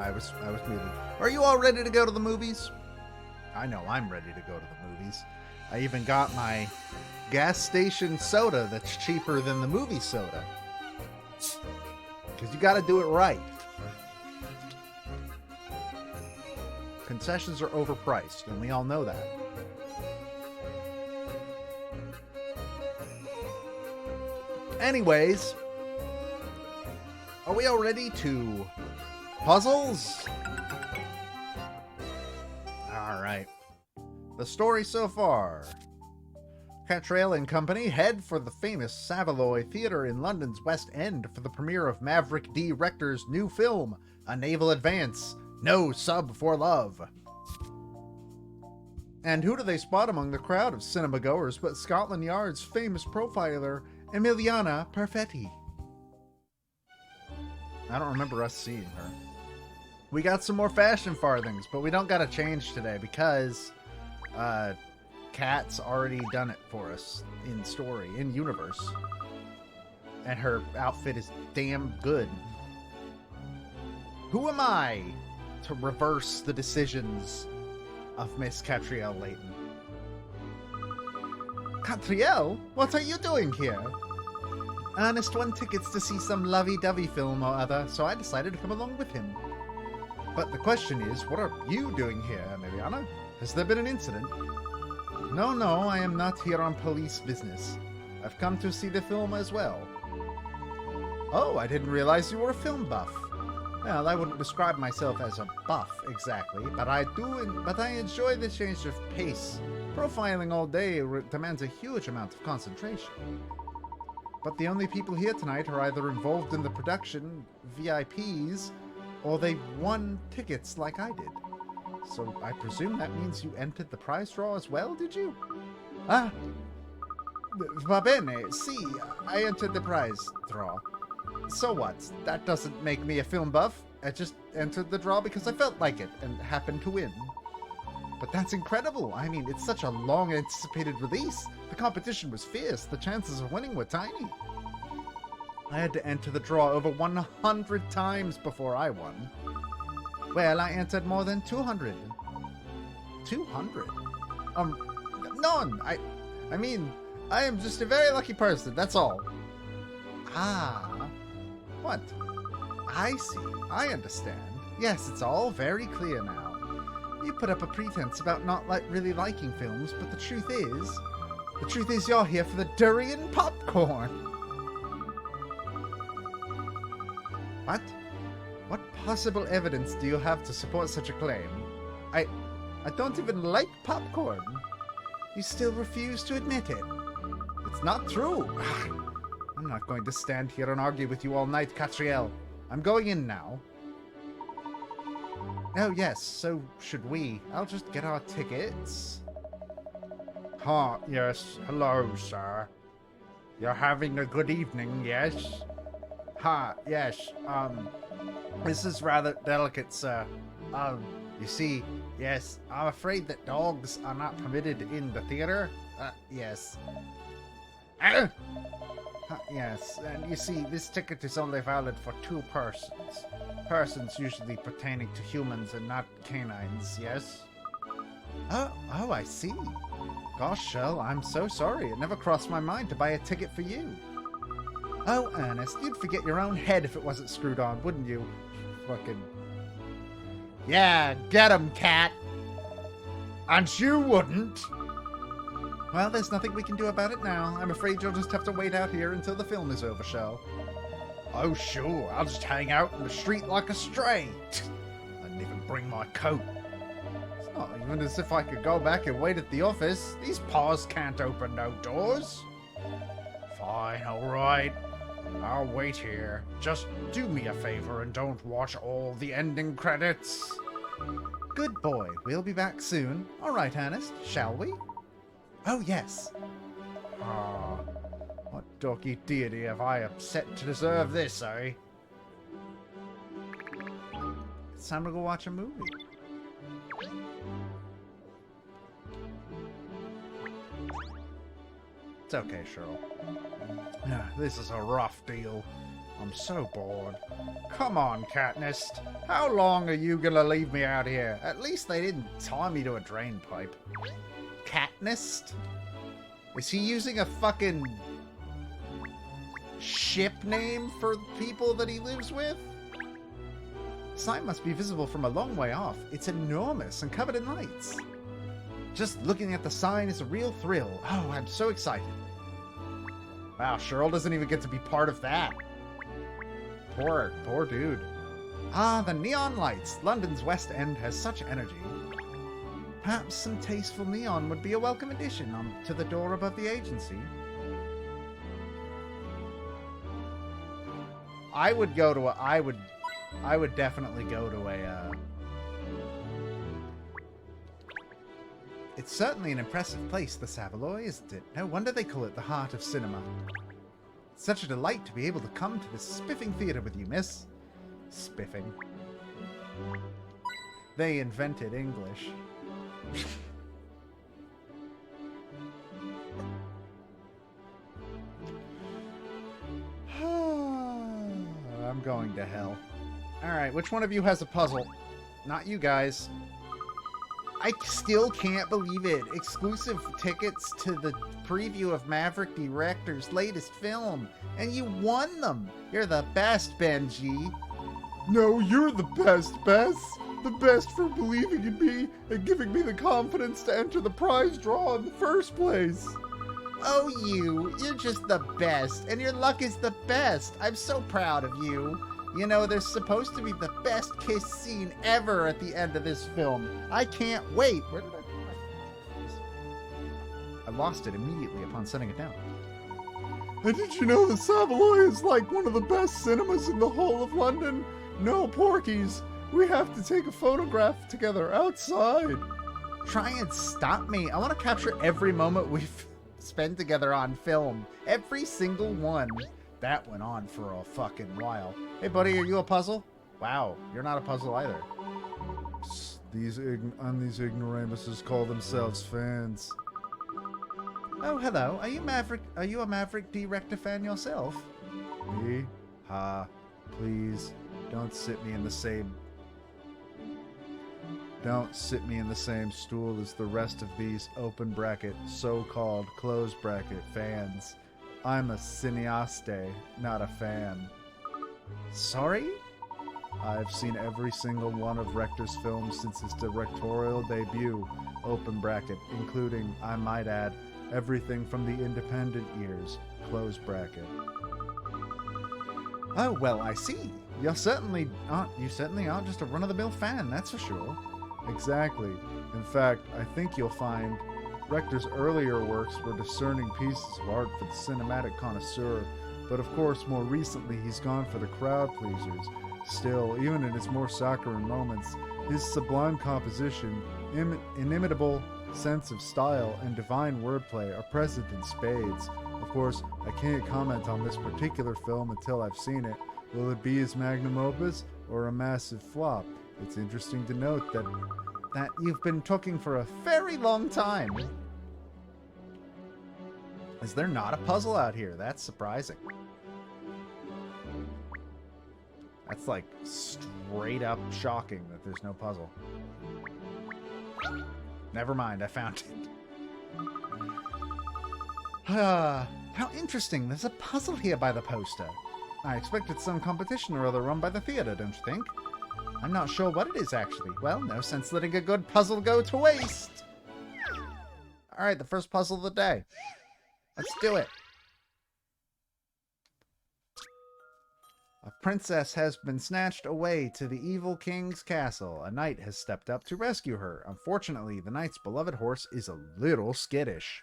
I was muted. Are you all ready to go to the movies? I know I'm ready to go to the movies. I even got my gas station soda that's cheaper than the movie soda. Because you got to do it right. Concessions are overpriced, and we all know that. Anyways, are we all ready to puzzles? Alright. The story so far. Catrail and Company head for the famous Savoy Theatre in London's West End for the premiere of Maverick D. Rector's new film, A Naval Advance, No Sub for Love. And who do they spot among the crowd of cinema goers but Scotland Yard's famous profiler, Emiliana Perfetti? I don't remember us seeing her. We got some more fashion farthings, but we don't got to change today because Kat's already done it for us in story, in universe. And her outfit is damn good. Who am I to reverse the decisions of Miss Catriel Layton? Catriel? What are you doing here? Ernest won tickets to see some lovey-dovey film or other, so I decided to come along with him. But the question is, what are you doing here, Emiliana? Has there been an incident? No, I am not here on police business. I've come to see the film as well. Oh, I didn't realize you were a film buff. Well, I wouldn't describe myself as a buff, exactly, but I enjoy the change of pace. Profiling all day demands a huge amount of concentration. But the only people here tonight are either involved in the production, VIPs, or they won tickets like I did. So I presume that means you entered the prize draw as well, did you? Ah, va bene, sì, I entered the prize draw. So what? That doesn't make me a film buff. I just entered the draw because I felt like it and happened to win. But that's incredible. I mean, it's such a long-anticipated release. The competition was fierce. The chances of winning were tiny. I had to enter the draw over 100 times before I won. Well, I entered more than 200. 200? None. I mean, I am just a very lucky person, that's all. Ah. What? I see. I understand. Yes, it's all very clear now. You put up a pretense about not really liking films, but the truth is you're here for the durian popcorn. What? What possible evidence do you have to support such a claim? I don't even like popcorn. You still refuse to admit it. It's not true. I'm not going to stand here and argue with you all night, Catriel. I'm going in now. Oh, yes, so should we. I'll just get our tickets. Yes. Hello, sir. You're having a good evening, yes? Yes. This is rather delicate, sir. You see, yes, I'm afraid that dogs are not permitted in the theater. Yes. Yes, and you see, this ticket is only valid for 2 persons. Persons usually pertaining to humans and not canines, yes? Oh, I see. Gosh, Shell, I'm so sorry. It never crossed my mind to buy a ticket for you. Oh, Ernest, you'd forget your own head if it wasn't screwed on, wouldn't you? Fucking... Yeah, get him, cat! And you wouldn't! Well, there's nothing we can do about it now. I'm afraid you'll just have to wait out here until the film is over, Shell. Oh, sure. I'll just hang out in the street like a stray. I didn't even bring my coat. It's not even as if I could go back and wait at the office. These paws can't open no doors. Fine, all right. I'll wait here. Just do me a favor and don't watch all the ending credits. Good boy. We'll be back soon. All right, Ernest. Shall we? Oh, yes. What dorky deity have I upset to deserve this, eh? It's time to go watch a movie. It's okay, Cheryl. This is a rough deal. I'm so bored. Come on, Katniss. How long are you gonna leave me out here? At least they didn't tie me to a drain pipe. Katniss? Is he using a fucking ship name for people that he lives with? The sign must be visible from a long way off. It's enormous and covered in lights. Just looking at the sign is a real thrill. Oh, I'm so excited. Wow, Cheryl doesn't even get to be part of that. Poor dude. Ah, the neon lights. London's West End has such energy. Perhaps some tasteful neon would be a welcome addition to the door above the agency. I would definitely go to a, It's certainly an impressive place, the Savoy, isn't it? No wonder they call it the heart of cinema. It's such a delight to be able to come to this spiffing theater with you, miss. Spiffing. They invented English. I'm going to hell. Alright, which one of you has a puzzle? Not you guys. I still can't believe it. Exclusive tickets to the preview of Maverick Director's latest film. And you won them. You're the best, Benji. No, you're the best, Bess. The best for believing in me and giving me the confidence to enter the prize draw in the first place. Oh, you're just the best, and your luck is the best. I'm so proud of you. You know, there's supposed to be the best kiss scene ever at the end of this film. I can't wait. Where did I put my... I lost it immediately upon setting it down. And did you know the Savoy is like one of the best cinemas in the whole of London? No porkies. We have to take a photograph together outside. Try and stop me. I want to capture every moment we've spent together on film. Every single one. That went on for a fucking while. Hey, buddy, are you a puzzle? Wow, you're not a puzzle either. These ignoramuses call themselves fans. Oh, hello. Are you a Maverick Director fan yourself? Me? Ha. Please, don't sit me in the same stool as the rest of these open bracket, so-called close bracket fans. I'm a cineaste, not a fan. Sorry? I've seen every single one of Rector's films since his directorial debut, open bracket, including, I might add, everything from the independent years, close bracket. Oh, well, I see. You certainly aren't just a run-of-the-mill fan, that's for sure. Exactly. In fact, I think you'll find Rector's earlier works were discerning pieces of art for the cinematic connoisseur, but of course more recently he's gone for the crowd pleasers. Still, even in his more saccharine moments, his sublime composition, inimitable sense of style, and divine wordplay are present in spades. Of course, I can't comment on this particular film until I've seen it. Will it be his magnum opus or a massive flop? It's interesting to note that you've been talking for a very long time. Is there not a puzzle out here? That's surprising. That's like straight up shocking that there's no puzzle. Never mind, I found it. How interesting. There's a puzzle here by the poster. I expected some competition or other run by the theater, don't you think? I'm not sure what it is, actually. Well, no sense letting a good puzzle go to waste. Alright, the first puzzle of the day. Let's do it. A princess has been snatched away to the evil king's castle. A knight has stepped up to rescue her. Unfortunately, the knight's beloved horse is a little skittish.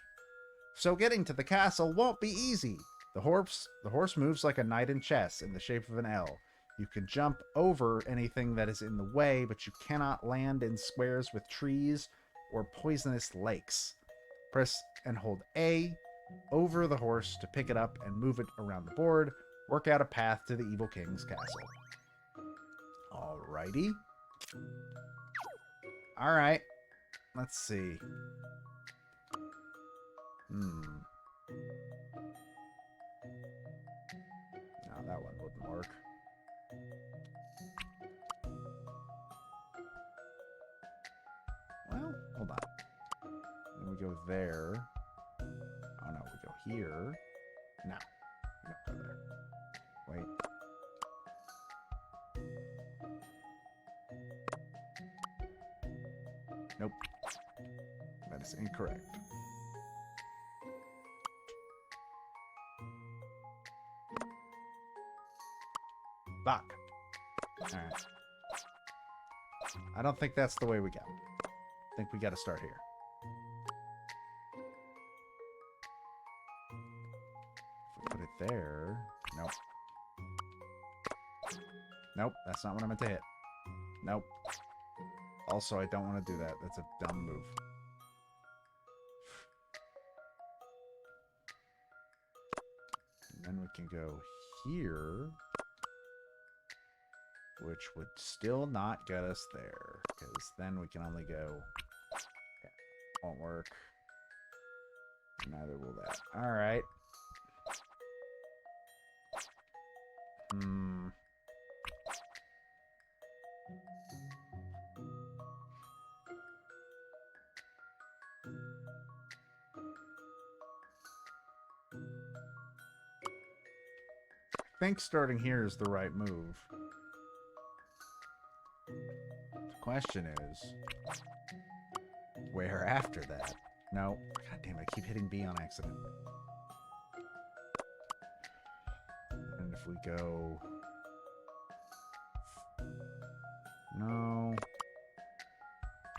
So getting to the castle won't be easy. The horse moves like a knight in chess in the shape of an L. You can jump over anything that is in the way, but you cannot land in squares with trees or poisonous lakes. Press and hold A over the horse to pick it up and move it around the board. Work out a path to the evil king's castle. Alrighty. Alright. Let's see. No, that one wouldn't go there. Oh no, we go here. No, we don't go there. Wait. Nope. That is incorrect. Fuck. Alright. I don't think that's the way we go. I think we gotta start here. If we put it there... Nope. Nope, that's not what I meant to hit. Nope. Also, I don't want to do that. That's a dumb move. And then we can go here, which would still not get us there, because then we can only go... Yeah, won't work. Neither will that. Alright. I think starting here is the right move. The question is, where after that? No. God damn it, I keep hitting B on accident. And if we go... No.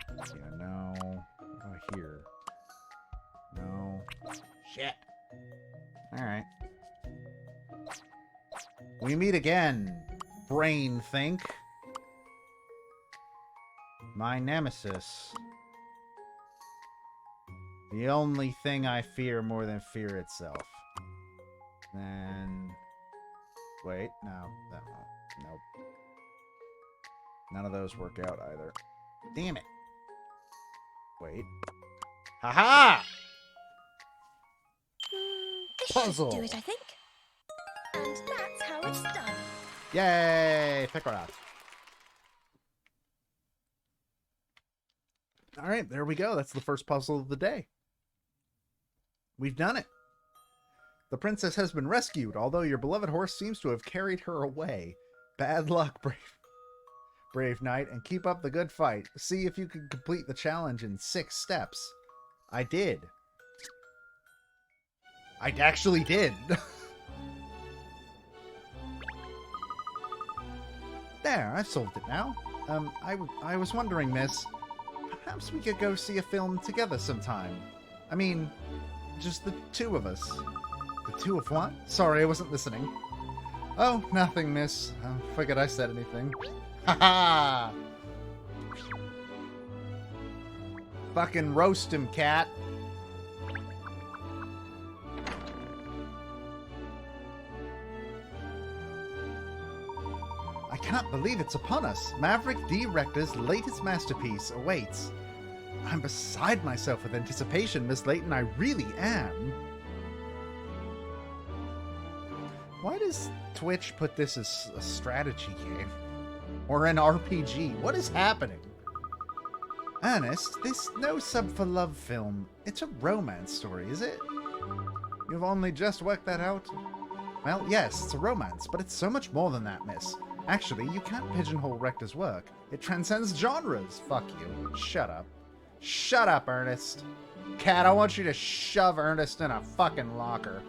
Yeah, no. What about here? No. Shit. Alright. We meet again, brain think. My nemesis. The only thing I fear more than fear itself. Then... Wait, no, that won't. Nope. None of those work out either. Damn it. Wait. Haha! This Puzzle. should do it, I think. And that's how it's done. Yay! Pick her up. Alright, there we go. That's the first puzzle of the day. We've done it. The princess has been rescued, although your beloved horse seems to have carried her away. Bad luck, brave knight, and keep up the good fight. See if you can complete the challenge in 6 steps. I did. I actually did. There, I've solved it now. I was wondering, miss, perhaps we could go see a film together sometime. I mean, just the 2 of us. The 2 of what? Sorry, I wasn't listening. Oh, nothing, miss. Figured I said anything. Ha-ha! Fucking roast him, cat. I cannot believe it's upon us. Maverick D. Rector's latest masterpiece awaits. I'm beside myself with anticipation, Miss Layton. I really am. Why does Twitch put this as a strategy game? Or an RPG? What is happening? Ernest, this no sub for love film. It's a romance story, is it? You've only just worked that out? Well, yes, it's a romance, but it's so much more than that, miss. Actually, you can't pigeonhole Rector's work. It transcends genres. Fuck you. Shut up. Shut up, Ernest. Cat, I want you to shove Ernest in a fucking locker.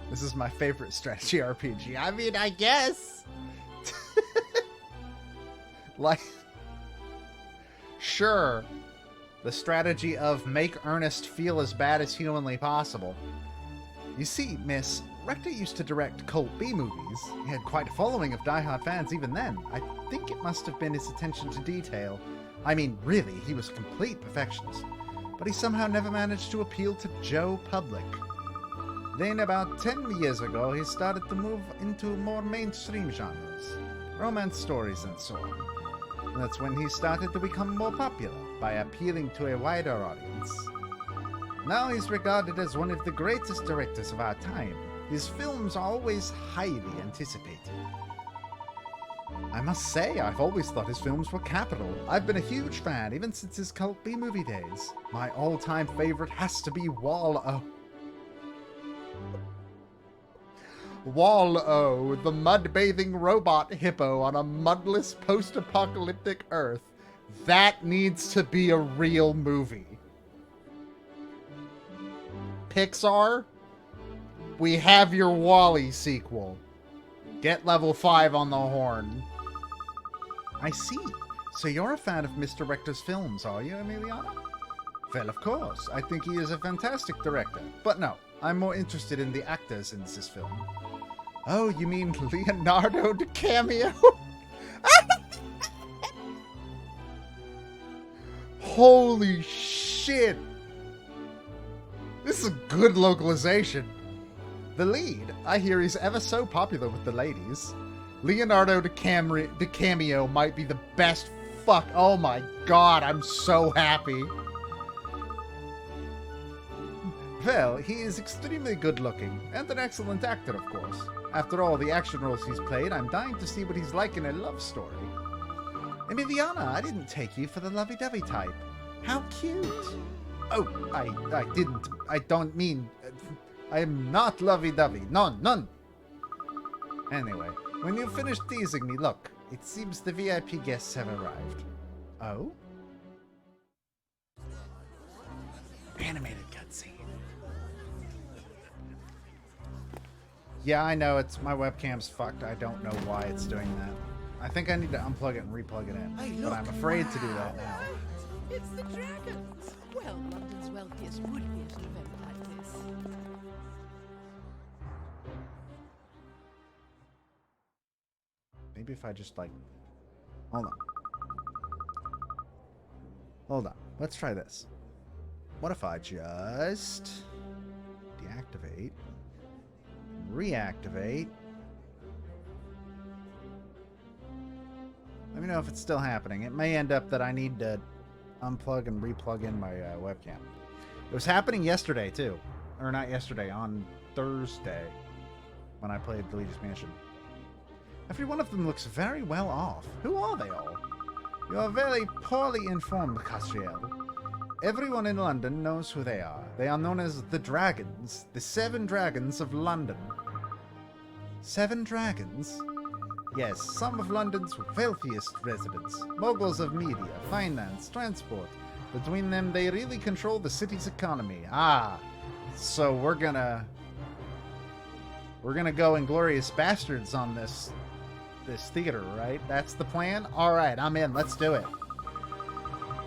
This is my favorite strategy RPG. I mean, I guess. Like, sure. The strategy of make Ernest feel as bad as humanly possible. You see, miss, Rector used to direct cult B movies. He had quite a following of diehard fans even then. I think it must have been his attention to detail. I mean, really, he was a complete perfectionist. But he somehow never managed to appeal to Joe Public. Then about 10 years ago, he started to move into more mainstream genres. Romance stories and so on. And that's when he started to become more popular, by appealing to a wider audience. Now he's regarded as one of the greatest directors of our time. His films are always highly anticipated. I must say, I've always thought his films were capital. I've been a huge fan even since his cult B-movie days. My all-time favorite has to be Wall-O. Wall-O, the mud-bathing robot hippo on a mudless post-apocalyptic Earth. That needs to be a real movie. Pixar, we have your WALL-E sequel. Get level 5 on the horn. I see. So you're a fan of Mr. Rector's films, are you, Emiliana? Well, of course. I think he is a fantastic director. But no, I'm more interested in the actors in this film. Oh, you mean Leonardo DiCaprio? Holy shit! This is a good localization. The lead, I hear he's ever so popular with the ladies. Leonardo DiCaprio might be the best fuck. Oh my god, I'm so happy. Well, he is extremely good looking, and an excellent actor, of course. After all the action roles he's played, I'm dying to see what he's like in a love story. Emiliana, I didn't take you for the lovey-dovey type. How cute. Oh, I didn't. I don't mean... I am not lovey-dovey. None. Anyway, when you finish teasing me, look. It seems the VIP guests have arrived. Oh? Animated cutscene. Yeah, I know. It's my webcam's fucked. I don't know why it's doing that. I think I need to unplug it and replug it in. But I'm afraid to do that now. It's the dragons. Well, London's wealthiest would be at an event like this. Maybe if I just, like... Hold on. Hold on. Let's try this. What if I just... deactivate... reactivate... Let me know if it's still happening. It may end up that I need to unplug and replug in my webcam. It was happening yesterday, too. Or not yesterday, on Thursday, when I played Luigi's Mansion. Every one of them looks very well off. Who are they all? You are very poorly informed, Castriel. Everyone in London knows who they are. They are known as the Dragons, the 7 Dragons of London. 7 Dragons? Yes, some of London's wealthiest residents. Moguls of media, finance, transport. Between them, they really control the city's economy. Ah, so we're gonna go Inglourious Bastards on this theater, right? That's the plan? Alright, I'm in. Let's do it.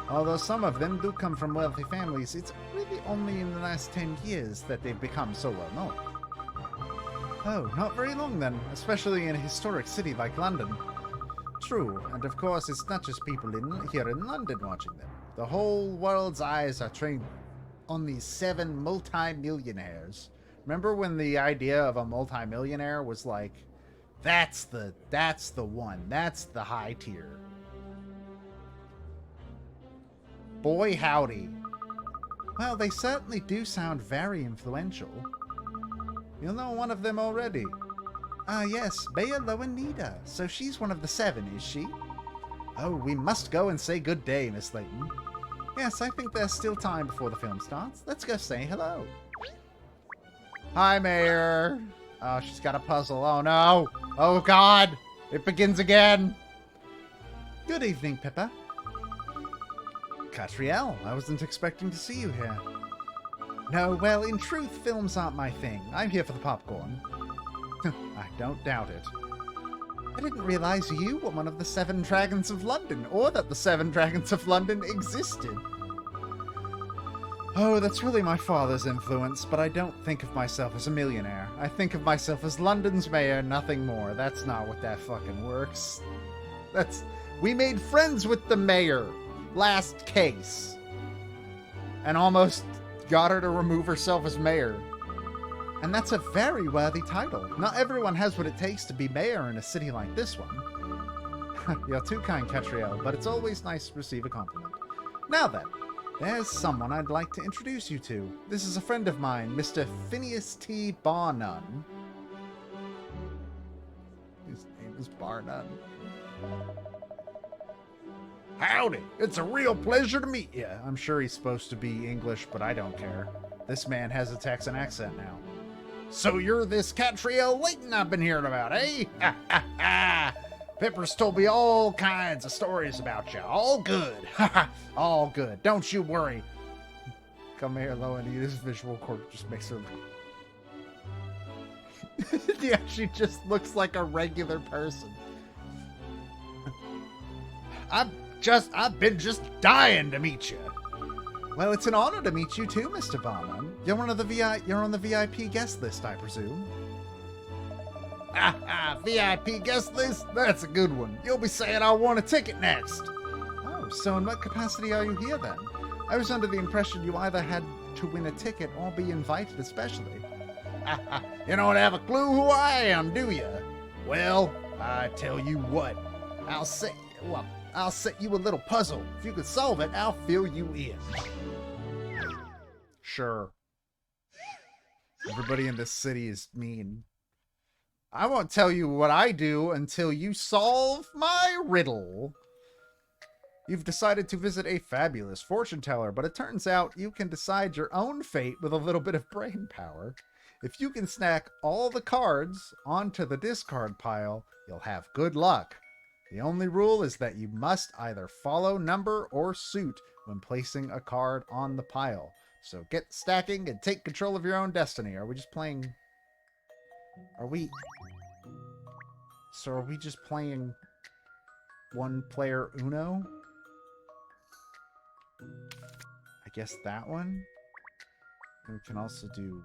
Although some of them do come from wealthy families, it's really only in the last 10 years that they've become so well known. Oh, not very long then, especially in a historic city like London. True, and of course it's not just people here in London watching them. The whole world's eyes are trained on these 7 multi-millionaires. Remember when the idea of a multi-millionaire was like, that's the one, that's the high tier. Boy howdy. Well, they certainly do sound very influential. You'll know one of them already. Ah, yes, Bea Loanida. So she's one of the 7, is she? Oh, we must go and say good day, Miss Layton. Yes, I think there's still time before the film starts. Let's go say hello. Hi, Mayor. Oh, she's got a puzzle. Oh, no. Oh, God. It begins again. Good evening, Pippa. Catriel, I wasn't expecting to see you here. No, well, in truth, films aren't my thing. I'm here for the popcorn. I don't doubt it. I didn't realize you were one of the 7 Dragons of London, or that the 7 Dragons of London existed. Oh, that's really my father's influence, but I don't think of myself as a millionaire. I think of myself as London's mayor, nothing more. That's not what that fucking works. We made friends with the mayor. Last case. And almost got her to remove herself as mayor. And that's a very worthy title. Not everyone has what it takes to be mayor in a city like this one. You're too kind, Catriel, but it's always nice to receive a compliment. Now then, there's someone I'd like to introduce you to. This is a friend of mine, Mr. Phineas T. Barnum. His name is Barnum. Howdy, it's a real pleasure to meet you. I'm sure he's supposed to be English, but I don't care. This man has a Texan accent now. So you're this Catriel Layton I've been hearing about, eh? Ha ha ha! Pepper's told me all kinds of stories about you. All good. Ha ha! All good. Don't you worry. Come here, low and his visual quirk just makes her look. Yeah, she just looks like a regular person. I've been just dying to meet you. Well, it's an honor to meet you too, Mr. Barnum. You're on the VIP guest list, I presume. VIP guest list? That's a good one. You'll be saying I want a ticket next. Oh, so in what capacity are you here then? I was under the impression you either had to win a ticket or be invited especially. You don't have a clue who I am, do you? Well, I tell you what. I'll set you a little puzzle. If you can solve it, I'll fill you in. Sure. Everybody in this city is mean. I won't tell you what I do until you solve my riddle. You've decided to visit a fabulous fortune teller, but it turns out you can decide your own fate with a little bit of brain power. If you can stack all the cards onto the discard pile, you'll have good luck. The only rule is that you must either follow number or suit when placing a card on the pile. So get stacking and take control of your own destiny. Are we just playing... Are we just playing one player Uno? I guess that one? And we can also do...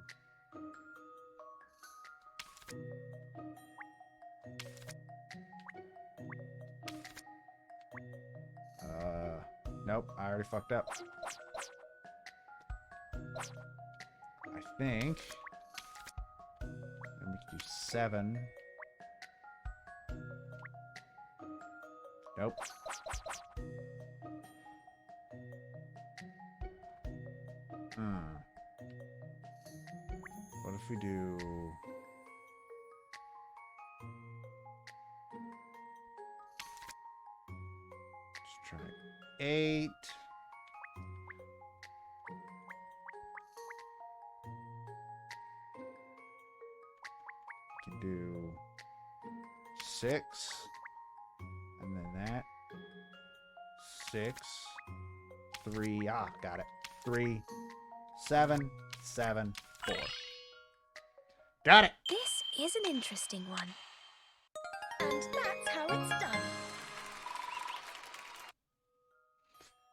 Nope, I already fucked up. I think... And we can do 7. Nope. What if we do... Let's try 8. We can do 6. And then that. 6. 3. Ah, got it. 3. 7. 7. 4. Got it. This is an interesting one. And that's how it's done.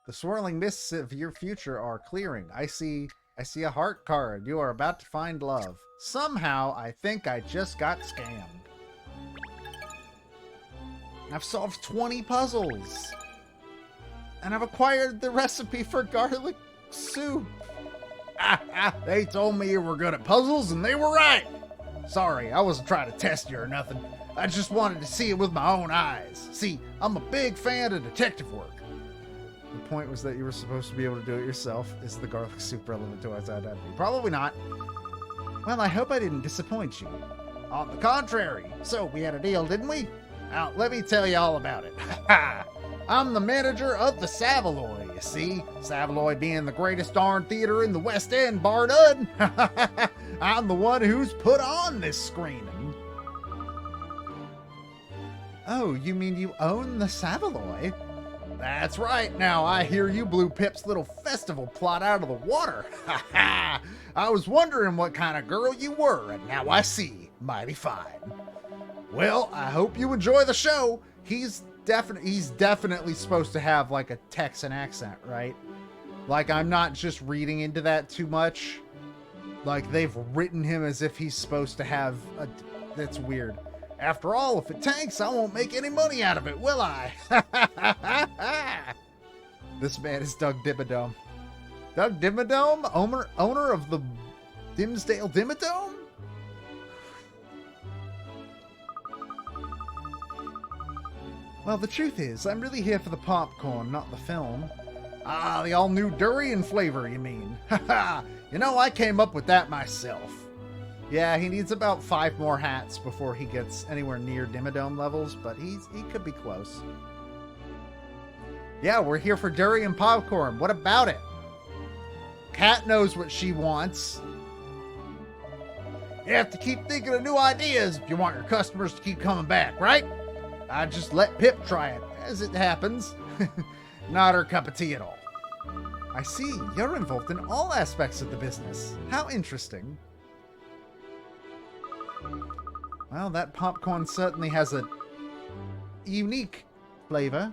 The swirling mists of your future are clearing. I see a heart card. You are about to find love. Somehow, I think I just got scammed. I've solved 20 puzzles. And I've acquired the recipe for garlic soup. They told me you were good at puzzles, and they were right. Sorry, I wasn't trying to test you or nothing. I just wanted to see it with my own eyes. See, I'm a big fan of detective work. The point was that you were supposed to be able to do it yourself. Is the garlic soup relevant to our identity? Probably not. Well, I hope I didn't disappoint you. On the contrary. So, we had a deal, didn't we? Now, let me tell you all about it. I'm the manager of the Savoy, you see. Savoy being the greatest darn theater in the West End, bar none. I'm the one who's put on this screening. Oh, you mean you own the Savoy? That's right. Now I hear you blew Pip's little festival plot out of the water. I was wondering what kind of girl you were, and now I see. Mighty fine. Well, I hope you enjoy the show. He's definitely supposed to have like a Texan accent, right? Like, I'm not just reading into that too much. Like, they've written him as if he's supposed to have a... That's weird. After all, if it tanks, I won't make any money out of it, will I? This man is Doug Dimmadome. Doug Dimmadome? Owner of the Dimsdale Dimmadome? Well, the truth is, I'm really here for the popcorn, not the film. Ah, the all-new durian flavor, you mean? Haha, you know, I came up with that myself. Yeah, he needs about 5 more hats before he gets anywhere near Dimmadome levels, but he could be close. Yeah, we're here for durian popcorn. What about it? Cat knows what she wants. You have to keep thinking of new ideas if you want your customers to keep coming back, right? I just let Pip try it, as it happens. Not her cup of tea at all. I see, you're involved in all aspects of the business. How interesting. Well, that popcorn certainly has a unique flavor.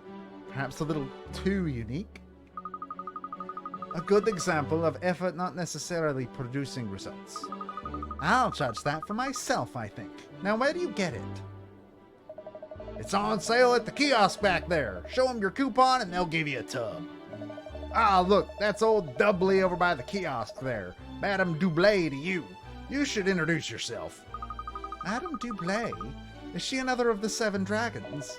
Perhaps a little too unique. A good example of effort not necessarily producing results. I'll judge that for myself, I think. Now, where do you get it? It's on sale at the kiosk back there. Show them your coupon and they'll give you a tub. Ah, look, that's old Dudley over by the kiosk there. Madame Doublé to you. You should introduce yourself. Madame Doublé? Is she another of the 7 dragons?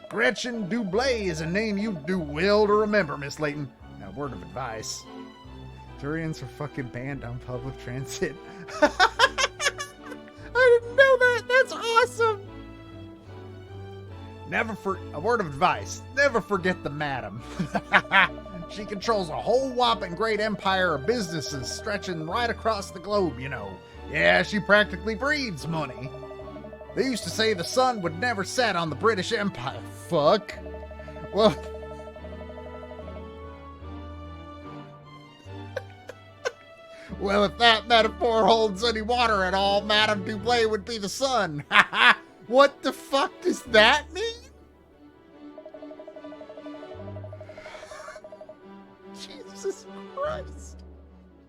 Gretchen Doublé is a name you do well to remember, Miss Layton. Now, word of advice. Durians are fucking banned on public transit. I didn't know that. That's awesome. A word of advice. Never forget the madam. She controls a whole whopping great empire of businesses stretching right across the globe, you know. Yeah, she practically breeds money. They used to say the sun would never set on the British Empire. Fuck. Well... well, if that metaphor holds any water at all, Madame Doublé would be the sun. What the fuck does that mean? Jesus Christ.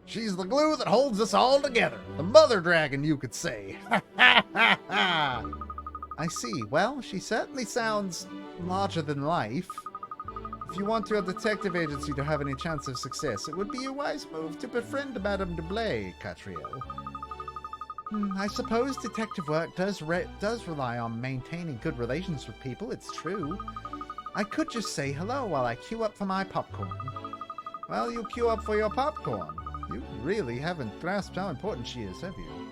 She's the glue that holds us all together. The mother dragon, you could say. I see. Well, she certainly sounds larger than life. If you want your detective agency to have any chance of success, it would be a wise move to befriend Madame Doublé, Catriel. I suppose detective work does rely on maintaining good relations with people, it's true. I could just say hello while I queue up for my popcorn. Well, you queue up for your popcorn. You really haven't grasped how important she is, have you?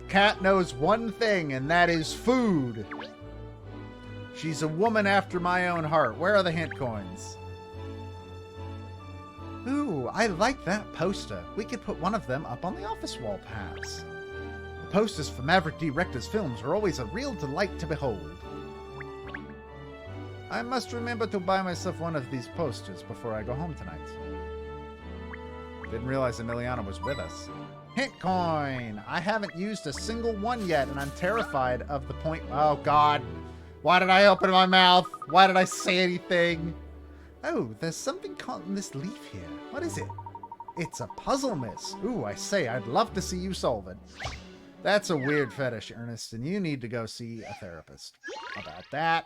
Cat knows one thing, and that is food. She's a woman after my own heart. Where are the hint coins? Ooh, I like that poster. We could put one of them up on the office wall, perhaps. The posters for Maverick D. Rector's films are always a real delight to behold. I must remember to buy myself one of these posters before I go home tonight. Didn't realize Emiliana was with us. Hint coin! I haven't used a single one yet, and I'm terrified of the point... Oh, God. Why did I open my mouth? Why did I say anything? Oh, there's something caught in this leaf here. What is it? It's a puzzle, miss. Ooh, I say, I'd love to see you solve it. That's a weird fetish, Ernest, and you need to go see a therapist about that.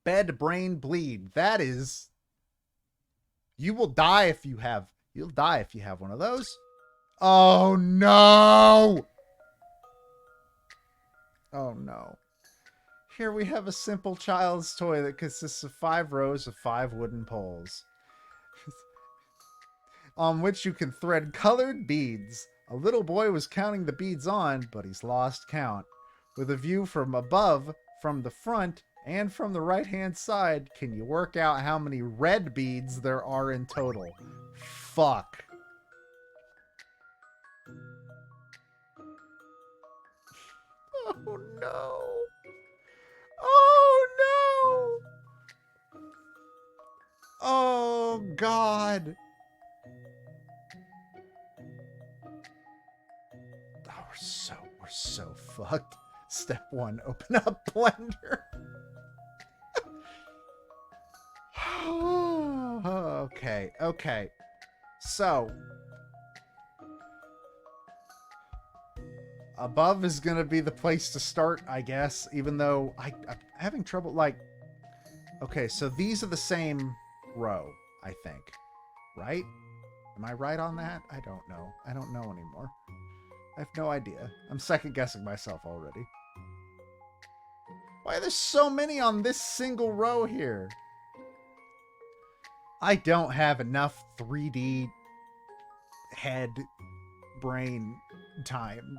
Bed, brain, bleed. That is... You will die if you have... You'll die if you have one of those. Oh, no! Oh, no. Here we have a simple child's toy that consists of 5 rows of 5 wooden poles, on which you can thread colored beads. A little boy was counting the beads on, but he's lost count. With a view from above, from the front, and from the right-hand side, can you work out how many red beads there are in total? Fuck. Oh, no. Oh, no! Oh, God! Oh, we're so fucked. Step 1, open up Blender. Okay. So... above is going to be the place to start, I guess, even though I'm having trouble, like... Okay, so these are the same row, I think. Right? Am I right on that? I don't know. I don't know anymore. I have no idea. I'm second-guessing myself already. Why are there so many on this single row here? I don't have enough 3D head brain time.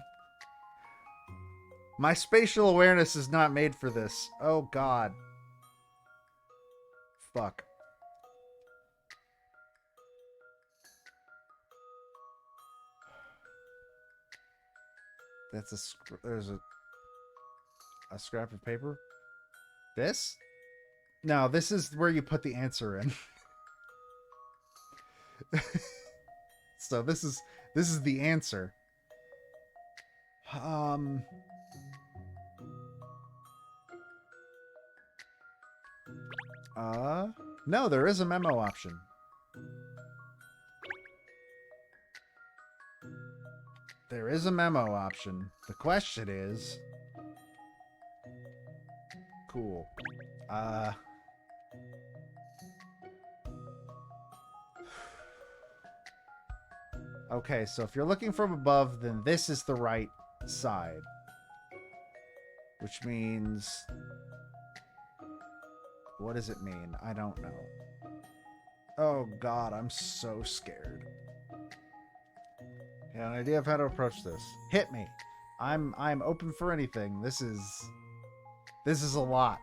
My spatial awareness is not made for this. Oh god. Fuck. That's there's a scrap of paper. This? No, this is where you put the answer in. So this is the answer. No, there is a memo option. There is a memo option. The question is... Cool. Okay, so if you're looking from above, then this is the right side. Which means... What does it mean? I don't know. Oh god, I'm so scared. Got an idea of how to approach this. Hit me. I'm open for anything. This is a lot.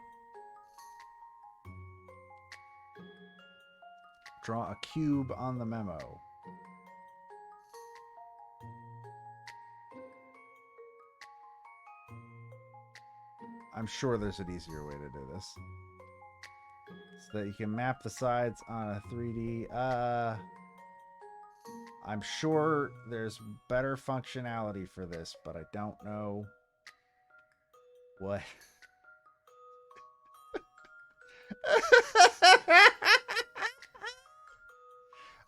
Draw a cube on the memo. I'm sure there's an easier way to do this. So that you can map the sides on a 3D. I'm sure there's better functionality for this, but I don't know what.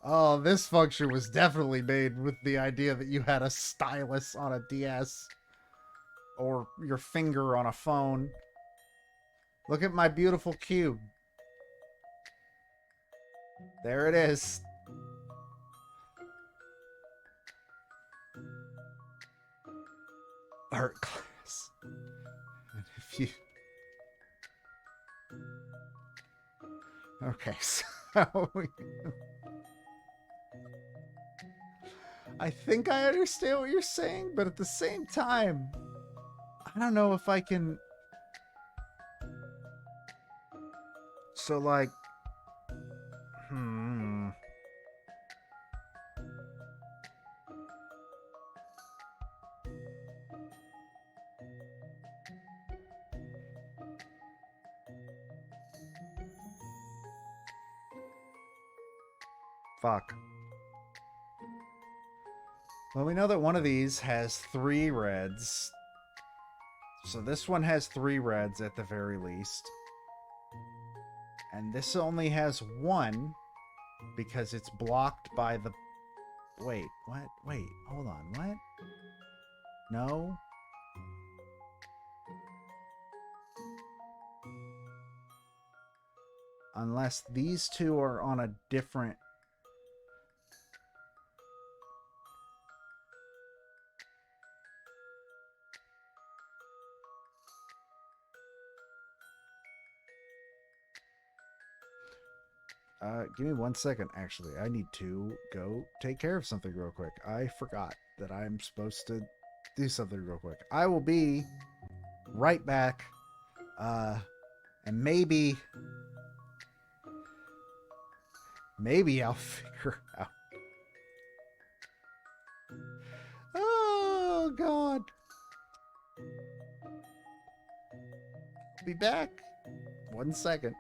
Oh, this function was definitely made with the idea that you had a stylus on a DS or your finger on a phone. Look at my beautiful cube. There it is. Art class. And if you... Okay, so... I think I understand what you're saying, but at the same time, I don't know if I can... So, like... Fuck. Well, we know that one of these has 3 reds. So this one has 3 reds at the very least. And this only has 1 because it's blocked by the... Wait, what? Wait, hold on, what? No? Unless these 2 are on a different... give me 1 second, actually. I need to go take care of something real quick. I forgot that I'm supposed to do something real quick. I will be right back. And maybe I'll figure out. Oh, God. I'll be back. 1 second.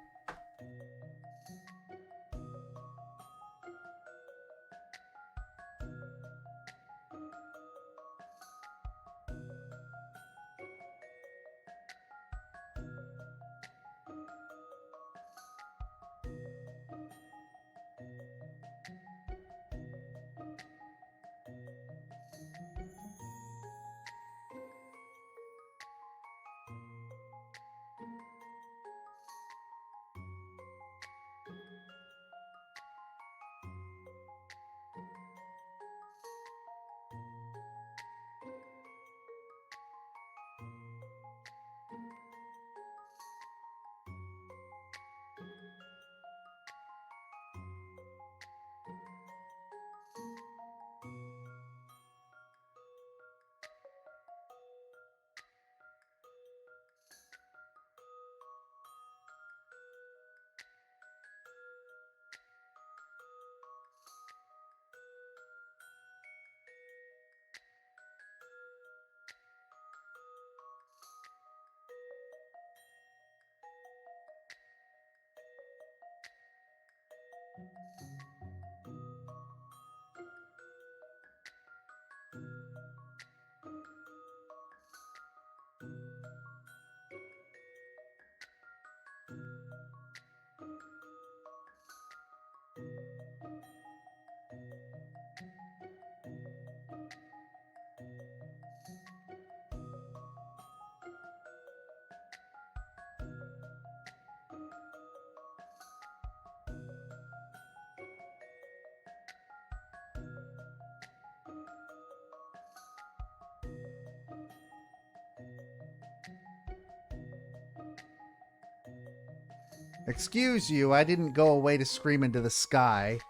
Excuse you, I didn't go away to scream into the sky.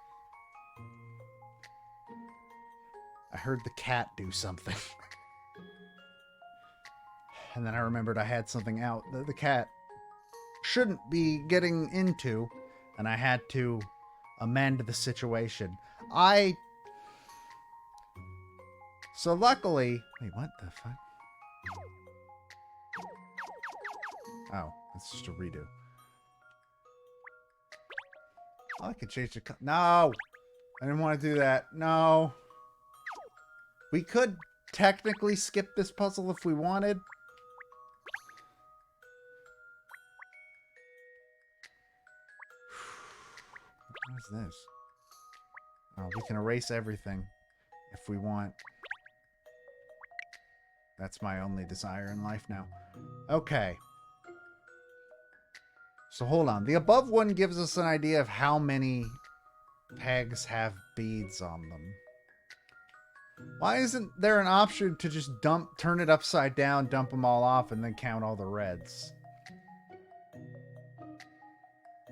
I heard the cat do something. And then I remembered I had something out that the cat shouldn't be getting into, and I had to amend the situation. So luckily... Wait, what the fuck? Oh, it's just a redo. Oh, I could change the... No! I didn't want to do that. No. We could technically skip this puzzle if we wanted. What is this? Oh, we can erase everything if we want. That's my only desire in life now. Okay. So hold on. The above one gives us an idea of how many pegs have beads on them. Why isn't there an option to just turn it upside down, dump them all off, and then count all the reds?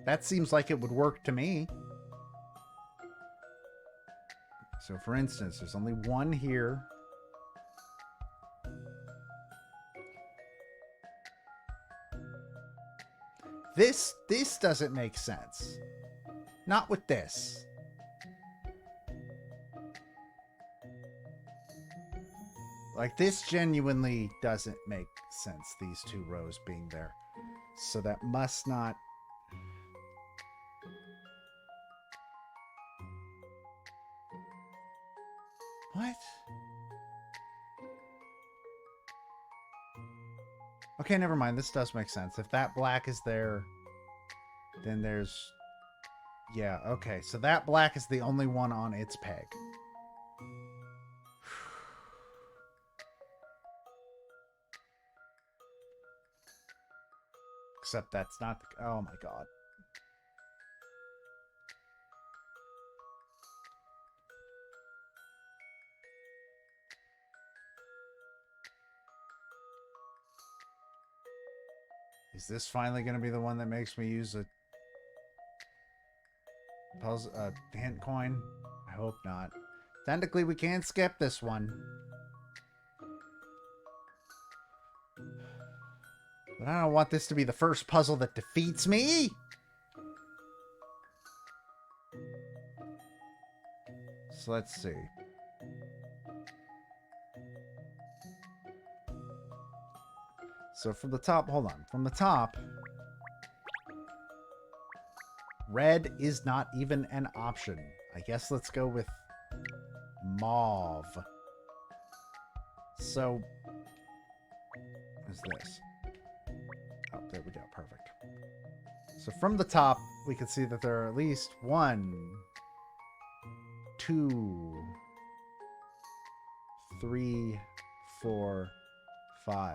That seems like it would work to me. So for instance, there's only one here. This doesn't make sense. Not with this. Like, this genuinely doesn't make sense, these two rows being there. So that must not... What? Okay, never mind. This does make sense. If that black is there, then there's... Yeah, okay. So that black is the only one on its peg. Except that's not the... Oh my god. Is this finally going to be the one that makes me use a puzzle, hint coin? I hope not. Technically, we can't skip this one. But I don't want this to be the first puzzle that defeats me. So let's see. So from the top, hold on. From the top, red is not even an option. I guess let's go with mauve. So, what is this? Oh, there we go. Perfect. So from the top, we can see that there are at least 1, 2, 3, 4, 5.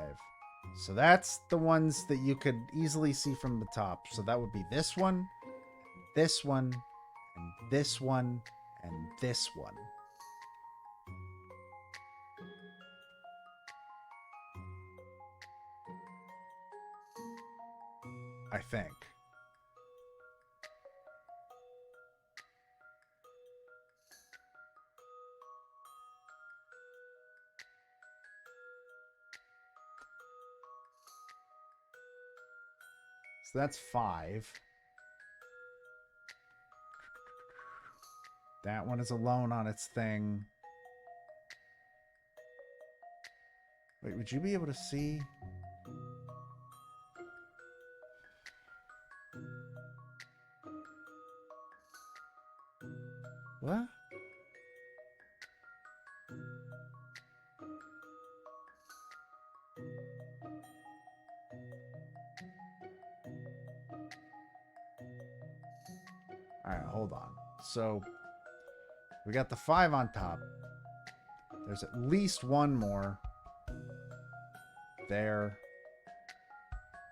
So that's the ones that you could easily see from the top. So that would be this one, and this one, and this one, and this one. I think. So that's 5. That one is alone on its thing. Wait, would you be able to see? What? Alright, hold on. So, we got the 5 on top. There's at least one more there.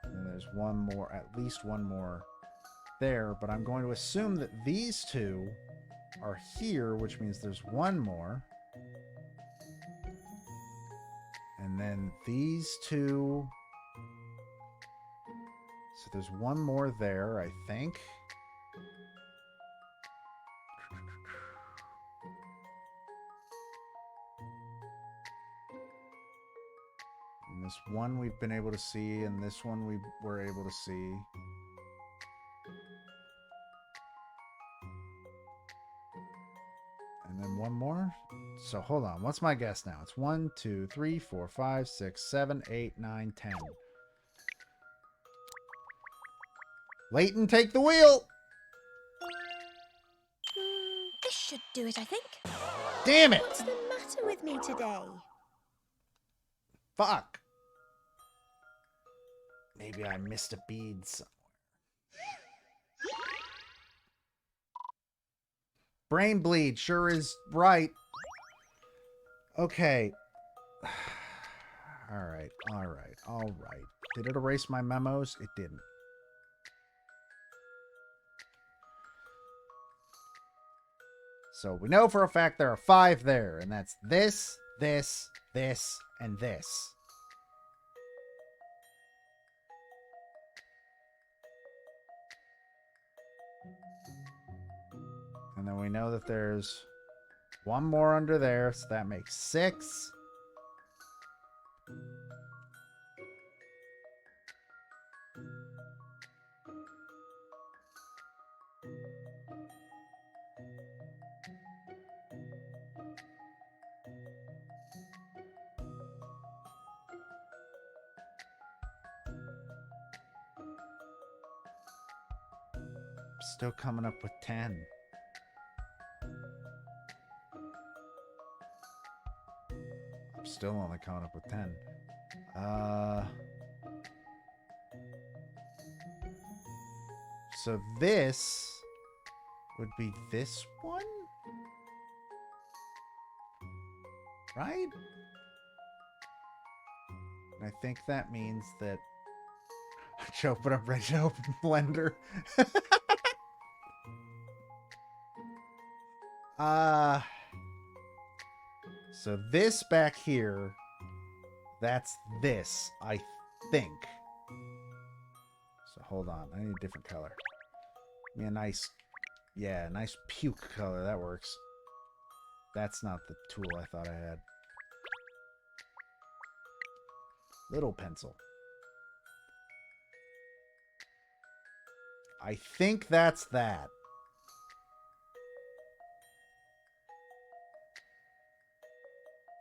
And there's one more, at least one more there. But I'm going to assume that these two are here, which means there's one more. And then these two. So there's one more there, I think. And this one we've been able to see, and this one we were able to see. And then one more. So hold on. What's my guess now? It's 1, 2, 3, 4, 5, 6, 7, 8, 9, 10. Layton, take the wheel! This should do it, I think. Damn it! What's the matter with me today? Fuck. Maybe I missed a bead somewhere. Brain bleed sure is right. Okay. Alright. Did it erase my memos? It didn't. So we know for a fact there are 5 there, and that's this, this, this, and this. And then we know that there's one more under there, so that makes 6. Still coming up with 10. I'm still only coming up with 10. So this would be this one? Right? And I think that means that Joe, but I'm ready to open Blender. So this back here, that's this, I think. So hold on, I need a different color. Give me a nice, yeah, nice puke color, that works. That's not the tool I thought I had. Little pencil. I think that's that.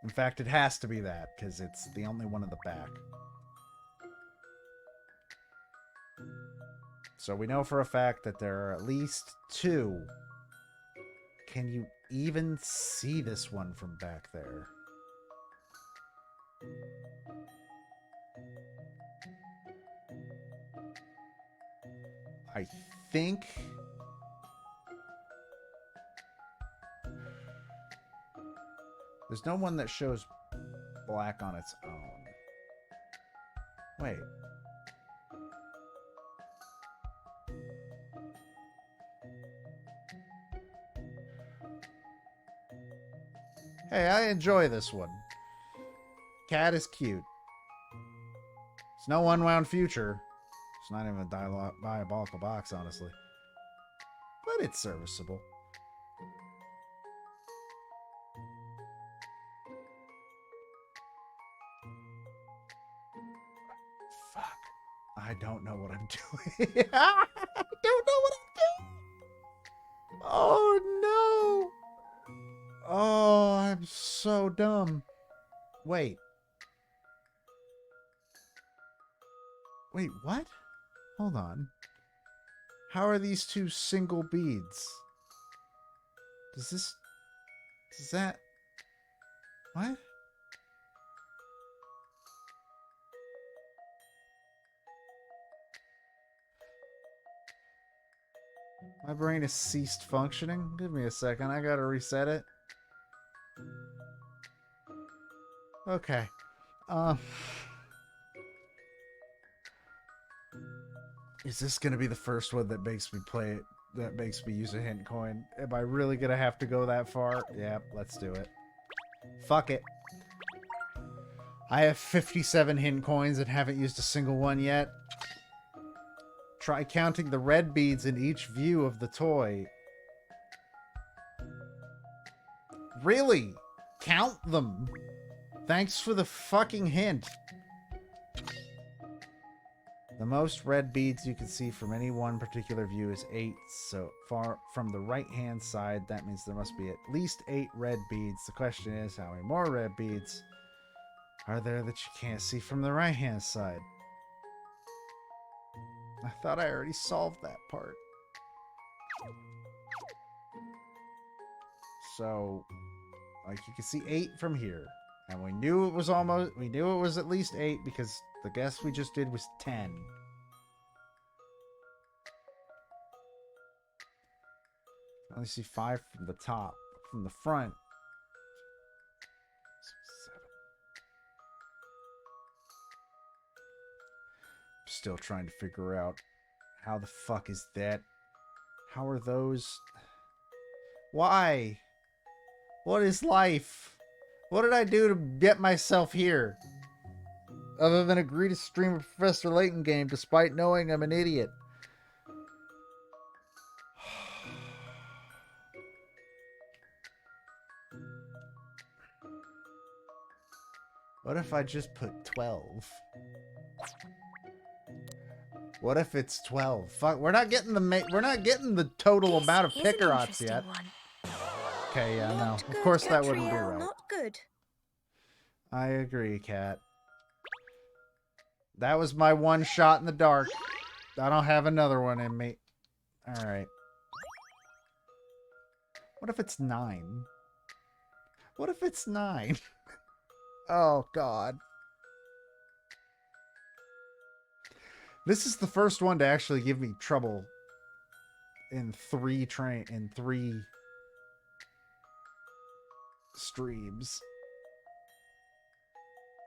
In fact, it has to be that, because it's the only one in the back. So we know for a fact that there are at least 2. Can you even see this one from back there? I think... There's no one that shows black on its own. Wait. Hey, I enjoy this one. Cat is cute. It's no unwound future. It's not even a diabolical box, honestly. But it's serviceable. Fuck. I don't know what I'm doing. I don't know what I'm doing. Oh, no. Oh, I'm so dumb. Wait. Wait, what? Hold on. How are these 2 single beads? Does that... What? My brain has ceased functioning. Give me a second. I gotta reset it. Okay. Is this gonna be the first one that makes me play it? That makes me use a hint coin? Am I really gonna have to go that far? Yep, let's do it. Fuck it. I have 57 hint coins and haven't used a single one yet. Try counting the red beads in each view of the toy. Really? Count them. Thanks for the fucking hint. The most red beads you can see from any one particular view is 8. So far from the right-hand side, that means there must be at least 8 red beads. The question is, how many more red beads are there that you can't see from the right-hand side? I thought I already solved that part. So, like, you can see 8 from here. And we knew it was at least 8 because the guess we just did was 10. I only see 5 from the top. From the front. 7. Still trying to figure out how the fuck is that? How are those? Why? What is life? What did I do to get myself here? Other than agree to stream a Professor Layton game despite knowing I'm an idiot. What if I just put 12? What if it's 12? Fuck, we're not getting the total amount of Pickerots yet. Okay, yeah, no. Of course that wouldn't be right. Not good. I agree, Cat. That was my one shot in the dark. I don't have another one in me. Alright. What if it's 9? What if it's 9? Oh, God. This is the first one to actually give me trouble in 3 streams.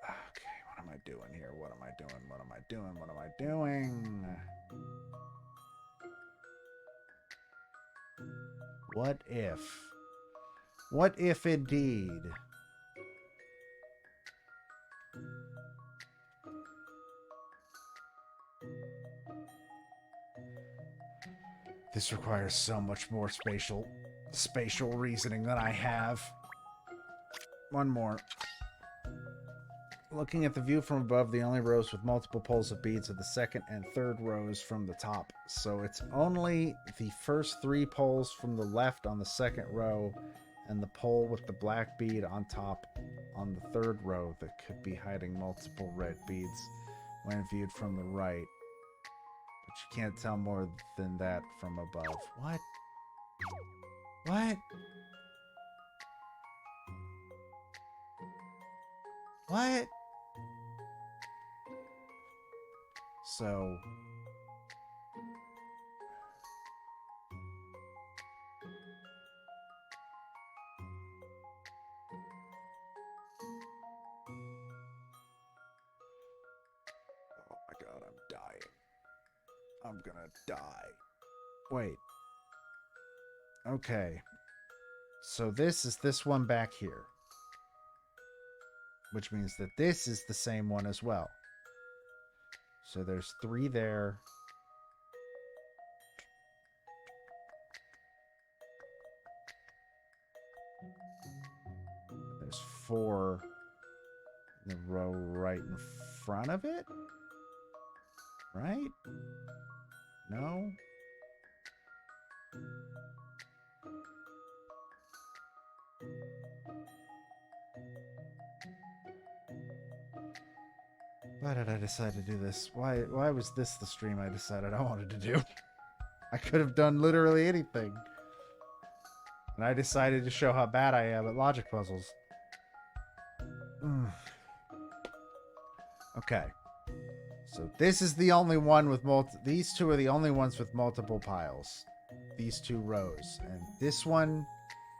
Okay, what am I doing here? What am I doing? What am I doing? What am I doing? What if? What if indeed? This requires so much more spatial reasoning than I have. One more. Looking at the view from above, the only rows with multiple poles of beads are the second and third rows from the top. So it's only the first 3 poles from the left on the second row and the pole with the black bead on top on the third row that could be hiding multiple red beads when viewed from the right. But you can't tell more than that from above. What? What? What? So... Oh my god, I'm dying. I'm gonna die. Wait. Okay. So this is this one back here. Which means that this is the same one as well. So there's 3 there. There's 4 in the row right in front of it. Right? No? Why did I decide to do this? Why was this the stream I decided I wanted to do? I could have done literally anything. And And I decided to show how bad I am at logic puzzles. Okay. So this is the only one with these two are the only ones with multiple piles. These two rows. And this one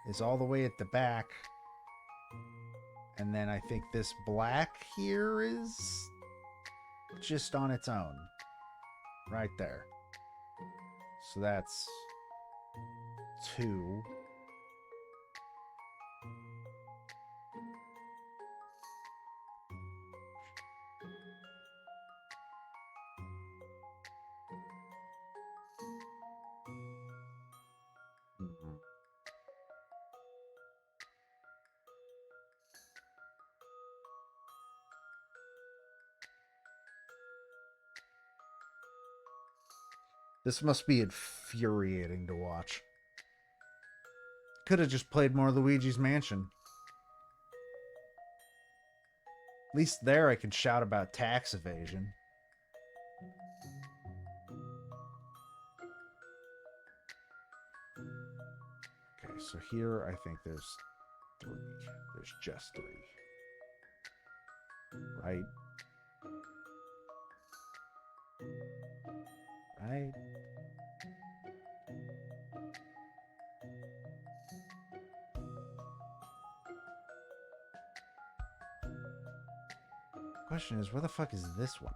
is all the way at the back. And then I think this black here is just on its own. Right there. So that's 2. This must be infuriating to watch. Could have just played more Luigi's Mansion. At least there I can shout about tax evasion. Okay, so here I think there's 3. There's just 3. Right? Right? Question is, where the fuck is this one?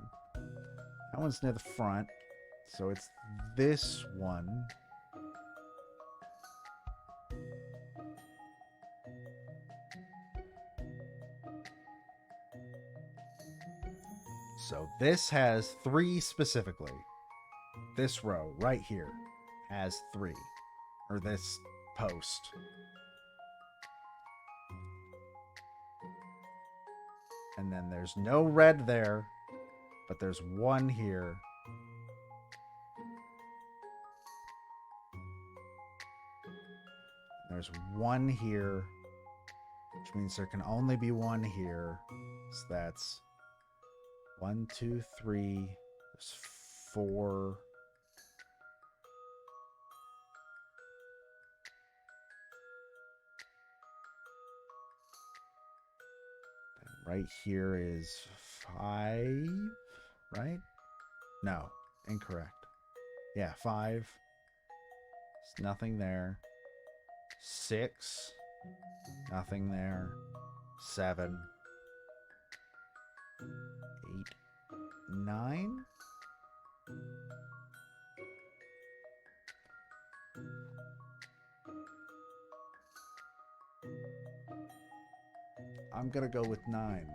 That one's near the front, so it's this one. So this has 3 specifically. This row right here has 3. Or this post. And then there's no red there, but there's 1 here. There's 1 here, which means there can only be 1 here. So that's 1, 2, 3. There's 4. Right here is 5, right? No, incorrect. Yeah, 5. There's nothing there. 6. Nothing there. 7. 8. 9. I'm gonna go with 9.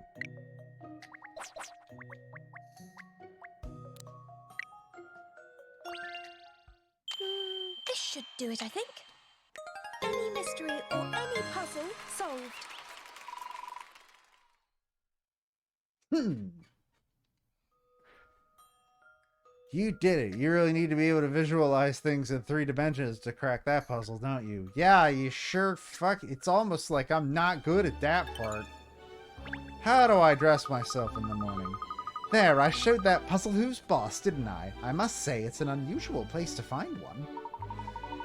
This should do it, I think. Any mystery or any puzzle solved. You did it. You really need to be able to visualize things in 3 dimensions to crack that puzzle, don't you? Yeah, you sure fuck. It's almost like I'm not good at that part. How do I dress myself in the morning? There, I showed that puzzle who's boss, didn't I? I must say, it's an unusual place to find one.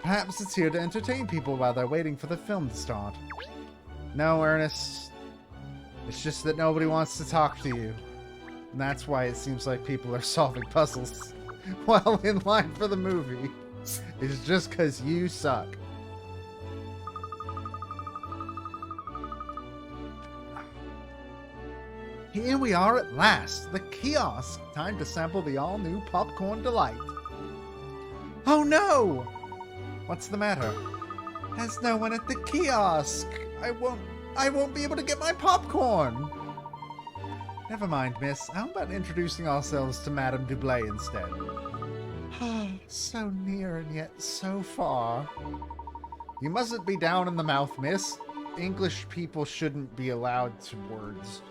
Perhaps it's here to entertain people while they're waiting for the film to start. No, Ernest. It's just that nobody wants to talk to you. And that's why it seems like people are solving puzzles while in line for the movie. It's just because you suck. Here we are at last, the kiosk. Time to sample the all-new popcorn delight. Oh no! What's the matter? There's no one at the kiosk. I won't be able to get my popcorn. Never mind, miss. How about introducing ourselves to Madame Dublé instead? So near and yet so far. You mustn't be down in the mouth, miss. English people shouldn't be allowed to words.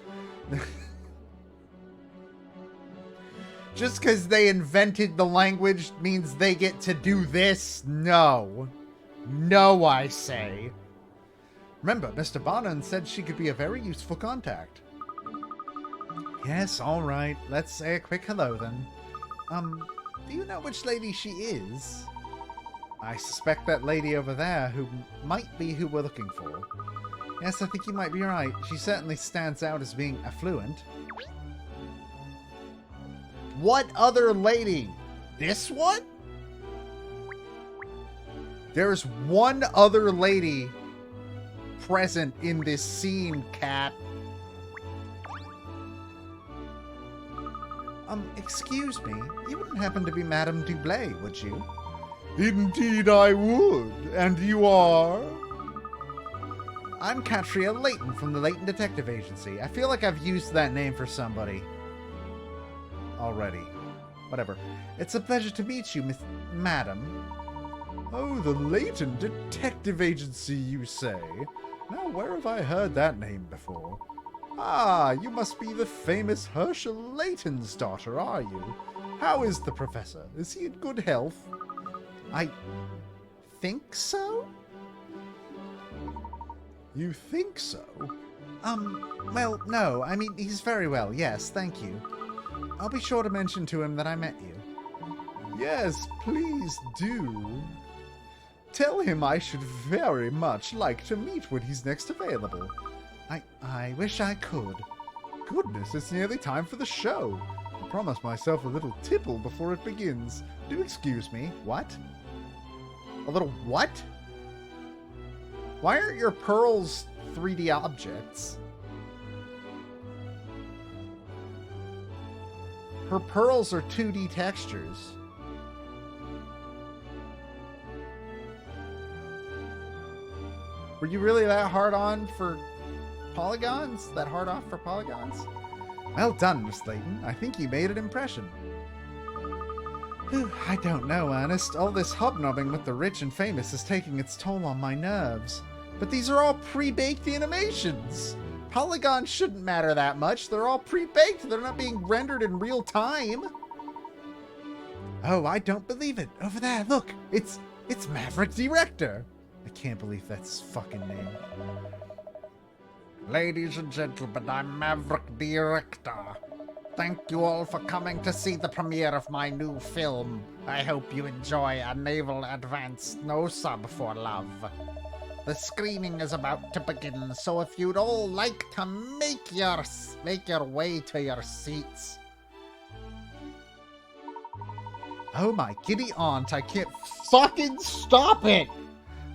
Just because they invented the language means they get to do this? No. No, I say. Remember, Mr. Barnum said she could be a very useful contact. Yes, all right. Let's say a quick hello then. Do you know which lady she is? I suspect that lady over there who might be who we're looking for. Yes, I think you might be right. She certainly stands out as being affluent. What other lady? This one? There's one other lady present in this scene, Cat. Excuse me. You wouldn't happen to be Madame Dublé, would you? Indeed I would. And you are? I'm Katria Layton from the Layton Detective Agency. I feel like I've used that name for somebody already. Whatever. It's a pleasure to meet you, Madam. Oh, the Layton Detective Agency, you say? Now, where have I heard that name before? Ah, you must be the famous Herschel Layton's daughter, are you? How is the professor? Is he in good health? I think so? You think so? Well, no. I mean, he's very well. Yes, thank you. I'll be sure to mention to him that I met you. Yes, please do. Tell him I should very much like to meet when he's next available. I wish I could. Goodness, it's nearly time for the show. I promised myself a little tipple before it begins. Do excuse me. What? A little what? Why aren't your pearls 3D objects? Her pearls are 2D textures. Were you really that hard on for polygons? That hard off for polygons? Well done, Miss Layton. I think you made an impression. Whew, I don't know, Ernest. All this hobnobbing with the rich and famous is taking its toll on my nerves. But these are all pre-baked animations. Polygons shouldn't matter that much. They're all pre-baked. They're not being rendered in real time. Oh, I don't believe it. Over there, look. It's Maverick Director. I can't believe that's his fucking name. Ladies and gentlemen, I'm Maverick Director. Thank you all for coming to see the premiere of my new film. I hope you enjoy A Naval Advance No Sub for Love. The screening is about to begin, so if you'd all like to make your way to your seats. Oh my giddy aunt, I can't fucking stop it!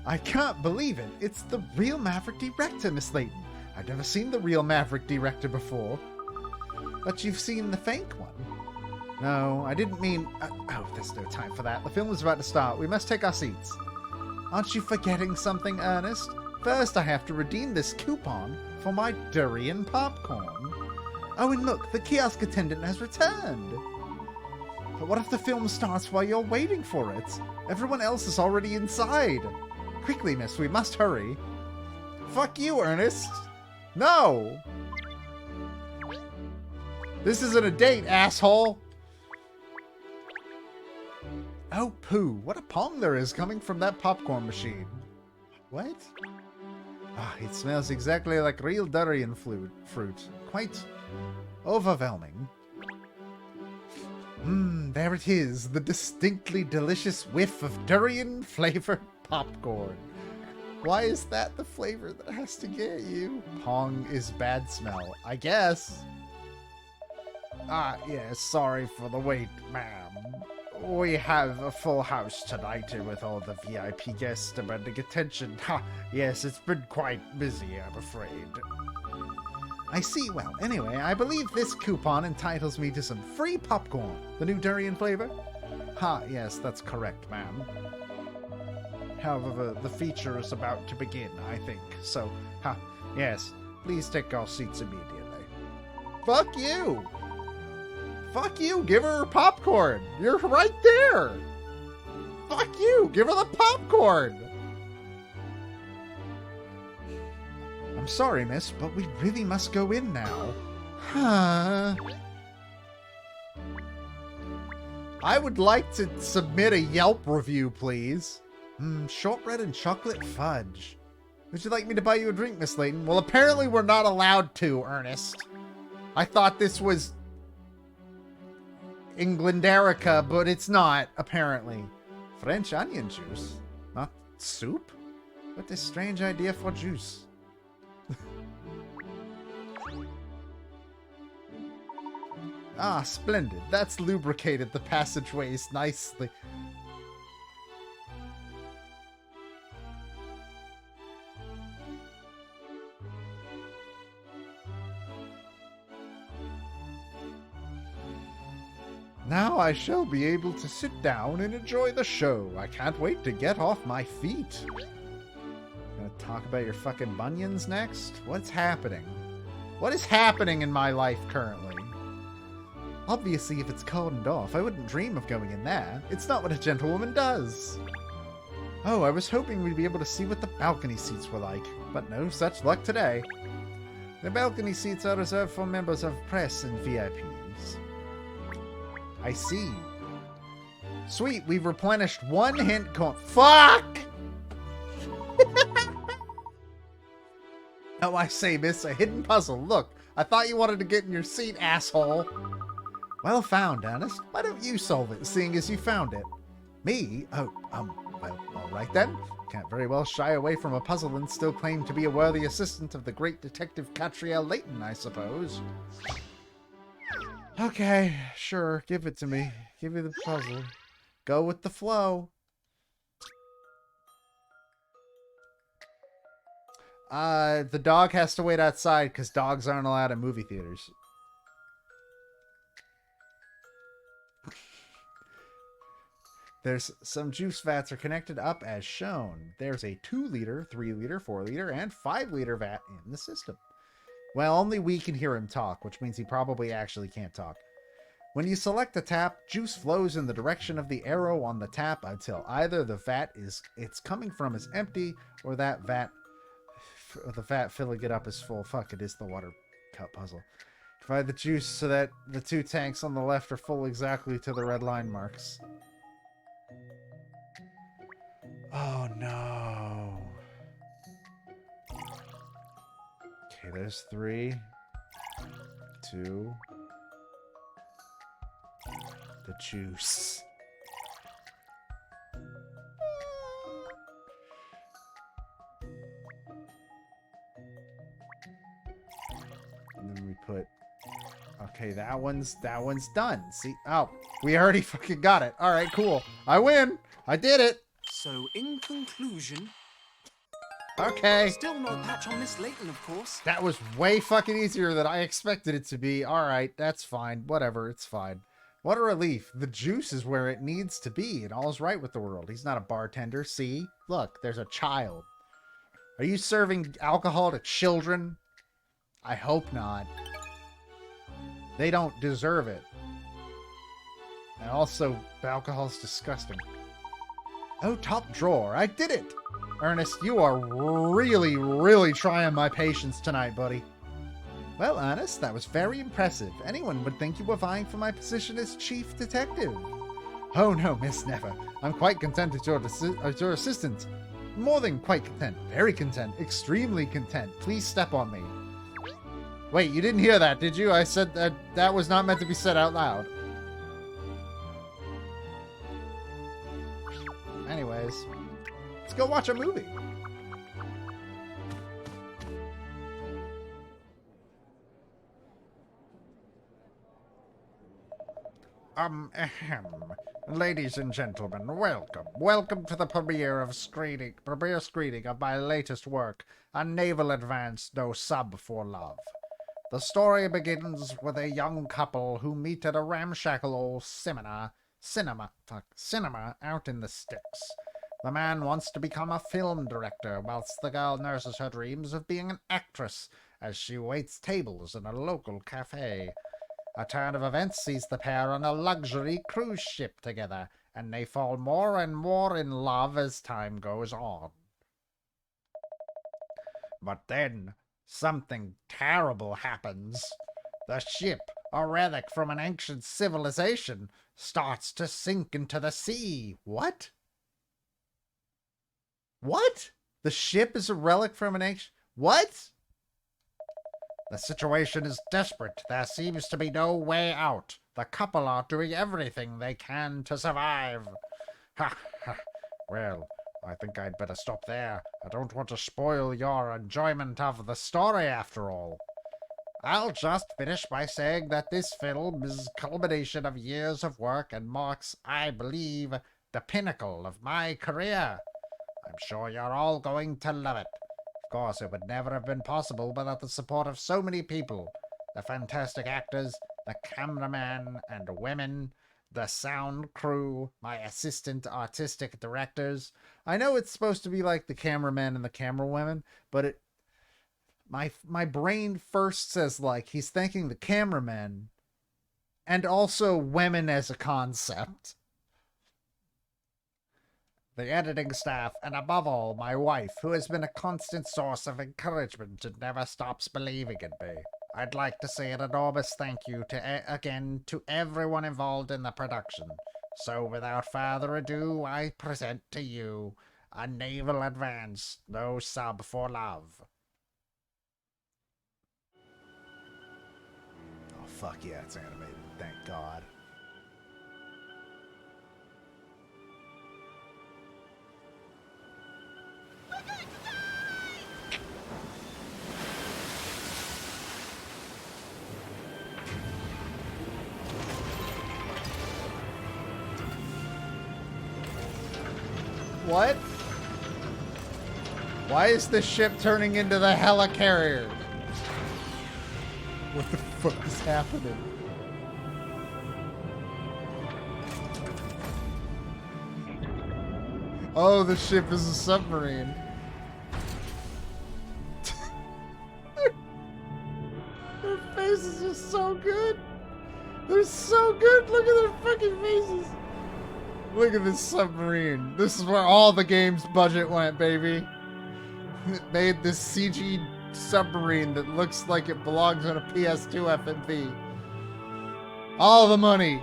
I can't believe it. It's the real Maverick Director, Miss Layton. I've never seen the real Maverick Director before. But you've seen the fake one. No, I didn't mean... oh, there's no time for that. The film is about to start. We must take our seats. Aren't you forgetting something, Ernest? First, I have to redeem this coupon for my durian popcorn. Oh, and look, the kiosk attendant has returned. But what if the film starts while you're waiting for it? Everyone else is already inside. Quickly, miss, we must hurry. Fuck you, Ernest. No! This isn't a date, asshole! Oh, poo. What a pong there is coming from that popcorn machine. What? Ah, it smells exactly like real durian fruit. Quite overwhelming. There it is. The distinctly delicious whiff of durian-flavored popcorn. Why is that the flavor that has to get you? Pong is bad smell, I guess. Ah, yes, sorry for the wait, ma'am. We have a full house tonight with all the VIP guests demanding attention. Ha, yes, it's been quite busy, I'm afraid. I see. Well, anyway, I believe this coupon entitles me to some free popcorn. The new durian flavor? Ha, yes, that's correct, ma'am. However, the feature is about to begin, I think. So, ha, yes, please take our seats immediately. Fuck you! Fuck you! Give her popcorn! You're right there! Fuck you! Give her the popcorn! I'm sorry, miss, but we really must go in now. Huh. I would like to submit a Yelp review, please. Shortbread and chocolate fudge. Would you like me to buy you a drink, Miss Layton? Well, apparently we're not allowed to, Ernest. I thought this was Englanderica, but it's not, apparently. French onion juice? Not soup? What a strange idea for juice. Ah, splendid. That's lubricated the passageways nicely. Now I shall be able to sit down and enjoy the show. I can't wait to get off my feet. Gonna talk about your fucking bunions next? What's happening? What is happening in my life currently? Obviously, if it's cordoned off, I wouldn't dream of going in there. It's not what a gentlewoman does. Oh, I was hoping we'd be able to see what the balcony seats were like, but no such luck today. The balcony seats are reserved for members of press and VIPs. I see. Sweet, we've replenished one hint coin. Fuck! Oh, I say, miss, a hidden puzzle. Look, I thought you wanted to get in your seat, asshole. Well found, Ernest. Why don't you solve it, seeing as you found it? Me? Oh, well, alright then. Can't very well shy away from a puzzle and still claim to be a worthy assistant of the great detective Catriel Layton, I suppose. Okay, sure, give it to me. Give me the puzzle. Go with the flow. The dog has to wait outside because dogs aren't allowed in movie theaters. There's some juice vats are connected up as shown. There's a 2-liter, 3-liter, 4-liter, and 5-liter vat in the system. Well, only we can hear him talk, which means he probably actually can't talk. When you select a tap, juice flows in the direction of the arrow on the tap until either the vat it's coming from is empty, or the vat filling it up is full. Fuck, it is the water cup puzzle. Divide the juice so that the 2 tanks on the left are full exactly to the red line marks. Oh no. Okay, there's 3. 2. The juice. And then we put... Okay, that one's done. See? Oh, we already fucking got it. Alright, cool. I win! I did it! So, in conclusion... Okay. Still no patch on Miss Layton, of course. That was way fucking easier than I expected it to be. Alright, that's fine. Whatever, it's fine. What a relief. The juice is where it needs to be, and all's right with the world. He's not a bartender, see? Look, there's a child. Are you serving alcohol to children? I hope not. They don't deserve it. And also, alcohol's disgusting. Oh, top drawer, I did it! Ernest, you are really, really trying my patience tonight, buddy. Well, Ernest, that was very impressive. Anyone would think you were vying for my position as chief detective. Oh no, Miss Never. I'm quite content as your assistant. More than quite content. Very content. Extremely content. Please step on me. Wait, you didn't hear that, did you? I said that was not meant to be said out loud. Anyways, let's go watch a movie. Ladies and gentlemen, welcome. Welcome to the premiere screening of my latest work, A Naval Advance No Sub for Love. The story begins with a young couple who meet at a ramshackle old cinema out in the sticks. The man wants to become a film director, whilst the girl nurses her dreams of being an actress as she waits tables in a local cafe. A turn of events sees the pair on a luxury cruise ship together, and they fall more and more in love as time goes on. But then, something terrible happens. The ship, a relic from an ancient civilization, starts to sink into the sea. What? What? The ship is a relic from an ancient... What? The situation is desperate. There seems to be no way out. The couple are doing everything they can to survive. Ha ha. Well, I think I'd better stop there. I don't want to spoil your enjoyment of the story after all. I'll just finish by saying that this film is a culmination of years of work and marks, I believe, the pinnacle of my career. I'm sure you're all going to love it. Of course, it would never have been possible without the support of so many people. The fantastic actors, the cameraman and women, the sound crew, my assistant artistic directors. I know it's supposed to be like the cameraman and the camera women, but my brain first says like he's thanking the cameramen and also women as a concept. The editing staff, and above all, my wife, who has been a constant source of encouragement and never stops believing in me. I'd like to say an enormous thank you again to everyone involved in the production. So without further ado, I present to you a naval advance, no sub for love. Oh, fuck yeah, it's animated. Thank God. What? Why is this ship turning into the helicarrier? What the fuck is happening? Oh, the ship is a submarine. Their faces are so good. They're so good. Look at their fucking faces. Look at this submarine. This is where all the game's budget went, baby. It made this CG submarine that looks like it belongs on a PS2 FMV. All the money.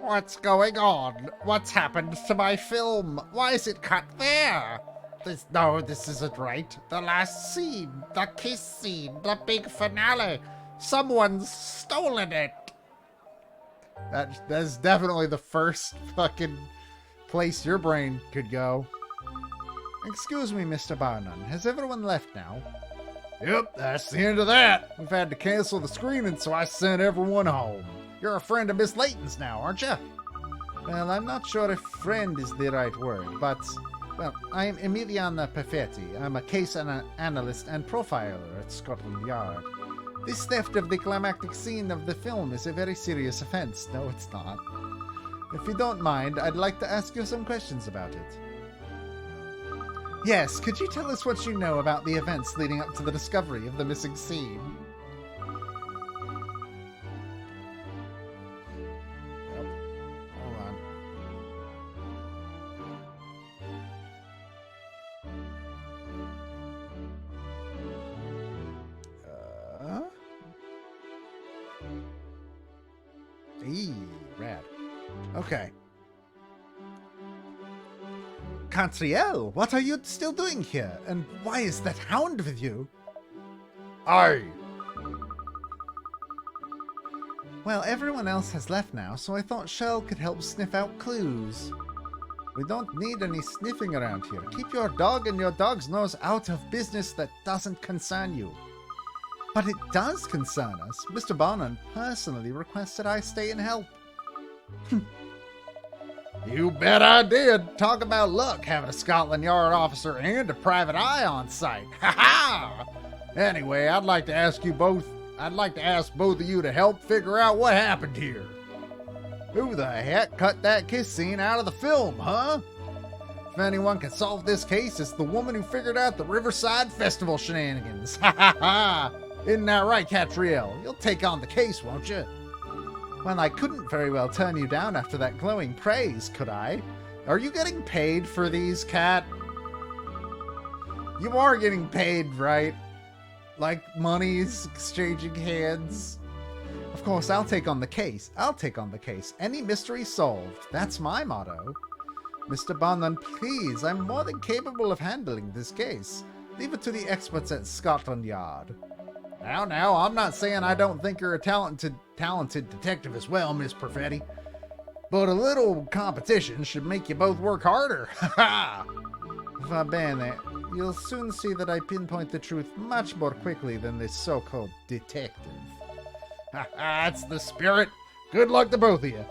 What's going on? What's happened to my film? Why is it cut there? This isn't right. The last scene, the kiss scene, the big finale. Someone's stolen it. That's definitely the first fucking place your brain could go. Excuse me, Mr. Barnum. Has everyone left now? Yep, that's the end of that. We've had to cancel the screening, so I sent everyone home. You're a friend of Miss Layton's now, aren't you? Well, I'm not sure if friend is the right word, but, well, I'm Emiliana Perfetti. I'm a case analyst and profiler at Scotland Yard. This theft of the climactic scene of the film is a very serious offense. No, it's not. If you don't mind, I'd like to ask you some questions about it. Yes, could you tell us what you know about the events leading up to the discovery of the missing scene? Rad. Okay. Cantriel, what are you still doing here? And why is that hound with you? Aye. Well, everyone else has left now, so I thought Shell could help sniff out clues. We don't need any sniffing around here. Keep your dog and your dog's nose out of business that doesn't concern you. But it does concern us. Mr. Barnum personally requested I stay and help. You bet I did. Talk about luck, having a Scotland Yard officer and a private eye on site. Ha ha! Anyway, I'd like to ask both of you to help figure out what happened here. Who the heck cut that kiss scene out of the film, huh? If anyone can solve this case, it's the woman who figured out the Riverside Festival shenanigans. Ha ha ha! Isn't that right, Catriel? You'll take on the case, won't you? Well, I couldn't very well turn you down after that glowing praise, could I? Are you getting paid for these, Cat? You are getting paid, right? Like money's exchanging hands. Of course, I'll take on the case. Any mystery solved. That's my motto. Mr. Bonland, please, I'm more than capable of handling this case. Leave it to the experts at Scotland Yard. Now, I'm not saying I don't think you're a talented detective as well, Miss Perfetti. But a little competition should make you both work harder. Ha ha! Va bene. You'll soon see that I pinpoint the truth much more quickly than this so-called detective. Ha ha, that's the spirit. Good luck to both of you.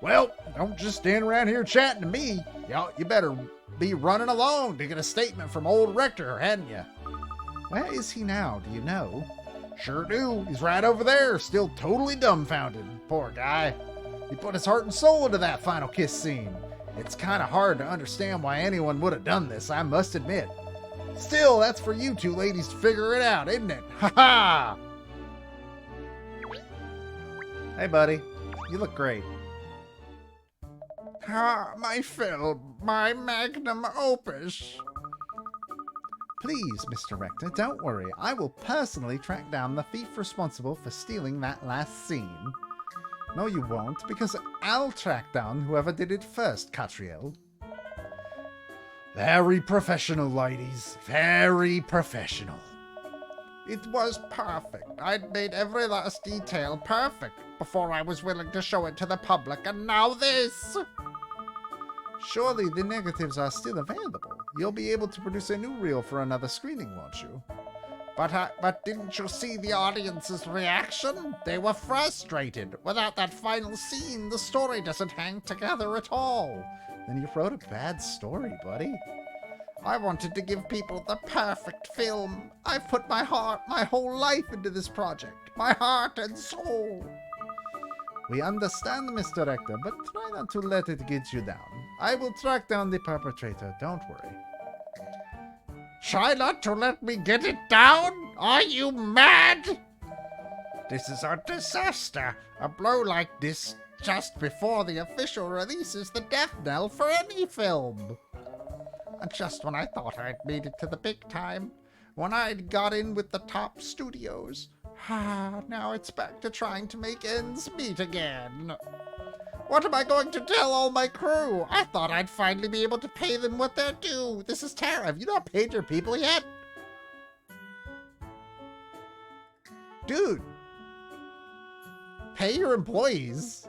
Well, don't just stand around here chatting to me. You better be running along to get a statement from old Rector, hadn't you? Where is he now, do you know? Sure do. He's right over there, still totally dumbfounded. Poor guy. He put his heart and soul into that final kiss scene. It's kind of hard to understand why anyone would have done this, I must admit. Still, that's for you two ladies to figure it out, isn't it? Ha ha! Hey, buddy. You look great. My film, my magnum opus. Please, Mr. Rector, don't worry. I will personally track down the thief responsible for stealing that last scene. No, you won't, because I'll track down whoever did it first, Catriel. Very professional, ladies. Very professional. It was perfect. I'd made every last detail perfect before I was willing to show it to the public, and now this! Surely the negatives are still available. You'll be able to produce a new reel for another screening, won't you? But didn't you see the audience's reaction? They were frustrated. Without that final scene, the story doesn't hang together at all. Then you wrote a bad story, buddy. I wanted to give people the perfect film. I've put my heart, my whole life into this project. My heart and soul. We understand, Mr. Rector, but try not to let it get you down. I will track down the perpetrator, don't worry. Try not to let me get it down? Are you mad? This is a disaster. A blow like this just before the official release is the death knell for any film. And just when I thought I'd made it to the big time, when I'd got in with the top studios, now it's back to trying to make ends meet again. What am I going to tell all my crew? I thought I'd finally be able to pay them what they're due. This is terrible. Have you not paid your people yet? Dude. Pay your employees.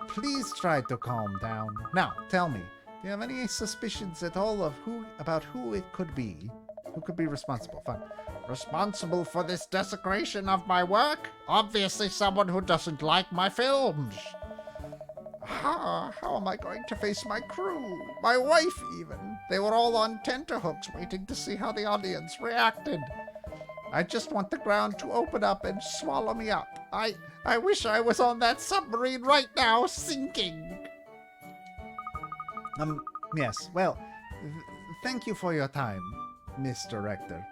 Please try to calm down. Now, tell me, do you have any suspicions at all of about who it could be? Who could be responsible? Fine. Responsible for this desecration of my work? Obviously someone who doesn't like my films. How am I going to face my crew? My wife, even. They were all on tenterhooks waiting to see how the audience reacted. I just want the ground to open up and swallow me up. I wish I was on that submarine right now, sinking. Yes, well, thank you for your time, Mr. Rector.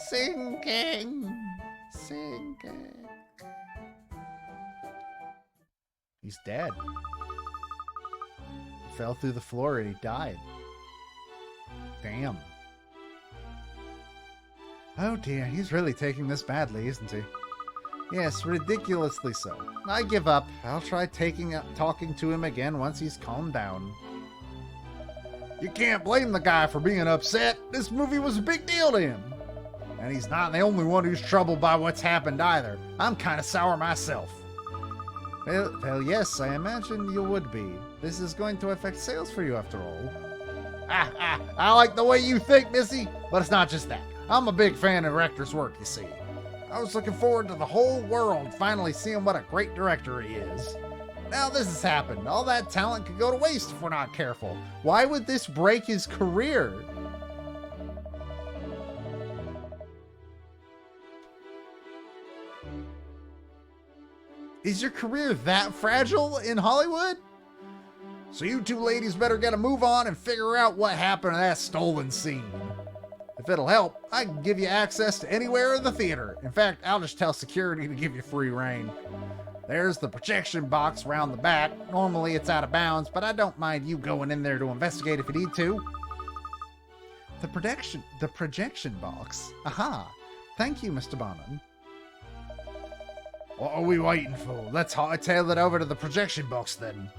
Sinking. He's dead. He fell through the floor and he died. Damn. Oh dear, he's really taking this badly, isn't he? Yes, ridiculously so. I give up. I'll try talking to him again once he's calmed down. You can't blame the guy for being upset. This movie was a big deal to him. And he's not the only one who's troubled by what's happened either. I'm kind of sour myself. Well, yes, I imagine you would be. This is going to affect sales for you after all. I like the way you think, Missy, but it's not just that. I'm a big fan of Rector's work, you see. I was looking forward to the whole world finally seeing what a great director he is. Now this has happened. All that talent could go to waste if we're not careful. Why would this break his career? Is your career that fragile in Hollywood? So you two ladies better get a move on and figure out what happened to that stolen scene. If it'll help, I can give you access to anywhere in the theater. In fact, I'll just tell security to give you free reign. There's the projection box around the back. Normally it's out of bounds, but I don't mind you going in there to investigate if you need to. The projection box. Aha. Thank you, Mr. Barnum. What are we waiting for? Let's hightail it over to the projection box then.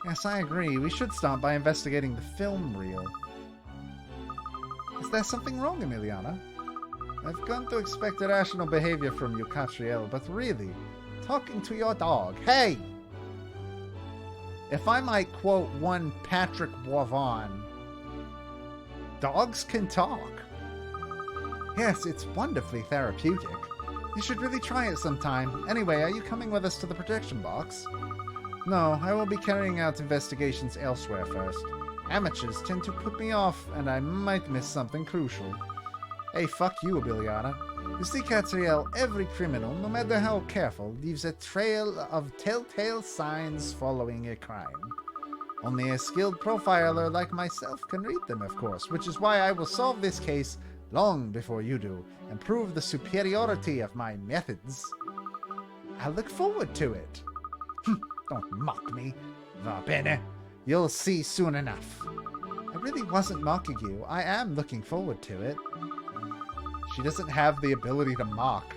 Yes, I agree. We should start by investigating the film reel. Is there something wrong, Emiliana? I've come to expect irrational behavior from you, Catriel, but really, talking to your dog. Hey! If I might quote one Patrick Boivin, dogs can talk. Yes, it's wonderfully therapeutic. You should really try it sometime. Anyway, are you coming with us to the projection box? No, I will be carrying out investigations elsewhere first. Amateurs tend to put me off, and I might miss something crucial. Hey, fuck you, Abiliana. You see, Catriel, every criminal, no matter how careful, leaves a trail of telltale signs following a crime. Only a skilled profiler like myself can read them, of course, which is why I will solve this case long before you do, and prove the superiority of my methods. I look forward to it. Don't mock me. Va bene. You'll see soon enough. I really wasn't mocking you. I am looking forward to it. She doesn't have the ability to mock.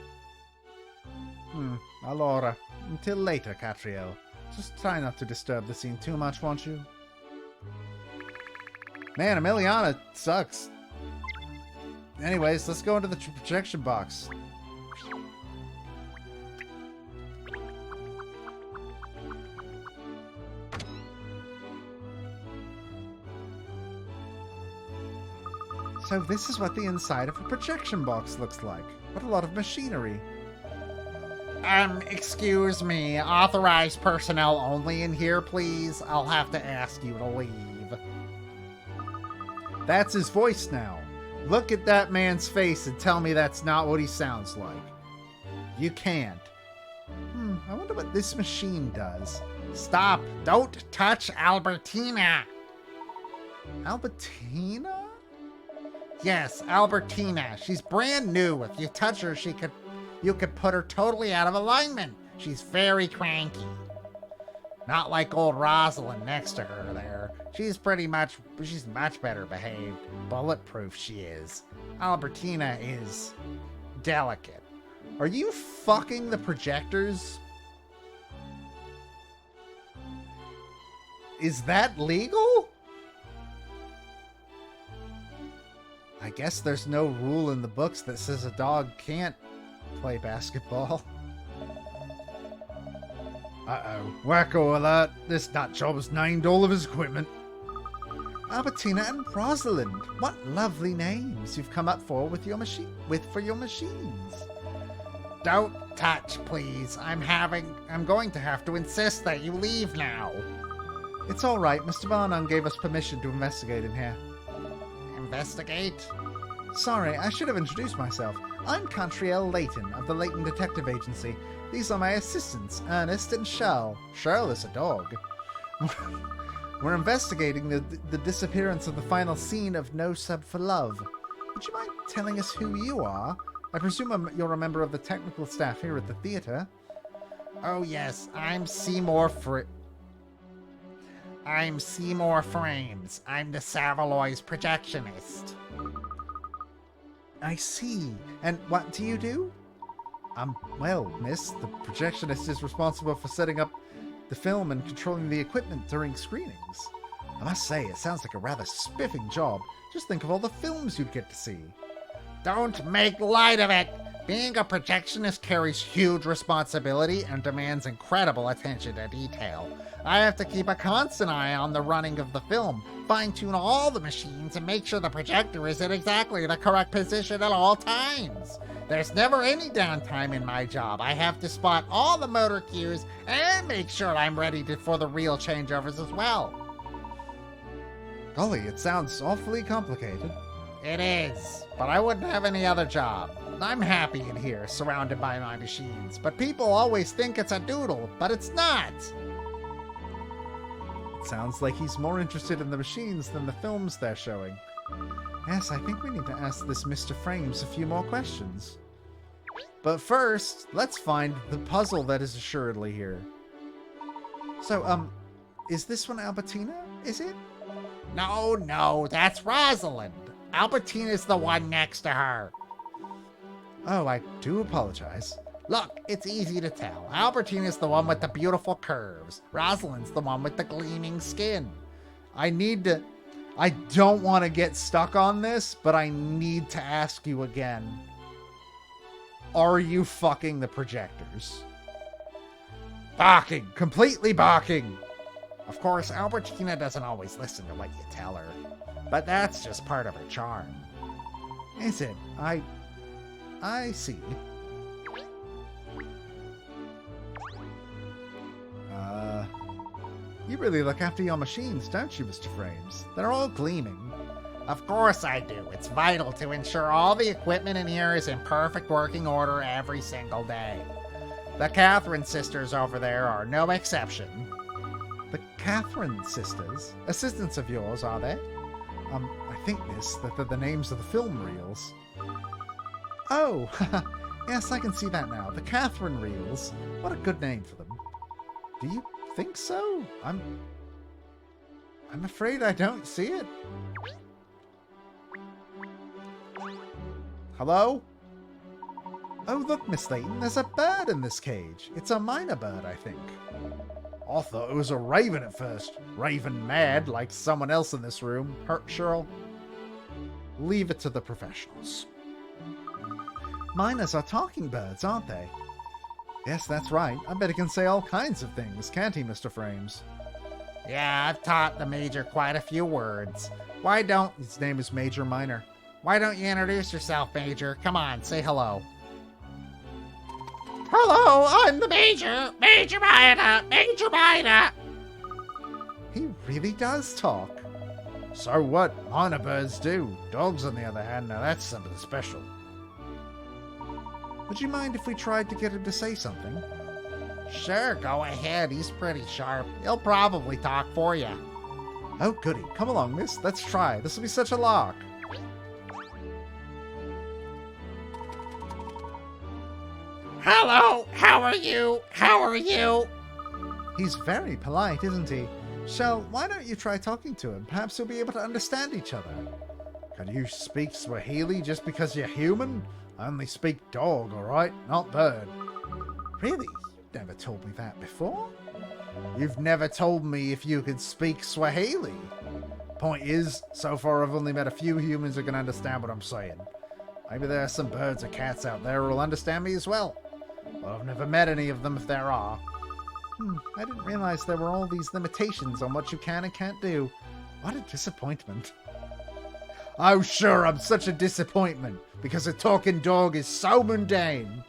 Allora. Until later, Catriel. Just try not to disturb the scene too much, won't you? Man, Emiliana sucks. Anyways, let's go into the projection box. So this is what the inside of a projection box looks like. What a lot of machinery. Excuse me. Authorized personnel only in here, please. I'll have to ask you to leave. That's his voice now. Look at that man's face and tell me that's not what he sounds like. You can't. I wonder what this machine does. Stop. Don't touch Albertina. Albertina? Yes, Albertina. She's brand new. If you touch her, you could put her totally out of alignment. She's very cranky. Not like old Rosalind next to her there. She's much better behaved. Bulletproof she is. Albertina is delicate. Are you fucking the projectors? Is that legal? I guess there's no rule in the books that says a dog can't play basketball. Uh-oh. Wacko alert. This nut job's named all of his equipment. Albertina and Rosalind. What lovely names you've come up for your machines. Don't touch, please. I'm going to have to insist that you leave now. It's all right. Mr. Barnum gave us permission to investigate in here. Investigate? Sorry, I should have introduced myself. I'm Catriel Layton of the Layton Detective Agency. These are my assistants, Ernest and Shell. Shell is a dog. We're investigating the disappearance of the final scene of No Sub for Love. Would you mind telling us who you are? I presume you're a member of the technical staff here at the theater. Oh yes, I'm Seymour Frames. I'm the Savaloy's projectionist. I see. And what do you do? Well, miss, the projectionist is responsible for setting up the film and controlling the equipment during screenings. I must say, it sounds like a rather spiffing job. Just think of all the films you'd get to see. Don't make light of it! Being a projectionist carries huge responsibility and demands incredible attention to detail. I have to keep a constant eye on the running of the film, fine-tune all the machines, and make sure the projector is in exactly the correct position at all times. There's never any downtime in my job. I have to spot all the motor cues and make sure I'm ready for the real changeovers as well. Golly, it sounds awfully complicated. It is, but I wouldn't have any other job. I'm happy in here, surrounded by my machines, but people always think it's a doodle, but it's not. It sounds like he's more interested in the machines than the films they're showing. Yes, I think we need to ask this Mr. Frames a few more questions. But first, let's find the puzzle that is assuredly here. So, is this one Albertina? Is it? No, that's Rosalind. Albertina's the one next to her. Oh, I do apologize. Look, it's easy to tell. Albertina's the one with the beautiful curves. Rosalind's the one with the gleaming skin. I don't want to get stuck on this, but I need to ask you again. Are you fucking the projectors? Barking. Completely barking. Of course, Albertina doesn't always listen to what you tell her. But that's just part of her charm. Is it? I see. You really look after your machines, don't you, Mr. Frames? They're all gleaming. Of course I do. It's vital to ensure all the equipment in here is in perfect working order every single day. The Catherine sisters over there are no exception. The Catherine sisters? Assistants of yours, are they? I think, miss, that they're the names of the film reels. Oh, yes, I can see that now. The Catherine reels. What a good name for them. Do you think so? I'm afraid I don't see it. Hello? Oh, look, Miss Layton, there's a bird in this cage. It's a minor bird, I think. I thought it was a raven at first. Raven mad, like someone else in this room. Hurt, Cheryl? Leave it to the professionals. Miners are talking birds, aren't they? Yes, that's right. I bet he can say all kinds of things, can't he, Mr. Frames? Yeah, I've taught the Major quite a few words. Why don't... His name is Major Minor. Why don't you introduce yourself, Major? Come on, say hello. Hello, I'm the Major! Major Minor! Major Minor! He really does talk. So what? Minor birds do. Dogs, on the other hand, now that's something special. Would you mind if we tried to get him to say something? Sure, go ahead. He's pretty sharp. He'll probably talk for you. Oh, goody. Come along, miss. Let's try. This will be such a lark. Hello, how are you? How are you? He's very polite, isn't he? Shell, why don't you try talking to him? Perhaps you'll be able to understand each other. Can you speak Swahili just because you're human? I only speak dog, alright? Not bird. Really? You've never told me that before? You've never told me if you could speak Swahili. Point is, so far I've only met a few humans who can understand what I'm saying. Maybe there are some birds or cats out there who'll understand me as well. But I've never met any of them if there are. I didn't realize there were all these limitations on what you can and can't do. What a disappointment. Oh, sure, I'm such a disappointment, because a talking dog is so mundane.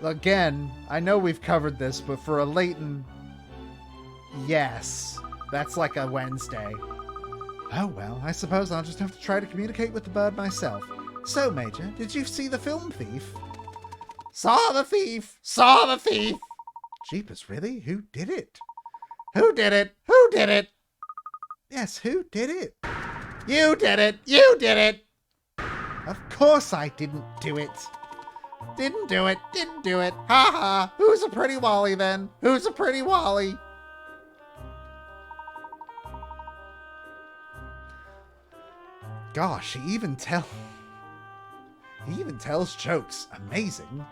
Again, I know we've covered this, but for a Layton... Yes, that's like a Wednesday. Oh, well, I suppose I'll just have to try to communicate with the bird myself. So, Major, did you see the film Thief? Saw the thief! Saw the thief! Jeepers, really? Who did it? Who did it? Who did it? Yes, who did it? You did it! You did it! Of course I didn't do it. Didn't do it. Didn't do it. Ha ha! Who's a pretty Wally then? Who's a pretty Wally? Gosh, he even tells jokes. Amazing.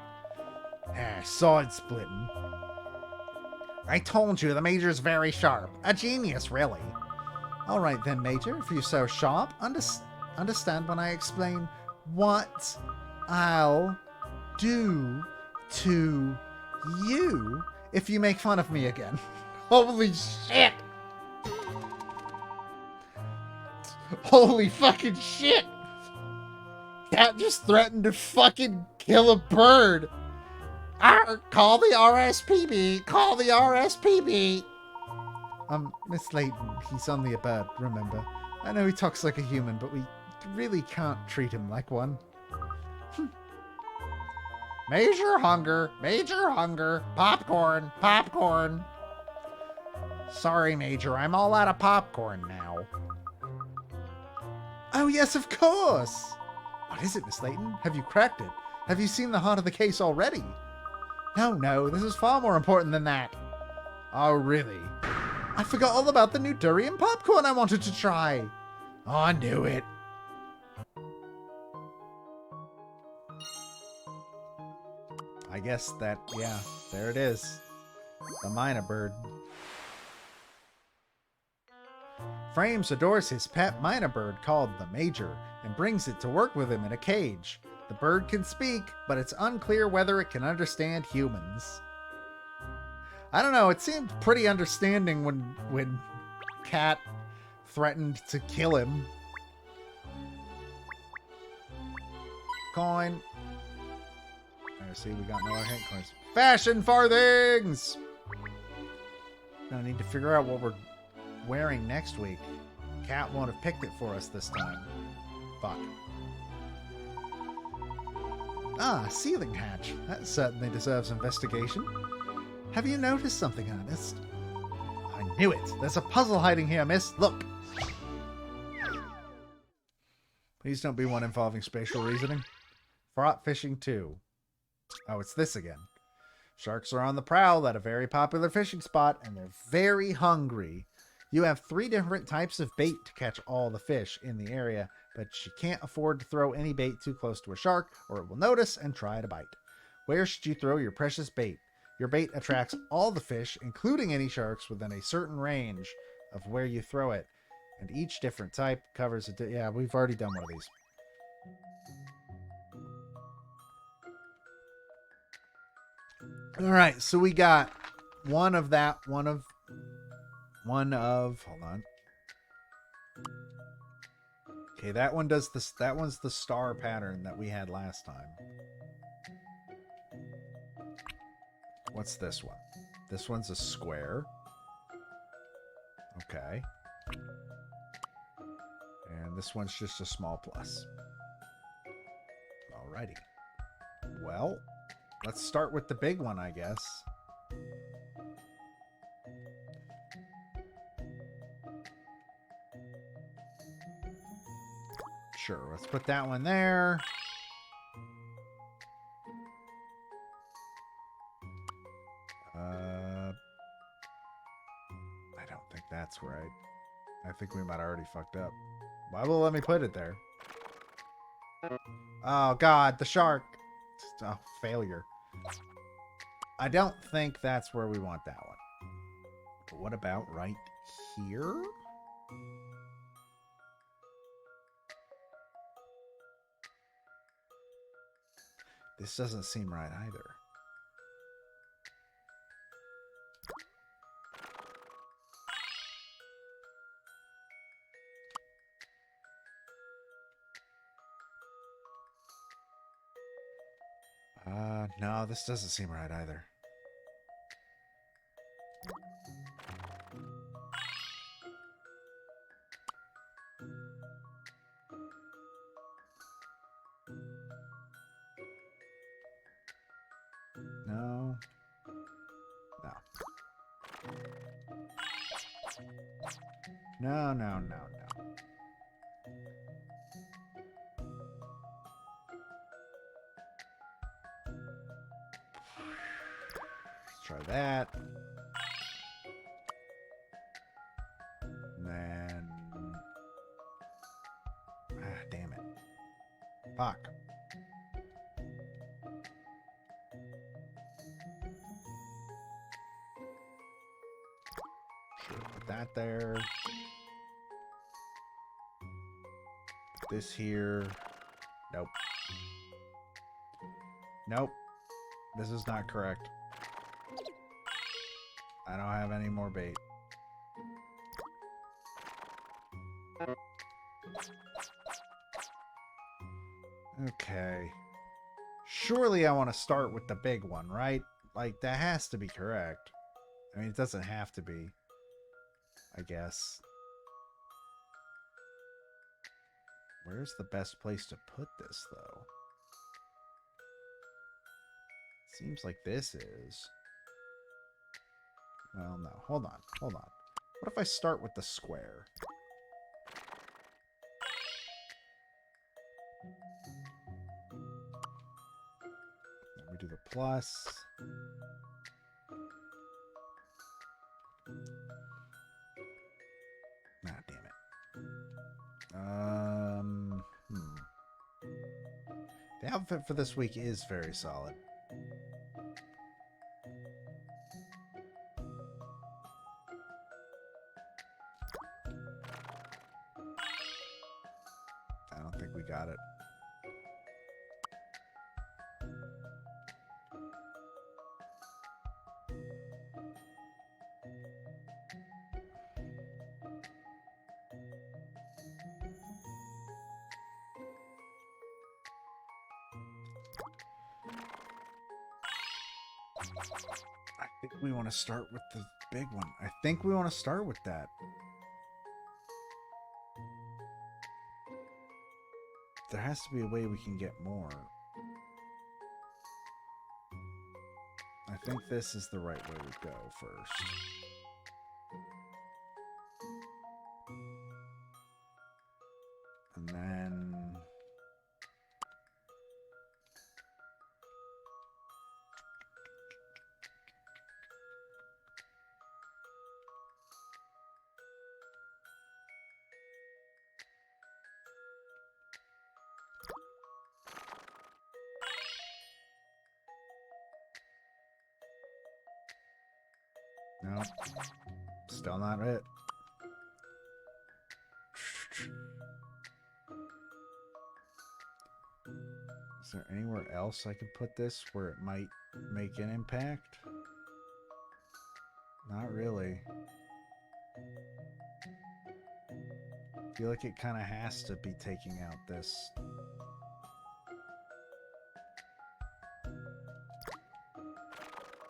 Sword splitting. I told you, the Major's very sharp. A genius, really. Alright then, Major, if you're so sharp, understand when I explain what I'll do to you if you make fun of me again. Holy shit! Holy fucking shit! Cat just threatened to fucking kill a bird. Call the RSPB! Call the RSPB! Miss Layton, he's only a bird, remember. I know he talks like a human, but we really can't treat him like one. Major hunger! Major hunger! Popcorn! Popcorn! Sorry, Major, I'm all out of popcorn now. Oh, yes, of course! What is it, Miss Layton? Have you cracked it? Have you seen the heart of the case already? No, this is far more important than that. Oh, really? I forgot all about the new durian popcorn I wanted to try. Oh, I knew it. I guess that, yeah, there it is. The Mina bird. Frames adores his pet Mina bird called the Major and brings it to work with him in a cage. The bird can speak, but it's unclear whether it can understand humans. I don't know, it seemed pretty understanding when Cat threatened to kill him. Coin. There, see, we got no other hint coins. Fashion farthings! Now I need to figure out what we're wearing next week. Cat won't have picked it for us this time. Fuck. Ah, ceiling hatch. That certainly deserves investigation. Have you noticed something, Ernest? I knew it. There's a puzzle hiding here, miss. Look. Please don't be one involving spatial reasoning. Fraught fishing 2. Oh, it's this again. Sharks are on the prowl at a very popular fishing spot, and they're very hungry. You have 3 different types of bait to catch all the fish in the area, but you can't afford to throw any bait too close to a shark, or it will notice and try to bite. Where should you throw your precious bait? Your bait attracts all the fish, including any sharks, within a certain range of where you throw it. And each different type covers a... yeah, we've already done one of these. Alright, so we got one of... hold on. Okay, that one does this. That one's the star pattern that we had last time. What's this one? This one's a square. Okay. And this one's just a small plus. Alrighty. Well, let's start with the big one, I guess. Sure, let's put that one there. I don't think that's right. I think we might have already fucked up. Why will it let me put it there? Oh, God, the shark. Oh, failure. I don't think that's where we want that one. But what about right here? This doesn't seem right either. No, this doesn't seem right either. No. No. No, no, no, no. Let's try that. And then... ah, damn it. Fuck. Sure, put that there. Put this here. Nope. Nope. This is not correct. I don't have any more bait. Okay. Surely I want to start with the big one, right? Like, that has to be correct. I mean, it doesn't have to be, I guess. Where's the best place to put this, though? Seems like this is. Well, no. Hold on. Hold on. What if I start with the square? Then we do the plus. Ah, damn it. The outfit for this week is very solid. I think we want to start with the big one. I think we want to start with that. There has to be a way we can get more. I think this is the right way to go first. And then... No, still not it. Is there anywhere else I could put this where it might make an impact? Not really. I feel like it kind of has to be taking out this.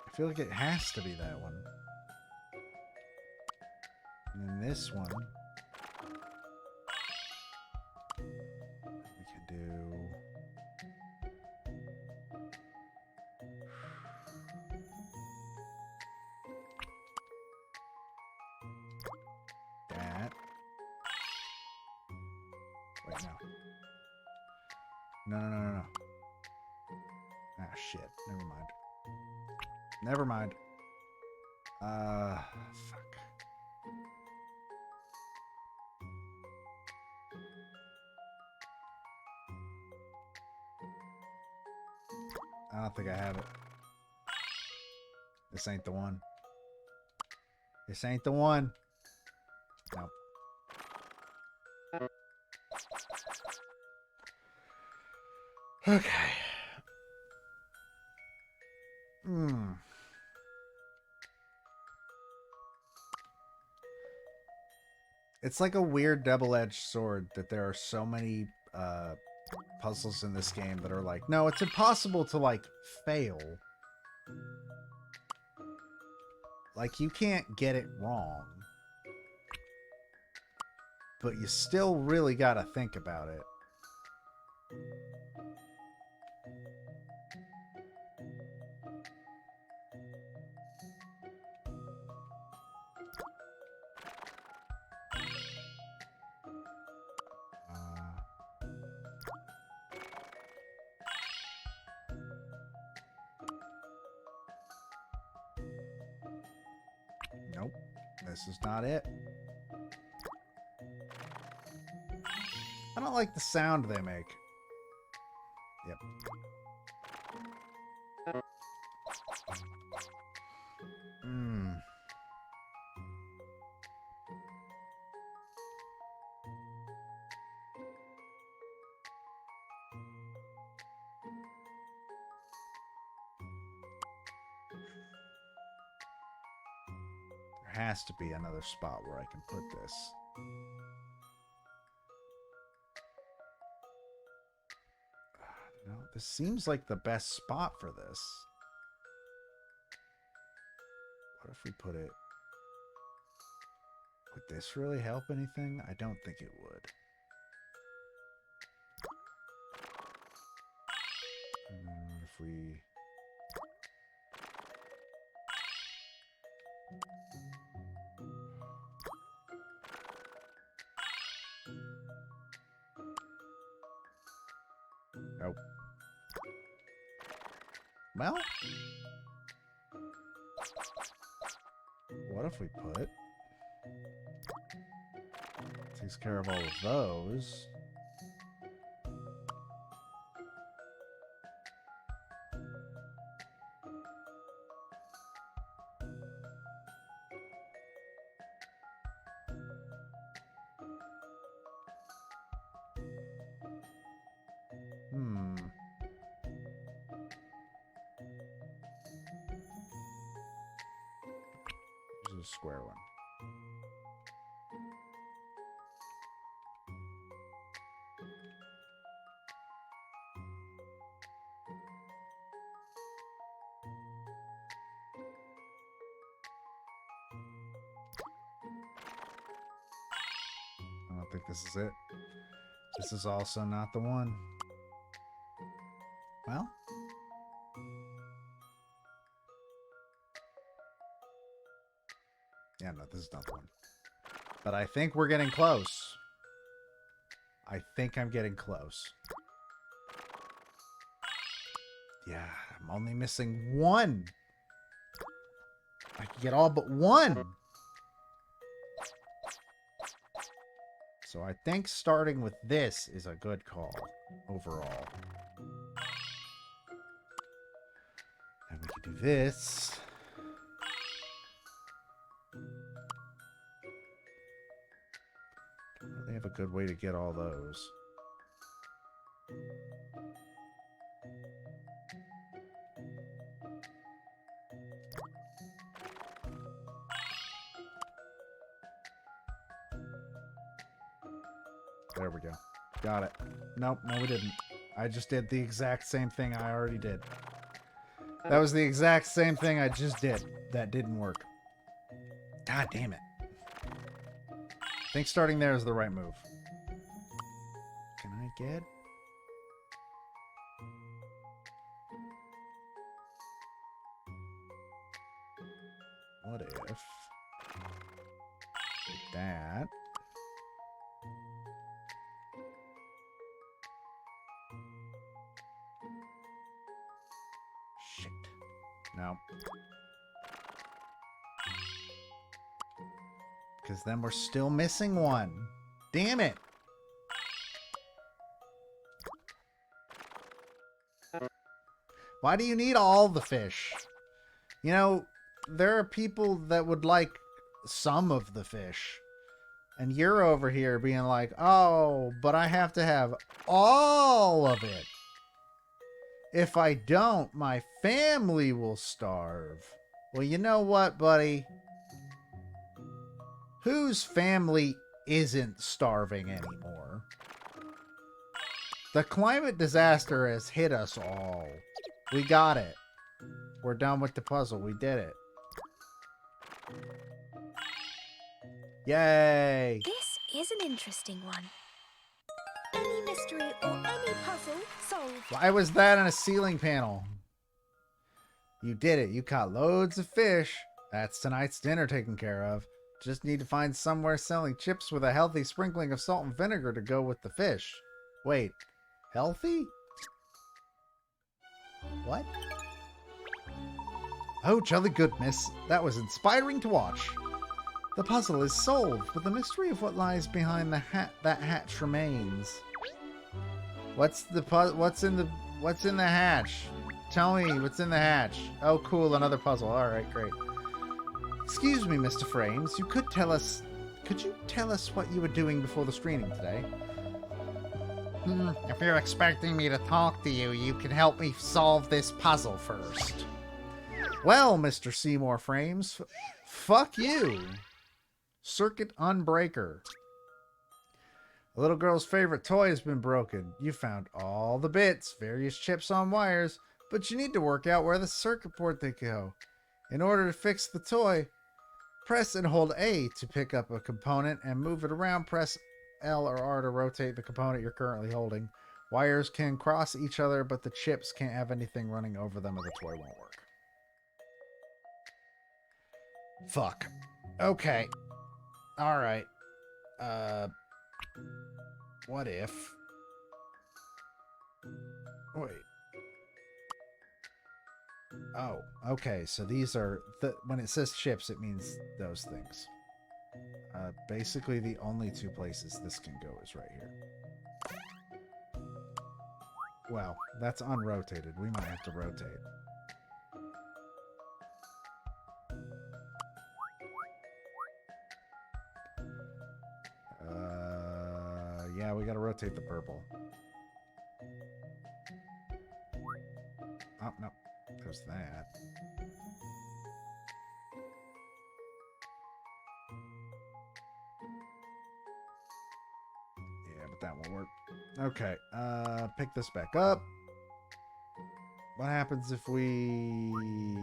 I feel like it has to be that one. And then this one. We can do... that. Wait, no. No. Ah, shit. Never mind. Never mind. Fuck. I don't think I have it. This ain't the one. This ain't the one. No. Okay. It's like a weird double-edged sword that there are so many puzzles in this game that are like, no, it's impossible to, like, fail. Like, you can't get it wrong. But you still really gotta think about it. Nope. This is not it. I don't like the sound they make. Yep. There has to be another spot where I can put this. No, this seems like the best spot for this. What if we put it... Would this really help anything? I don't think it would. If we... Nope. Well... What if we put... Takes care of all of those. This is a square one. don't think this is it. This is also not the one. Well. Yeah, no, this is not the one. But I think we're getting close. I think I'm getting close. Yeah, I'm only missing one. I can get all but one. So I think starting with this is a good call overall. And we can do this. Don't really have a good way to get all those. There we go. Got it. Nope, no we didn't. I just did the exact same thing I already did. That was the exact same thing I just did. That didn't work. God damn it. I think starting there is the right move. Can I get... What if... that... Shit. No. Because then we're still missing one. Damn it. Why do you need all the fish? You know, there are people that would like some of the fish. And you're over here being like, oh, but I have to have all of it. If I don't, my family will starve. Well, you know what, buddy? Whose family isn't starving anymore? The climate disaster has hit us all. We got it. We're done with the puzzle. We did it. Yay! This is an interesting one. Any mystery or any puzzle solved. Why was that on a ceiling panel? You did it. You caught loads of fish. That's tonight's dinner taken care of. Just need to find somewhere selling chips with a healthy sprinkling of salt and vinegar to go with the fish. Wait, healthy? What? Oh, jolly good, miss. That was inspiring to watch. The puzzle is solved, but the mystery of what lies behind that hatch remains. What's in the hatch? Tell me what's in the hatch. Oh, cool, another puzzle. All right, great. Excuse me, Mr. Frames. Could you tell us what you were doing before the screening today? If you're expecting me to talk to you, you can help me solve this puzzle first. Well, Mr. Seymour Frames, fuck you. Circuit Unbreaker. A little girl's favorite toy has been broken. You found all the bits, various chips on wires, but you need to work out where the circuit board they go. In order to fix the toy, press and hold A to pick up a component and move it around. Press L or R to rotate the component you're currently holding. Wires can cross each other, but the chips can't have anything running over them or the toy won't work. Fuck. Okay. Alright. What if... Wait. Oh, okay. So these are... when it says chips, it means those things. Basically, the only two places this can go is right here. Well, that's unrotated. We might have to rotate. Yeah, we gotta rotate the purple. Oh, no. There's that. Yeah, but that won't work. Okay, pick this back up. What happens if we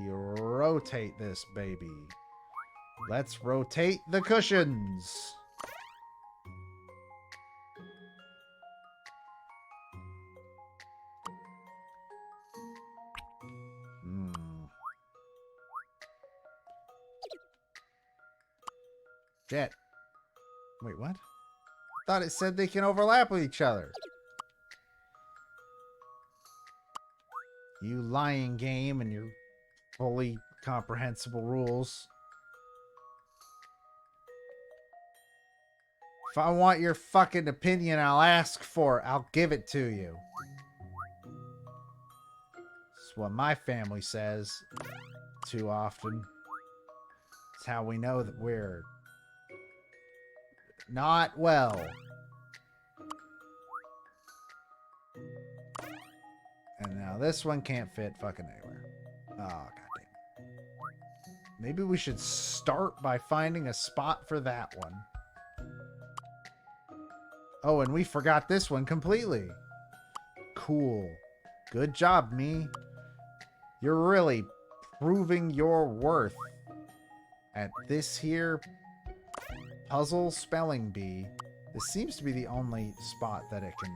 rotate this baby? Let's rotate the cushions. Shit. Wait, what? I thought it said they can overlap with each other. You lying game and your fully comprehensible rules. If I want your fucking opinion, I'll ask for it. I'll give it to you. It's what my family says too often. It's how we know that we're not well. And now this one can't fit fucking anywhere. Oh, goddamn. Maybe we should start by finding a spot for that one. Oh, and we forgot this one completely. Cool. Good job, me. You're really proving your worth at this here puzzle spelling bee. This seems to be the only spot that it can...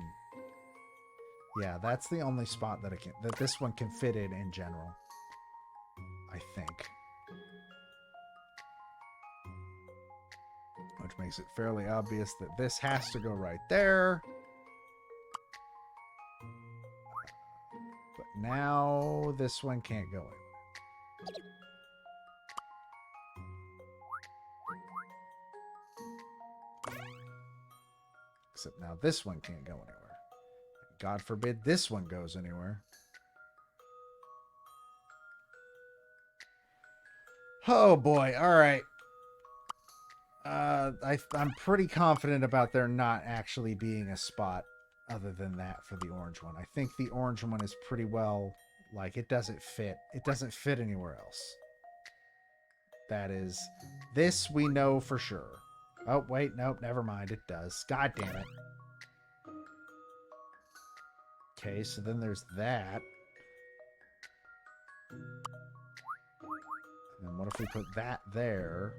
Yeah, that's the only spot that this one can fit in general. I think. Which makes it fairly obvious that this has to go right there. But now this one can't go in. Except now this one can't go anywhere. God forbid this one goes anywhere. Oh boy, alright. I'm pretty confident about there not actually being a spot other than that for the orange one. I think the orange one is pretty well, like, it doesn't fit. It doesn't fit anywhere else. That is, this we know for sure. Oh, wait, nope, never mind, it does. God damn it. Okay, so then there's that. And then what if we put that there?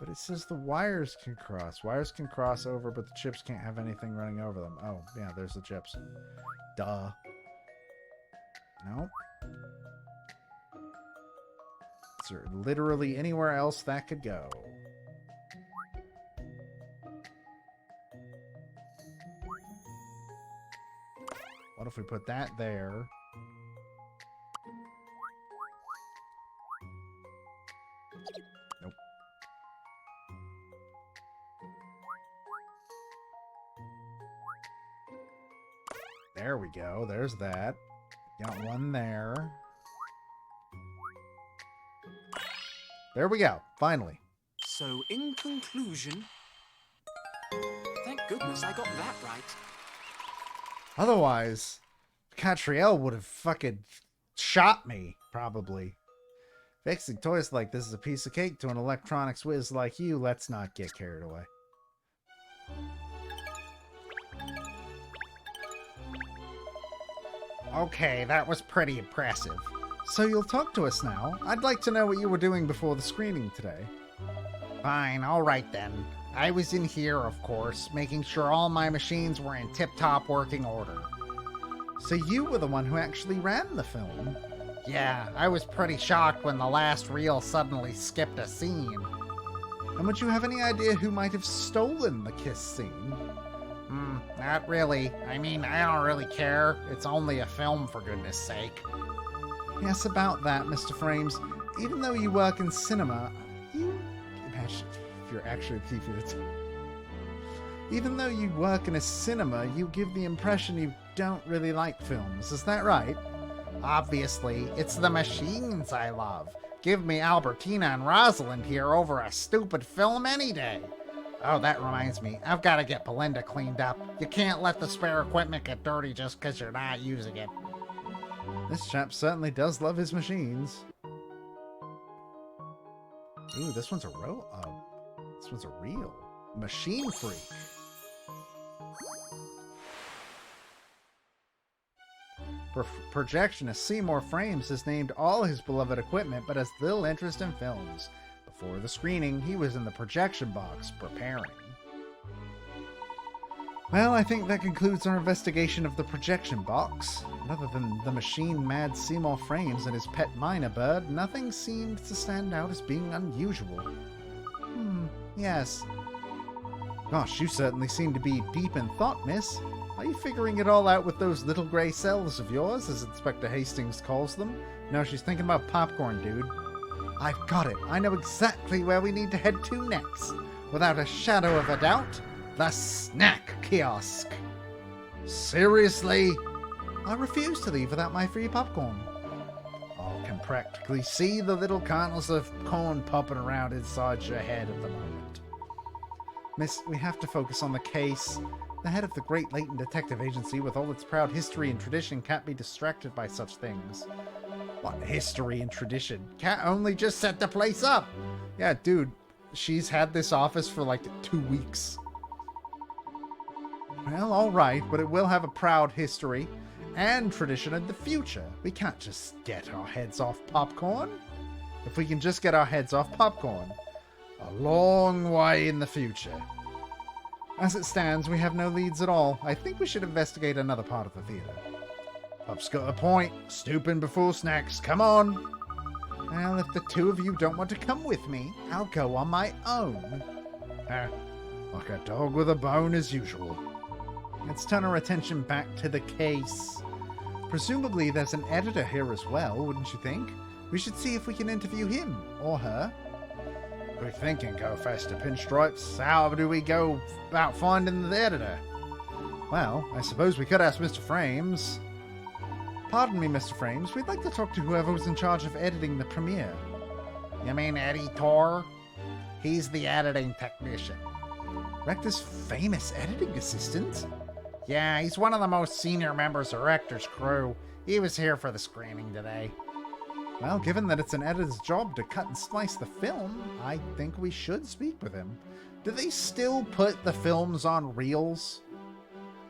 But it says the wires can cross. Wires can cross over, but the chips can't have anything running over them. Oh, yeah, there's the chips. Duh. Nope. Is there literally anywhere else that could go? What if we put that there? Nope. There we go. There's that. Got one there. There we go. Finally. So, in conclusion... Thank goodness I got that right. Otherwise, Catriel would have fucking shot me, probably. Fixing toys like this is a piece of cake to an electronics whiz like you. Let's not get carried away. Okay, that was pretty impressive. So you'll talk to us now? I'd like to know what you were doing before the screening today. Fine, alright then. I was in here, of course, making sure all my machines were in tip-top working order. So you were the one who actually ran the film? Yeah, I was pretty shocked when the last reel suddenly skipped a scene. And would you have any idea who might have stolen the kiss scene? Not really. I mean, I don't really care. It's only a film, for goodness sake. Yes, about that, Mr. Frames. Even though you work in cinema, imagine if you're actually a TV. Even though you work in a cinema, you give the impression you don't really like films. Is that right? Obviously, it's the machines I love. Give me Albertina and Rosalind here over a stupid film any day. Oh, that reminds me. I've got to get Belinda cleaned up. You can't let the spare equipment get dirty just because you're not using it. This chap certainly does love his machines. Ooh, this one's a real machine freak. Projectionist Seymour Frames has named all his beloved equipment but has little interest in films. Before the screening, he was in the projection box, preparing. Well, I think that concludes our investigation of the projection box. And other than the machine-mad Seymour Frames and his pet minor bird, nothing seemed to stand out as being unusual. Yes. Gosh, you certainly seem to be deep in thought, miss. Are you figuring it all out with those little grey selves of yours, as Inspector Hastings calls them? No, she's thinking about popcorn, dude. I've got it. I know exactly where we need to head to next. Without a shadow of a doubt, the snack kiosk. Seriously? I refuse to leave without my free popcorn. I can practically see the little kernels of corn popping around inside your head at the moment. Miss, we have to focus on the case. The head of the great Layton Detective Agency, with all its proud history and tradition, can't be distracted by such things. What history and tradition? Cat only just set the place up. Yeah, dude, she's had this office for like 2 weeks. Well, alright, but it will have a proud history and tradition in the future. We can't just get our heads off popcorn. If we can just get our heads off popcorn, a long way in the future. As it stands, we have no leads at all. I think we should investigate another part of the theater. Pup's got a point. Stooping before snacks. Come on. Well, if the two of you don't want to come with me, I'll go on my own. Like a dog with a bone as usual. Let's turn our attention back to the case. Presumably there's an editor here as well, wouldn't you think? We should see if we can interview him, or her. Quick thinking, go faster, Pinstripes. How do we go about finding the editor? Well, I suppose we could ask Mr. Frames. Pardon me, Mr. Frames. We'd like to talk to whoever was in charge of editing the premiere. You mean editor? He's the editing technician. Rector's famous editing assistant? Yeah, he's one of the most senior members of Rector's crew. He was here for the screening today. Well, given that it's an editor's job to cut and slice the film, I think we should speak with him. Do they still put the films on reels?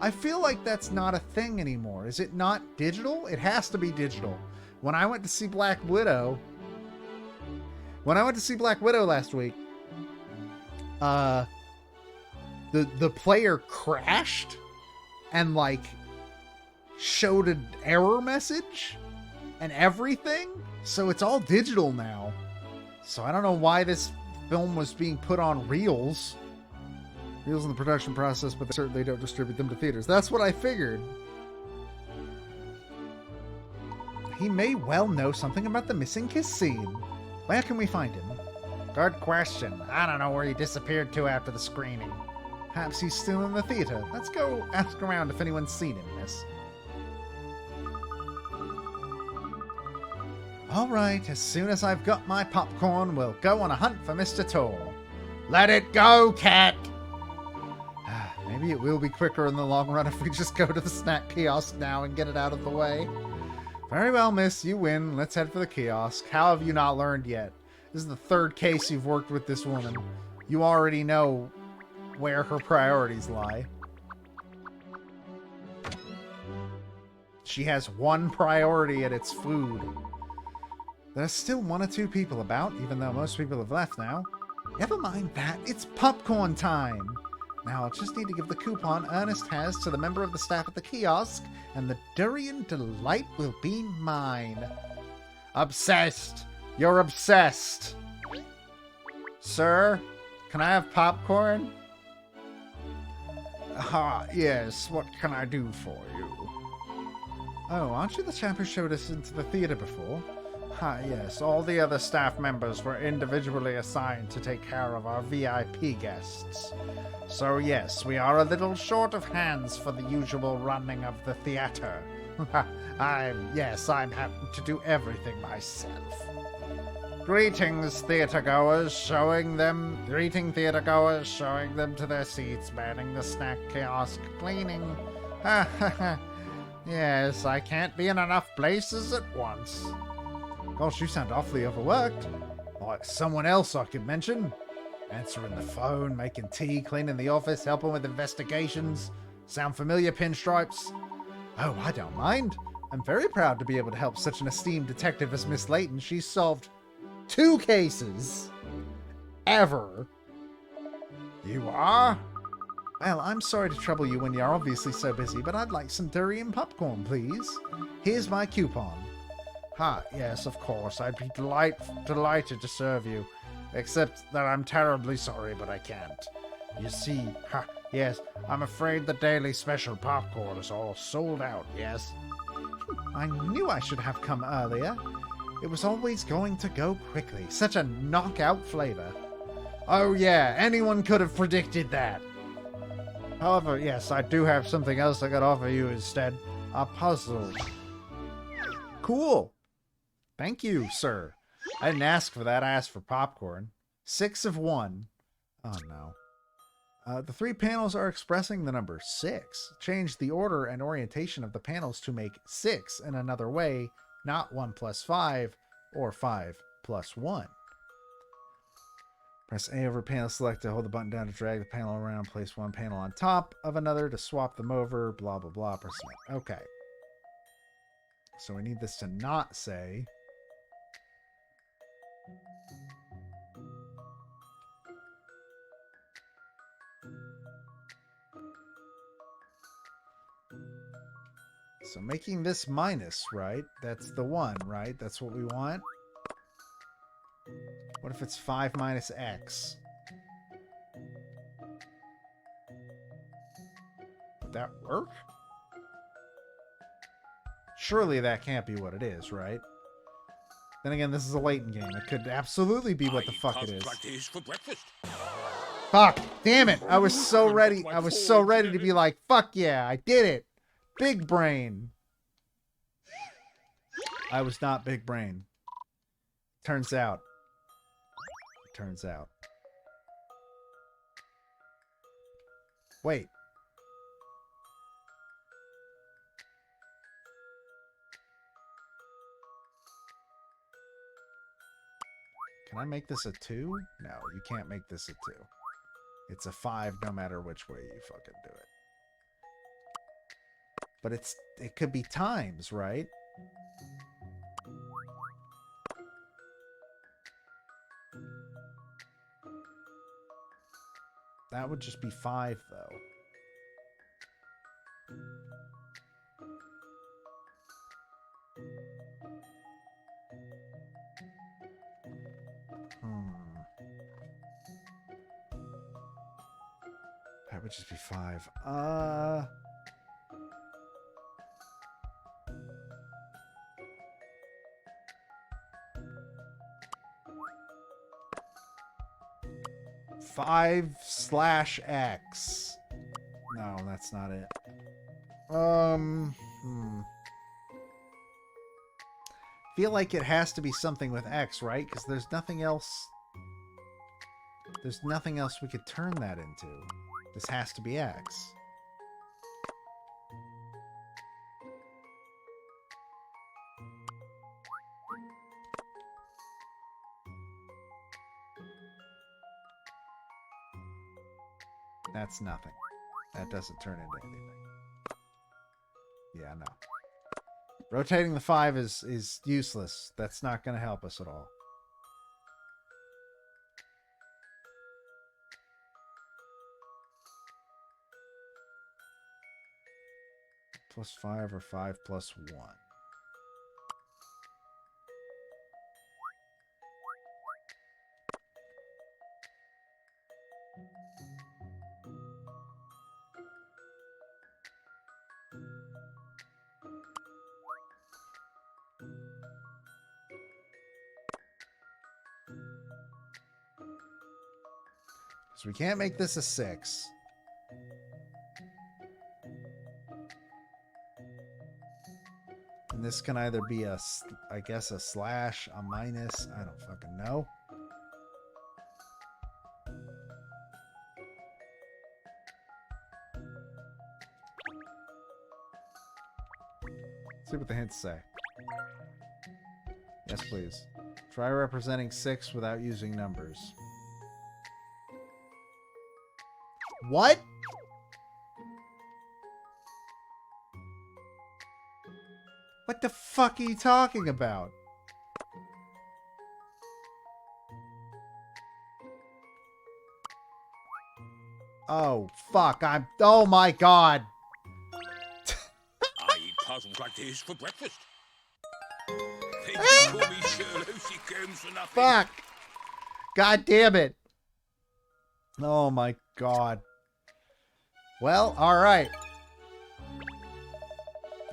I feel like that's not a thing anymore. Is it not digital? It has to be digital. When I went to see Black Widow last week, the player crashed and like showed an error message and everything. So it's all digital now. So I don't know why this film was being put on reels. Reels in the production process, but they certainly don't distribute them to theaters. That's what I figured. He may well know something about the missing kiss scene. Where can we find him? Good question. I don't know where he disappeared to after the screening. Perhaps he's still in the theater. Let's go ask around if anyone's seen him, miss. Alright, as soon as I've got my popcorn, we'll go on a hunt for Mr. Tor. Let it go, cat! Maybe it will be quicker in the long run if we just go to the snack kiosk now and get it out of the way. Very well, miss, you win. Let's head for the kiosk. How have you not learned yet? This is the third case you've worked with this woman. You already know where her priorities lie. She has one priority, and it's food. There's still 1 or 2 people about, even though most people have left now. Never mind that, it's popcorn time! Now I'll just need to give the coupon Ernest has to the member of the staff at the kiosk, and the durian delight will be mine. Obsessed! You're obsessed! Sir, can I have popcorn? Yes, what can I do for you? Oh, aren't you the chap who showed us into the theater before? Yes, all the other staff members were individually assigned to take care of our VIP guests. So yes, we are a little short of hands for the usual running of the theater. I'm happy to do everything myself. Greeting theatergoers, showing them to their seats, manning the snack kiosk, cleaning. Yes, I can't be in enough places at once. Gosh, you sound awfully overworked. Like someone else I could mention. Answering the phone, making tea, cleaning the office, helping with investigations. Sound familiar, Pinstripes? Oh, I don't mind. I'm very proud to be able to help such an esteemed detective as Miss Layton. She's solved 2 cases. Ever. You are? Well, I'm sorry to trouble you when you're obviously so busy, but I'd like some durian popcorn, please. Here's my coupon. Ha, yes, of course. I'd be delighted to serve you. Except that I'm terribly sorry, but I can't. You see, yes, I'm afraid the daily special popcorn is all sold out, yes? I knew I should have come earlier. It was always going to go quickly. Such a knockout flavor. Oh yeah, anyone could have predicted that. However, yes, I do have something else I could offer you instead. A puzzle. Cool. Thank you, sir. I didn't ask for that. I asked for popcorn. 6 of 1. Oh, no. The 3 panels are expressing the number 6. Change the order and orientation of the panels to make 6 in another way, not 1 plus 5 or 5 plus 1. Press A over panel select to hold the button down to drag the panel around. Place one panel on top of another to swap them over. Blah, blah, blah. Press A. Okay. So we need this to not say... So making this minus, right? That's the 1, right? That's what we want. What if it's 5 minus x? Would that work? Surely that can't be what it is, right? Then again, this is a Layton game. It could absolutely be what the fuck it is. Like this for breakfast. Fuck! Damn it! I was so ready. I was so ready to be like, fuck yeah, I did it! Big brain! I was not big brain. Turns out. Turns out. Wait. Can I make this a 2? No, you can't make this a 2. It's a 5 no matter which way you fucking do it. But it could be times, right? That would just be 5, though. That would just be 5. 5/x. No, that's not it. Feel like it has to be something with x, right? Because there's nothing else. There's nothing else we could turn that into. This has to be x. That's nothing. That doesn't turn into anything. Yeah, no. Rotating the 5 is useless. That's not going to help us at all. +5 or 5 plus 1. So we can't make this a 6. And this can either be a, I guess, a slash, a minus. I don't fucking know. Let's see what the hints say. Yes, please. Try representing 6 without using numbers. What? What the fuck are you talking about? Oh, fuck. Oh my god. I eat puzzles like this for breakfast. They just call me Sherlock Holmes for nothing. Fuck. God damn it. Oh my god. Well, alright.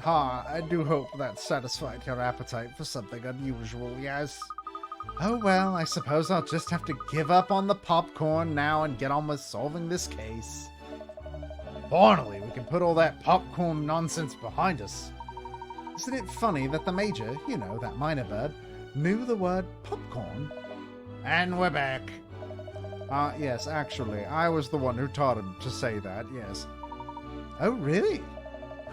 I do hope that satisfied your appetite for something unusual, yes? Oh well, I suppose I'll just have to give up on the popcorn now and get on with solving this case. Finally, we can put all that popcorn nonsense behind us. Isn't it funny that the Major, you know, that minor bird, knew the word popcorn? And we're back. Yes, actually, I was the one who taught him to say that, yes. Oh, really?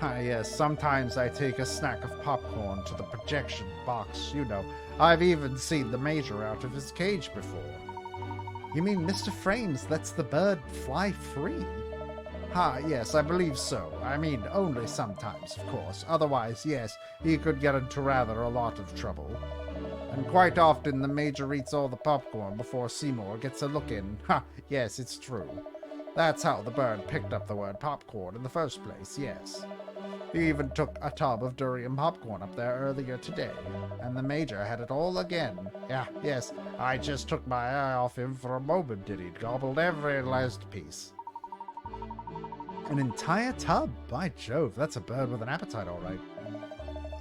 Yes, sometimes I take a snack of popcorn to the projection box, you know. I've even seen the Major out of his cage before. You mean Mr. Frames lets the bird fly free? Yes, I believe so. I mean, only sometimes, of course. Otherwise, yes, he could get into rather a lot of trouble. And quite often the Major eats all the popcorn before Seymour gets a look in. Yes, it's true. That's how the bird picked up the word popcorn in the first place, yes. He even took a tub of durian popcorn up there earlier today, and the Major had it all again. Yes, I just took my eye off him for a moment and he'd gobbled every last piece. An entire tub? By Jove, that's a bird with an appetite, all right.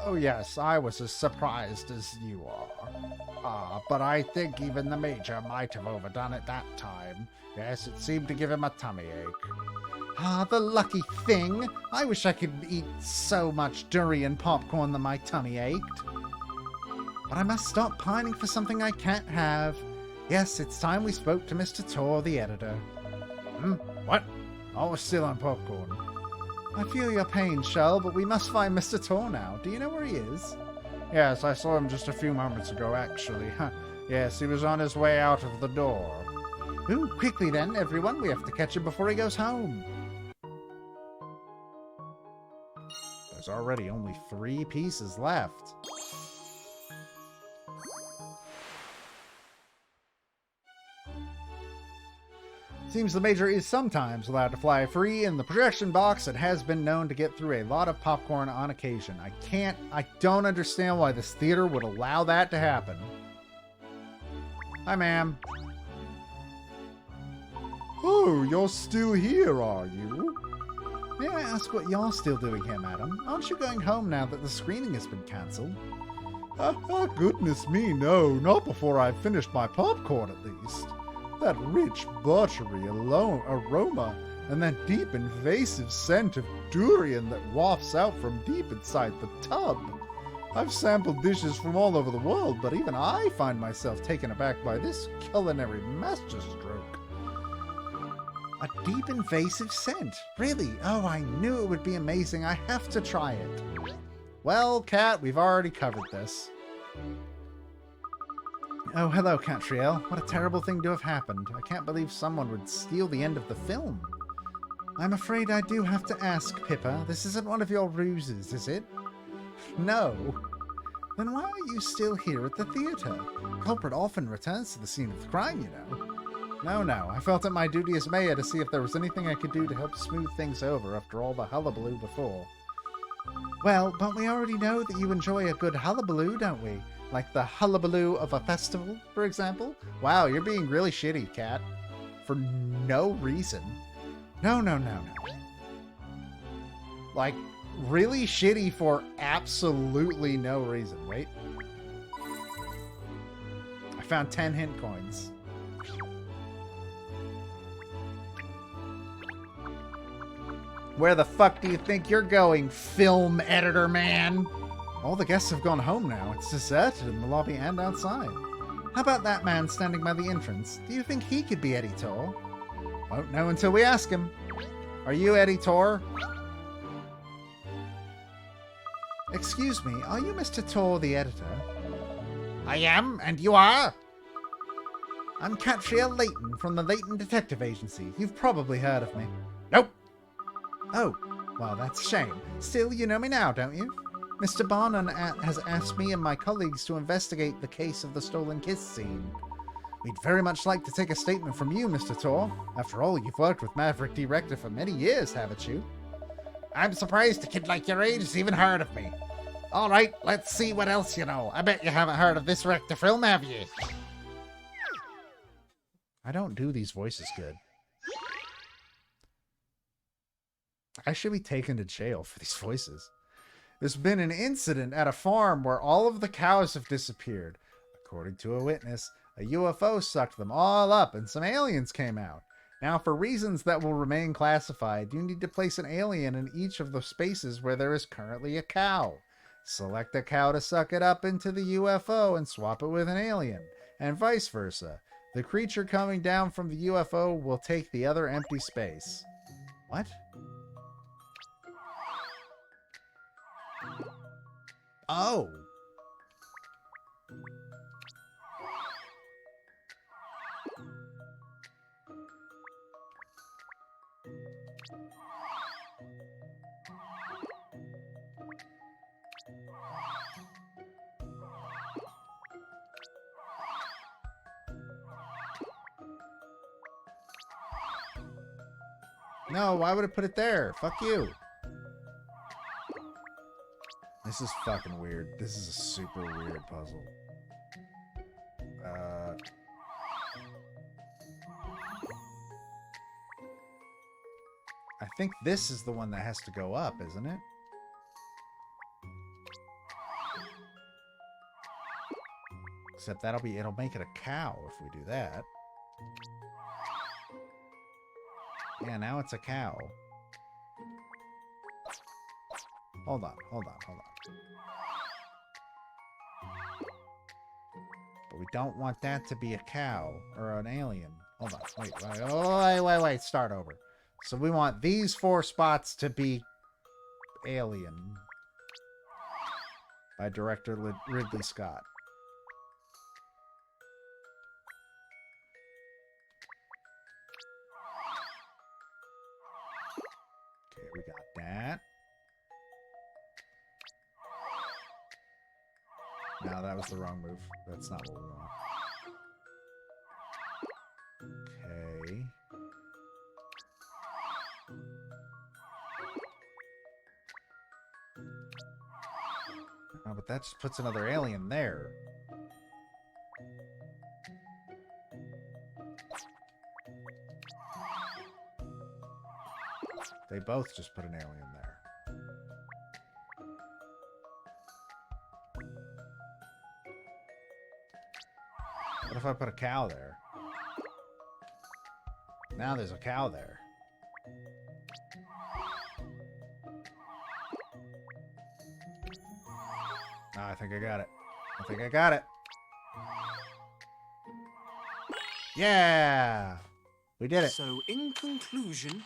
Oh yes, I was as surprised as you are. But I think even the Major might have overdone it that time. Yes, it seemed to give him a tummy ache. The lucky thing! I wish I could eat so much durian popcorn that my tummy ached. But I must stop pining for something I can't have. Yes, it's time we spoke to Mr. Tor, the editor. What? Oh, we're still on popcorn. I feel your pain, Shell, but we must find Mr. Tor now. Do you know where he is? Yes, I saw him just a few moments ago, actually. Yes, he was on his way out of the door. Ooh, quickly then, everyone. We have to catch him before he goes home. There's already only 3 pieces left. Seems the Major is sometimes allowed to fly free in the projection box and has been known to get through a lot of popcorn on occasion. I don't understand why this theater would allow that to happen. Hi, ma'am. Oh, you're still here, are you? May I ask what you're still doing here, madam? Aren't you going home now that the screening has been cancelled? Goodness me, no. Not before I've finished my popcorn, at least. That rich, buttery aroma and that deep, invasive scent of durian that wafts out from deep inside the tub. I've sampled dishes from all over the world, but even I find myself taken aback by this culinary masterstroke. A deep, invasive scent? Really? Oh, I knew it would be amazing. I have to try it. Well, Cat, we've already covered this. Oh, hello, Catriel. What a terrible thing to have happened. I can't believe someone would steal the end of the film. I'm afraid I do have to ask, Pippa. This isn't one of your ruses, is it? No. Then why are you still here at the theatre? The culprit often returns to the scene of the crime, you know. No. I felt it my duty as mayor to see if there was anything I could do to help smooth things over after all the hullabaloo before. Well, but we already know that you enjoy a good hullabaloo, don't we? Like the hullabaloo of a festival, for example? Wow, you're being really shitty, Cat. For no reason. No. Like, really shitty for absolutely no reason. Wait. I found 10 hint coins. Where the fuck do you think you're going, film editor man? All the guests have gone home now. It's deserted in the lobby and outside. How about that man standing by the entrance? Do you think he could be Eddie Tor? Won't know until we ask him. Are you Eddie Tor? Excuse me, are you Mr. Tor, the editor? I am, and you are? I'm Catriel Layton from the Layton Detective Agency. You've probably heard of me. Nope. Oh, well, that's a shame. Still, you know me now, don't you? Mr. Barnum has asked me and my colleagues to investigate the case of the stolen kiss scene. We'd very much like to take a statement from you, Mr. Tor. After all, you've worked with Maverick Director for many years, haven't you? I'm surprised a kid like your age has even heard of me. All right, let's see what else you know. I bet you haven't heard of this Rector film, have you? I don't do these voices good. I should be taken to jail for these voices. There's been an incident at a farm where all of the cows have disappeared. According to a witness, a UFO sucked them all up and some aliens came out. Now, for reasons that will remain classified, you need to place an alien in each of the spaces where there is currently a cow. Select a cow to suck it up into the UFO and swap it with an alien, and vice versa. The creature coming down from the UFO will take the other empty space. What? Oh. No, why would it put it there? Fuck you. This is fucking weird. This is a super weird puzzle. I think this is the one that has to go up, isn't it? Except it'll make it a cow if we do that. Yeah, now it's a cow. Hold on. But we don't want that to be a cow or an alien. Hold on. Wait. Start over. So we want these 4 spots to be Alien by director Ridley Scott. Okay, we got that. No, that was the wrong move. That's not what we want. Okay. Oh, but that just puts another alien there. They both just put an alien there. What if I put a cow there? Now there's a cow there. Oh, I think I got it. Yeah! We did it. So, in conclusion,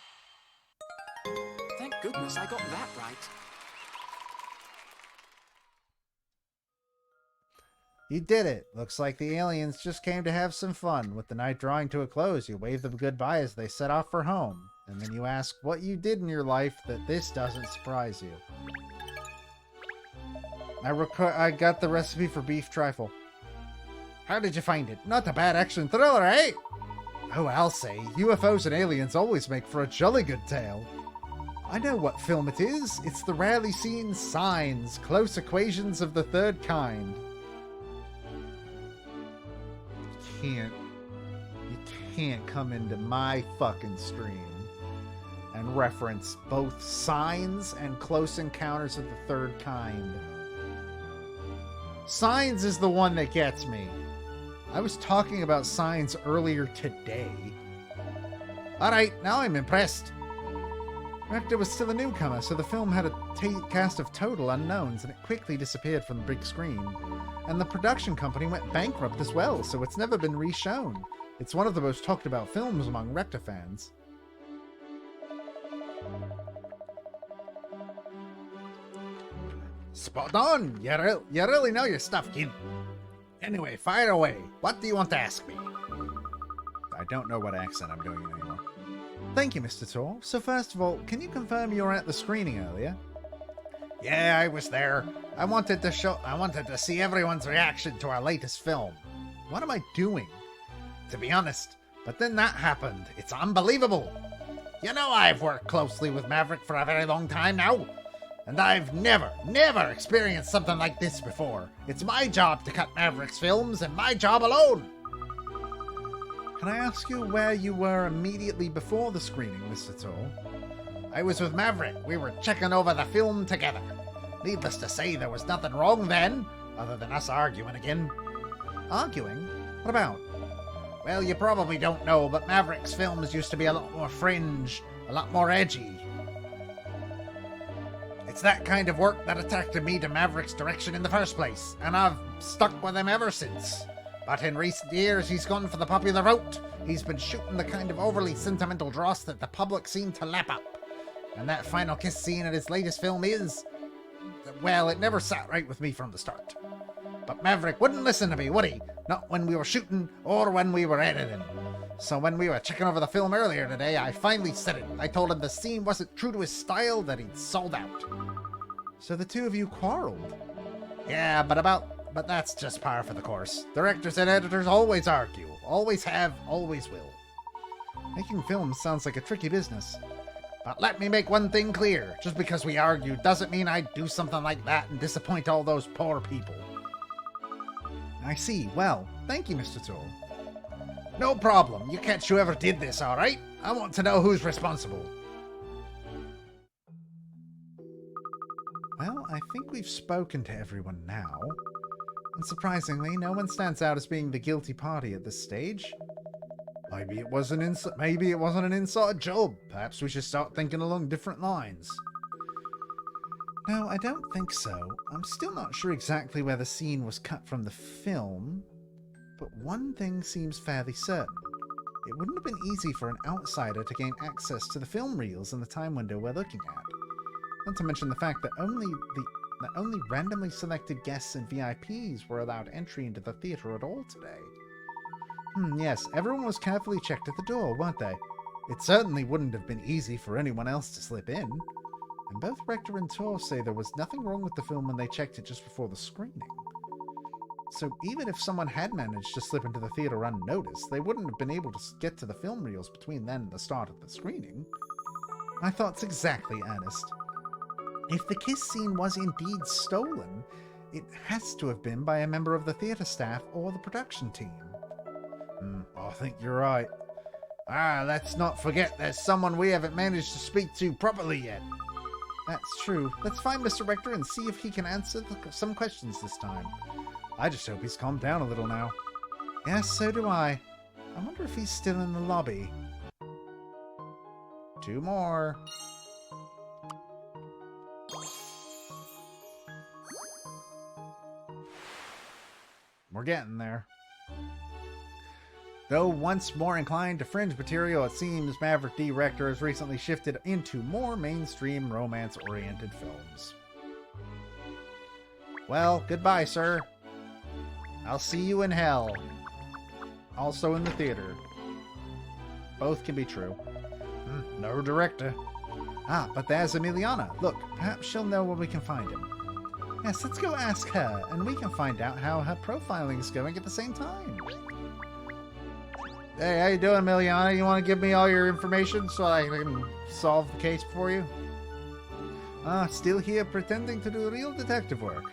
thank goodness I got that right. You did it. Looks like the aliens just came to have some fun. With the night drawing to a close, you wave them goodbye as they set off for home. And then you ask what you did in your life that this doesn't surprise you. I got the recipe for beef trifle. How did you find it? Not a bad action thriller, eh? Oh, I'll say, UFOs and aliens always make for a jolly good tale. I know what film it is. It's the rarely seen Signs, Close Equations of the Third Kind. You can't come into my fucking stream and reference both Signs and Close Encounters of the Third Kind. Signs is the one that gets me. I was talking about Signs earlier today. Alright, now I'm impressed. Rector was still a newcomer, so the film had a cast of total unknowns, and it quickly disappeared from the big screen. And the production company went bankrupt as well, so it's never been re-shown. It's one of the most talked about films among Rector fans. Spot on! You really know your stuff, kid. Anyway, fire away. What do you want to ask me? I don't know what accent I'm doing anymore. Thank you, Mr. Tor. So first of all, can you confirm you were at the screening earlier? Yeah, I was there. I wanted to see everyone's reaction to our latest film. What am I doing? to be honest. But then that happened. It's unbelievable. You know I've worked closely with Maverick for a very long time now. And I've never experienced something like this before. It's my job to cut Maverick's films, and my job alone. Can I ask you where you were immediately before the screening, Mr. Toll? I was with Maverick. We were checking over the film together. Needless to say, there was nothing wrong then, other than us arguing again. Arguing? What about? Well, you probably don't know, but Maverick's films used to be a lot more fringe, a lot more edgy. It's that kind of work that attracted me to Maverick's direction in the first place, and I've stuck with him ever since. But in recent years, he's gone for the popular route. He's been shooting the kind of overly sentimental dross that the public seem to lap up. And that final kiss scene in his latest film is... well, it never sat right with me from the start. But Maverick wouldn't listen to me, would he? Not when we were shooting or when we were editing. So when we were checking over the film earlier today, I finally said it. I told him the scene wasn't true to his style, that he'd sold out. So the two of you quarreled? Yeah, but that's just par for the course. Directors and editors always argue. Always have, always will. Making films sounds like a tricky business. But let me make one thing clear. Just because we argue doesn't mean I'd do something like that and disappoint all those poor people. I see. Well, thank you, Mr. Toll. No problem. You catch whoever did this, alright? I want to know who's responsible. Well, I think we've spoken to everyone now. Unsurprisingly, no one stands out as being the guilty party at this stage. Maybe it wasn't an inside job. Perhaps we should start thinking along different lines. No, I don't think so. I'm still not sure exactly where the scene was cut from the film, but one thing seems fairly certain. It wouldn't have been easy for an outsider to gain access to the film reels in the time window we're looking at. Not to mention the fact that only randomly selected guests and VIPs were allowed entry into the theater at all today. Yes, everyone was carefully checked at the door, weren't they? It certainly wouldn't have been easy for anyone else to slip in. And both Rector and Tor say there was nothing wrong with the film when they checked it just before the screening. So even if someone had managed to slip into the theater unnoticed, they wouldn't have been able to get to the film reels between then and the start of the screening. My thoughts exactly, Ernest. If the kiss scene was indeed stolen, it has to have been by a member of the theater staff or the production team. I think you're right. Let's not forget there's someone we haven't managed to speak to properly yet. That's true. Let's find Mr. Rector and see if he can answer some questions this time. I just hope he's calmed down a little now. Yes, so do I. I wonder if he's still in the lobby. 2 more. We're getting there. Though once more inclined to fringe material, it seems Maverick D. Rector has recently shifted into more mainstream romance-oriented films. Well, goodbye, sir. I'll see you in hell. Also in the theater. Both can be true. No director. But there's Emiliana. Look, perhaps she'll know where we can find him. Yes, let's go ask her, and we can find out how her profiling is going at the same time. Hey, how you doing, Emiliana? You want to give me all your information so I can solve the case for you? Still here pretending to do real detective work.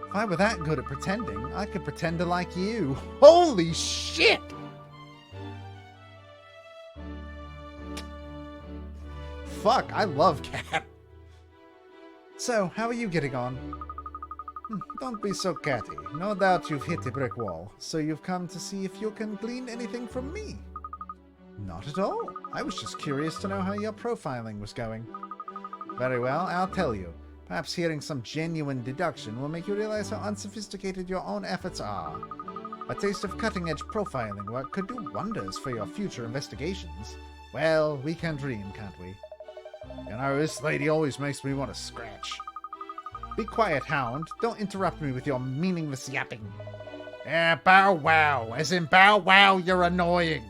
If I were that good at pretending, I could pretend to like you. Holy shit! Fuck, I love Cat. So, how are you getting on? Don't be so catty. No doubt you've hit a brick wall, so you've come to see if you can glean anything from me. Not at all. I was just curious to know how your profiling was going. Very well, I'll tell you. Perhaps hearing some genuine deduction will make you realize how unsophisticated your own efforts are. A taste of cutting-edge profiling work could do wonders for your future investigations. Well, we can dream, can't we? You know, this lady always makes me want to scratch. Be quiet, Hound. Don't interrupt me with your meaningless yapping. Bow wow. As in bow wow, you're annoying.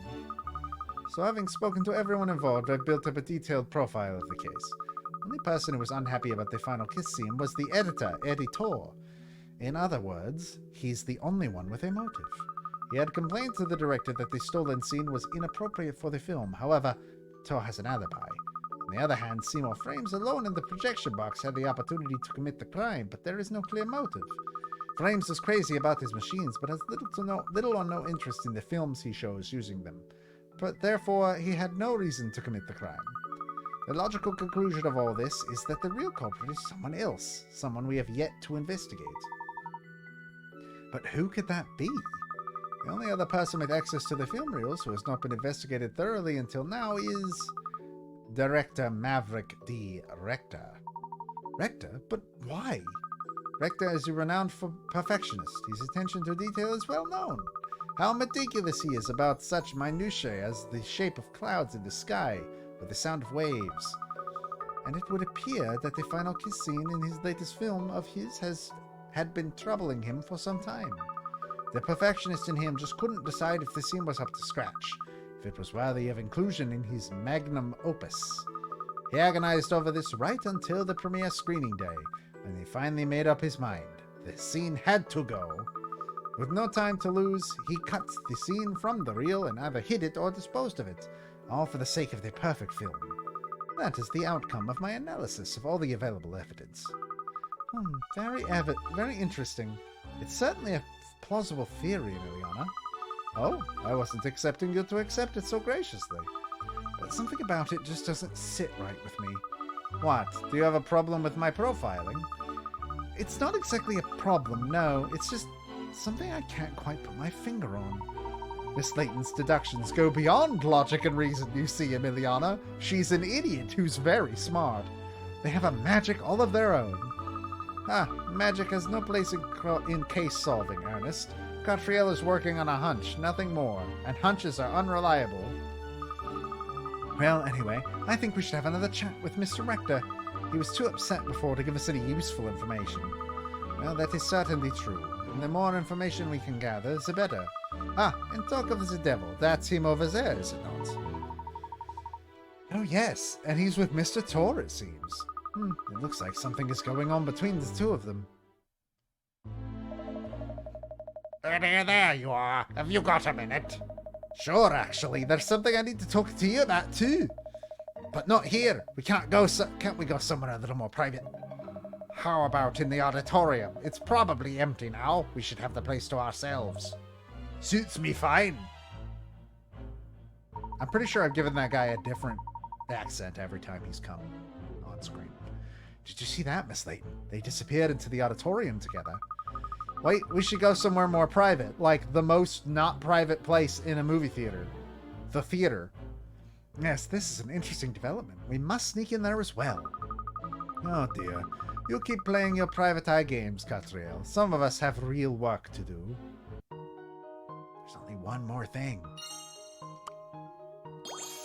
So having spoken to everyone involved, I've built up a detailed profile of the case. The only person who was unhappy about the final kiss scene was the editor, Editor. In other words, he's the only one with a motive. He had complained to the director that the stolen scene was inappropriate for the film. However, Tor has an alibi. On the other hand, Seymour Frames alone in the projection box had the opportunity to commit the crime, but there is no clear motive. Frames is crazy about his machines, but has little or no interest in the films he shows using them. But therefore, he had no reason to commit the crime. The logical conclusion of all this is that the real culprit is someone else, someone we have yet to investigate. But who could that be? The only other person with access to the film reels who has not been investigated thoroughly until now is Director Maverick D. Rector. Rector? But why? Rector is a renowned perfectionist. His attention to detail is well known. How meticulous he is about such minutiae as the shape of clouds in the sky or the sound of waves. And it would appear that the final kiss scene in his latest film of his had been troubling him for some time. The perfectionist in him just couldn't decide if the scene was up to scratch, if it was worthy of inclusion in his magnum opus. He agonized over this right until the premiere screening day, when he finally made up his mind. The scene had to go. With no time to lose, he cut the scene from the reel and either hid it or disposed of it, all for the sake of the perfect film. That is the outcome of my analysis of all the available evidence. Very interesting. It's certainly a plausible theory, Emiliana. Oh, I wasn't expecting you to accept it so graciously. But something about it just doesn't sit right with me. What? Do you have a problem with my profiling? It's not exactly a problem, no. It's just something I can't quite put my finger on. Miss Layton's deductions go beyond logic and reason, you see, Emiliana. She's an idiot who's very smart. They have a magic all of their own. Magic has no place in case solving, Ernest. Catriel is working on a hunch, nothing more, and hunches are unreliable. Well, anyway, I think we should have another chat with Mr. Rector. He was too upset before to give us any useful information. Well, that is certainly true, and the more information we can gather, the better. And talk of the devil, that's him over there, is it not? Oh yes, and he's with Mr. Tor, it seems. It looks like something is going on between the two of them. There you are. Have you got a minute? Sure, actually. There's something I need to talk to you about, too. But not here. We can't we go somewhere a little more private? How about in the auditorium? It's probably empty now. We should have the place to ourselves. Suits me fine. I'm pretty sure I've given that guy a different accent every time he's come on screen. Did you see that, Miss Layton? They disappeared into the auditorium together. Wait, we should go somewhere more private, like the most not private place in a movie theater. The theater. Yes, this is an interesting development. We must sneak in there as well. Oh dear. You keep playing your private eye games, Catriel. Some of us have real work to do. There's only one more thing.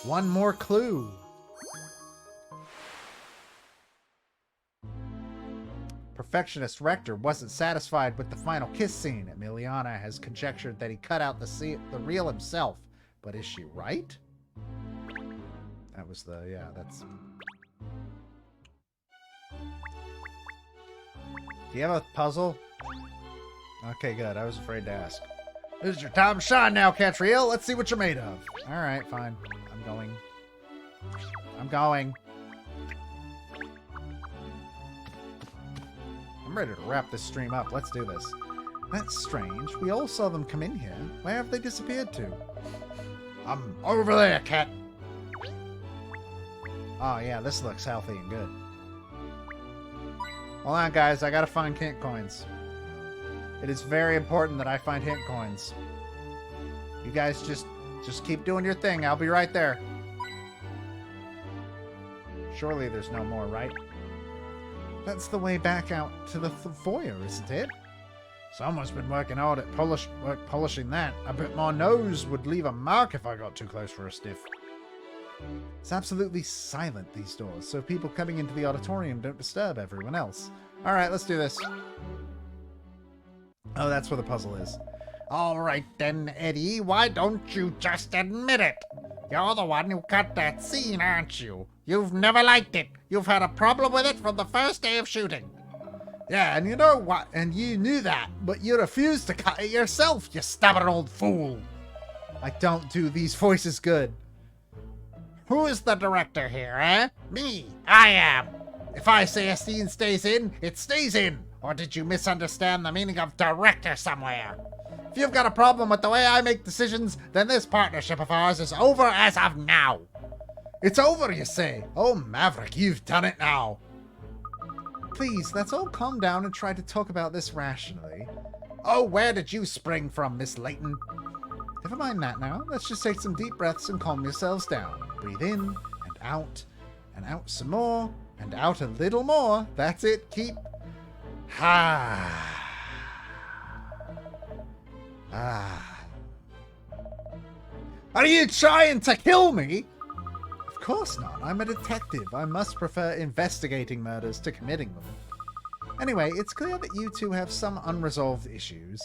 One more clue. Perfectionist Rector wasn't satisfied with the final kiss scene. Emiliana has conjectured that he cut out the reel himself. But is she right? That was that's... Do you have a puzzle? Okay, good. I was afraid to ask. This is your time to shine now, Catriel. Let's see what you're made of. Alright, fine. I'm going. I'm ready to wrap this stream up. Let's do this. That's strange. We all saw them come in here. Where have they disappeared to? I'm over there, cat. Oh, yeah, this looks healthy and good. Hold on, guys. I gotta find hint coins. It is very important that I find hint coins. You guys just keep doing your thing. I'll be right there. Surely there's no more, right? That's the way back out to the foyer, isn't it? Someone's been working hard at polishing that. I bet my nose would leave a mark if I got too close for a sniff. It's absolutely silent, these doors, so people coming into the auditorium don't disturb everyone else. Alright, let's do this. Oh, that's where the puzzle is. All right then, Eddie, why don't you just admit it? You're the one who cut that scene, aren't you? You've never liked it. You've had a problem with it from the first day of shooting. Yeah, and you know what? And you knew that, but you refused to cut it yourself, you stubborn old fool. I don't do these voices good. Who is the director here, eh? Me. I am. If I say a scene stays in, it stays in. Or did you misunderstand the meaning of director somewhere? If you've got a problem with the way I make decisions, then this partnership of ours is over as of now. It's over, you say? Oh, Maverick, you've done it now. Please, let's all calm down and try to talk about this rationally. Oh, where did you spring from, Miss Layton? Never mind that now. Let's just take some deep breaths and calm yourselves down. Breathe in and out some more, and out a little more. That's it. Keep. Are you trying to kill me? Of course not. I'm a detective. I must prefer investigating murders to committing them. Anyway, it's clear that you two have some unresolved issues.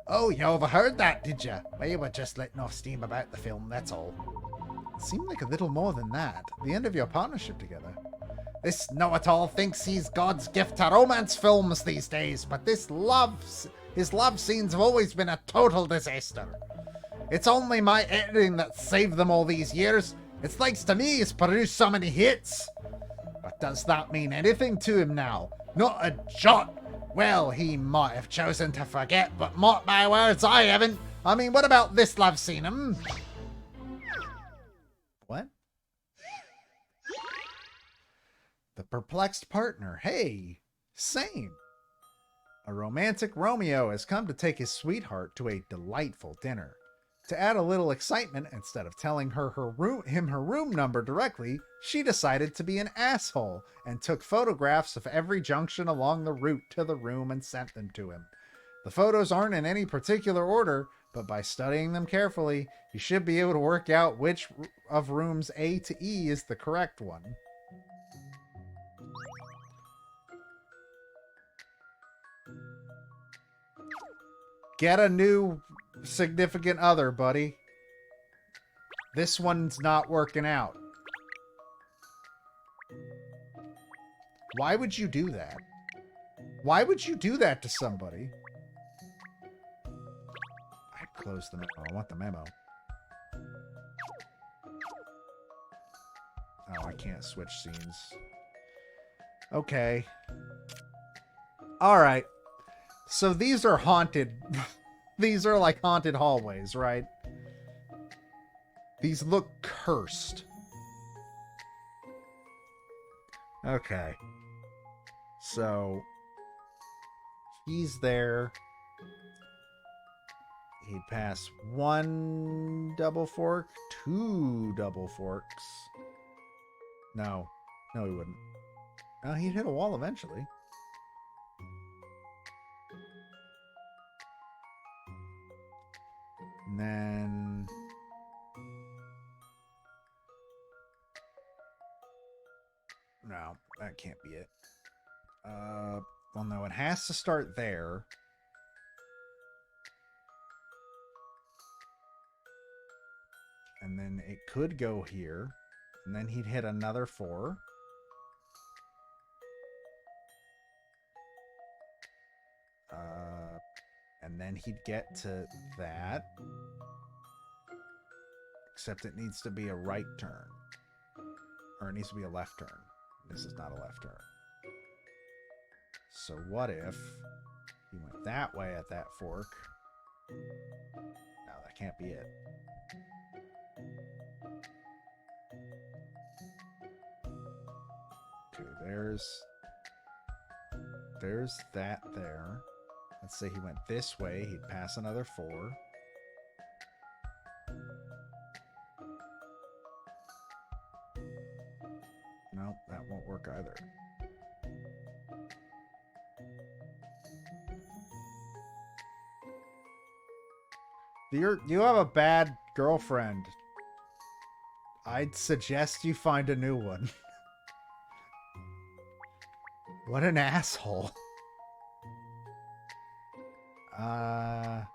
Oh, you overheard that, did you? We were just letting off steam about the film, that's all. It seemed like a little more than that. The end of your partnership together. This know-it-all thinks he's God's gift to romance films these days, but his love scenes have always been a total disaster. It's only my editing that saved them all these years. It's thanks to me he's produced so many hits. But does that mean anything to him now? Not a jot. Well, he might have chosen to forget, but mark my words, I haven't. I mean, what about this love scene, What? The perplexed partner. Hey, same. A romantic Romeo has come to take his sweetheart to a delightful dinner. To add a little excitement, instead of telling her room number directly, she decided to be an asshole and took photographs of every junction along the route to the room and sent them to him. The photos aren't in any particular order, but by studying them carefully, you should be able to work out which of rooms A to E is the correct one. Get a new significant other, buddy. This one's not working out. Why would you do that? Why would you do that to somebody? I'd close the memo. I want the memo. Oh, I can't switch scenes. Okay. Alright. So these are haunted. These are like haunted hallways, right? These look cursed. Okay. So he's there. He'd pass one double fork, two double forks. No. No, he wouldn't. No, he'd hit a wall eventually. And then... No, that can't be it. Well, no, it has to start there. And then it could go here. And then he'd hit another 4. And then he'd get to that. Except it needs to be a right turn. Or it needs to be a left turn. This is not a left turn. So what if he went that way at that fork? No, that can't be it. Okay, there's that there. Let's say he went this way. He'd pass another 4. Nope, that won't work either. You have a bad girlfriend. I'd suggest you find a new one. What an asshole. Let's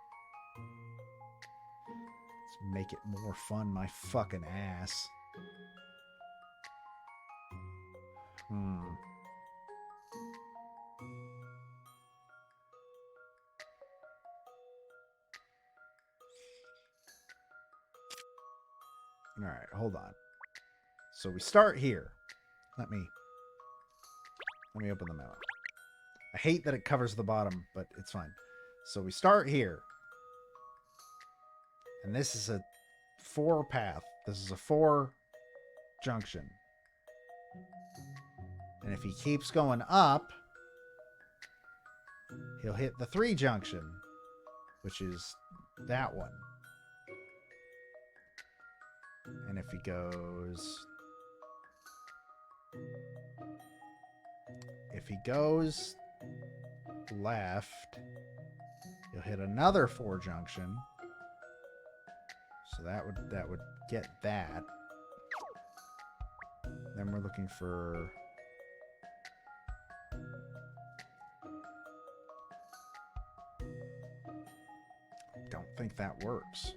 make it more fun, my fucking ass. Alright, hold on. So we start here. Let me open the map. I hate that it covers the bottom, but it's fine. So we start here. And this is a 4 path. This is a 4 junction. And if he keeps going up, he'll hit the 3 junction, which is that one. And if he goes left, he'll hit another 4 junction. So that would get that. Then we're looking for don't think that works.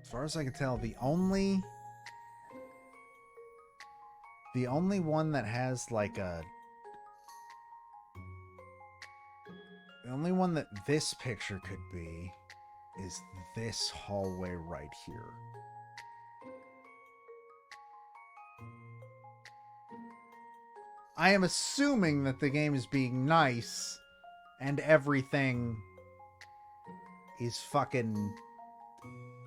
As far as I can tell, the only one that has like a the only one that this picture could be is this hallway right here. I am assuming that the game is being nice and everything is fucking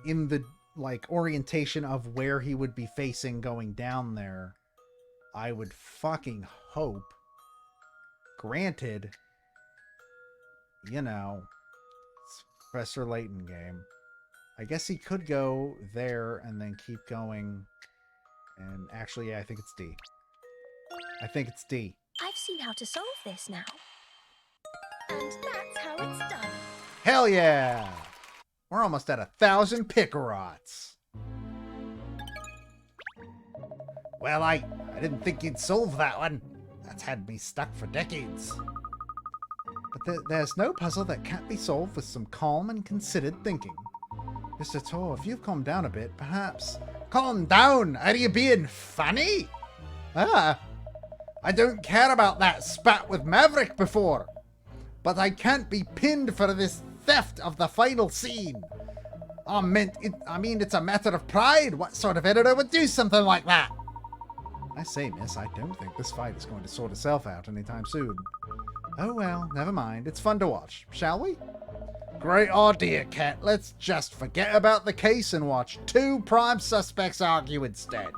in the like orientation of where he would be facing going down there. I would fucking hope. Granted, you know, it's Professor Layton game. I guess he could go there and then keep going. And actually, yeah, I think it's D. I think it's D. I've seen how to solve this now. And that's how it's done. Hell yeah! We're almost at 1,000 Pickerots. Well, I didn't think you'd solve that one. That's had me stuck for decades. But there's no puzzle that can't be solved with some calm and considered thinking. Mr. Tor, if you've calmed down a bit, perhaps... Calm down! Are you being funny? Ah, I don't care about that spat with Maverick before. But I can't be pinned for this theft of the final scene. I mean, it's a matter of pride. What sort of editor would do something like that? I say, miss, I don't think this fight is going to sort itself out anytime soon. Oh well, never mind. It's fun to watch, shall we? Great idea, Cat. Let's just forget about the case and watch 2 prime suspects argue instead.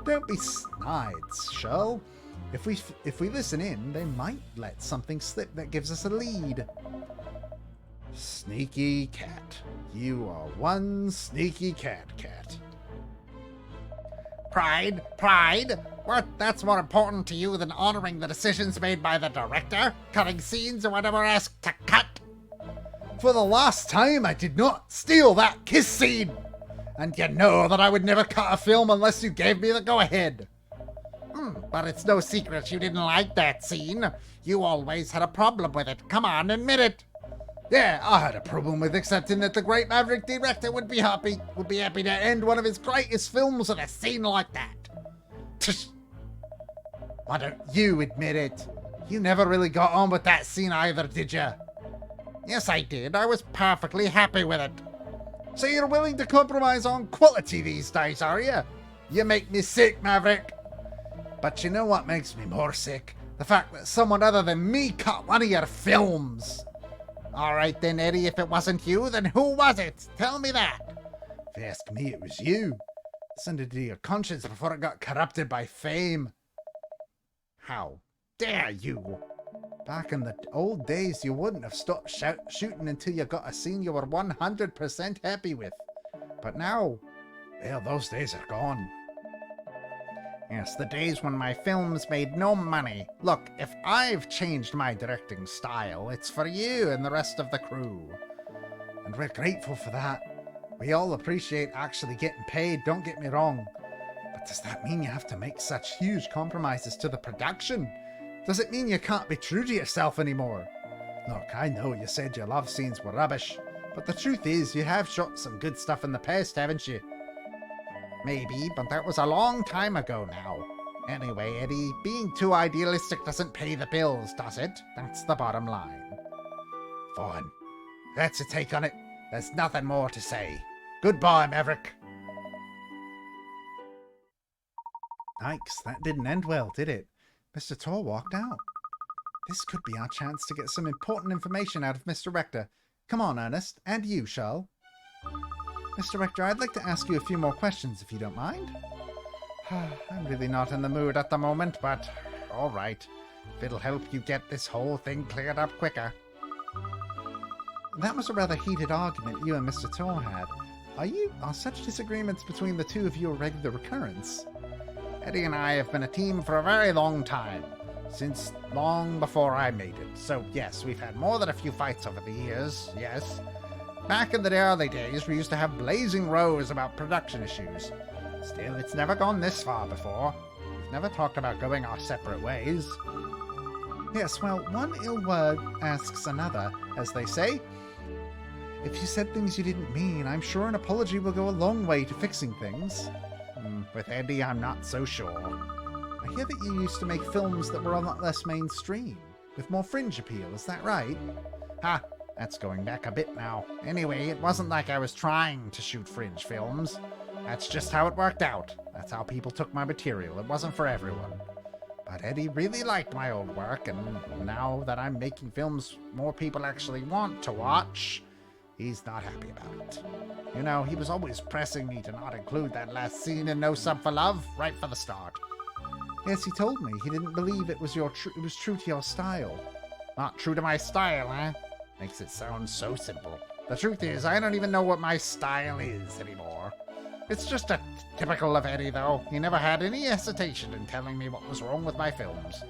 Don't be snides, Shirl. If we listen in, they might let something slip that gives us a lead. Sneaky cat. You are one sneaky cat. Pride? What? That's more important to you than honoring the decisions made by the director? Cutting scenes or whatever asked to cut? For the last time, I did not steal that kiss scene. And you know that I would never cut a film unless you gave me the go-ahead. But it's no secret you didn't like that scene. You always had a problem with it. Come on, admit it. Yeah, I had a problem with accepting that the great Maverick director would be happy to end one of his greatest films with a scene like that. Tsh. Why don't you admit it? You never really got on with that scene either, did you? Yes, I did. I was perfectly happy with it. So you're willing to compromise on quality these days, are you? You make me sick, Maverick. But you know what makes me more sick? The fact that someone other than me cut one of your films. All right then, Eddie, if it wasn't you, then who was it? Tell me that. If you ask me, it was you. Listened to your conscience before it got corrupted by fame. How dare you? Back in the old days, you wouldn't have stopped shooting until you got a scene you were 100% happy with. But now, well, those days are gone. Yes, the days when my films made no money. Look, if I've changed my directing style, it's for you and the rest of the crew. And we're grateful for that. We all appreciate actually getting paid, don't get me wrong. But does that mean you have to make such huge compromises to the production? Does it mean you can't be true to yourself anymore? Look, I know you said your love scenes were rubbish, but the truth is you have shot some good stuff in the past, haven't you? Maybe, but that was a long time ago now. Anyway, Eddie, being too idealistic doesn't pay the bills, does it? That's the bottom line. Fine. That's a take on it. There's nothing more to say. Goodbye, Maverick. Yikes, that didn't end well, did it? Mr. Tor walked out. This could be our chance to get some important information out of Mr. Rector. Come on, Ernest, and you, Charles. Mr. Rector, I'd like to ask you a few more questions, if you don't mind. I'm really not in the mood at the moment, but all right. If it'll help you get this whole thing cleared up quicker. That was a rather heated argument you and Mr. Tor had. Are such disagreements between the two of you a regular occurrence? Eddie and I have been a team for a very long time. Since long before I made it. So yes, we've had more than a few fights over the years, yes. Back in the early days, we used to have blazing rows about production issues. Still, it's never gone this far before. We've never talked about going our separate ways. Yes, well, one ill word asks another, as they say. If you said things you didn't mean, I'm sure an apology will go a long way to fixing things. With Eddie, I'm not so sure. I hear that you used to make films that were a lot less mainstream, with more fringe appeal, is that right? Ha! That's going back a bit now. Anyway, it wasn't like I was trying to shoot fringe films. That's just how it worked out. That's how people took my material. It wasn't for everyone. But Eddie really liked my old work, and now that I'm making films more people actually want to watch, he's not happy about it. You know, he was always pressing me to not include that last scene in No Sub for Love right from the start. Yes, he told me he didn't believe it was true to your style. Not true to my style, eh? Makes it sound so simple. The truth is, I don't even know what my style is anymore. It's just a typical of Eddie, though. He never had any hesitation in telling me what was wrong with my films.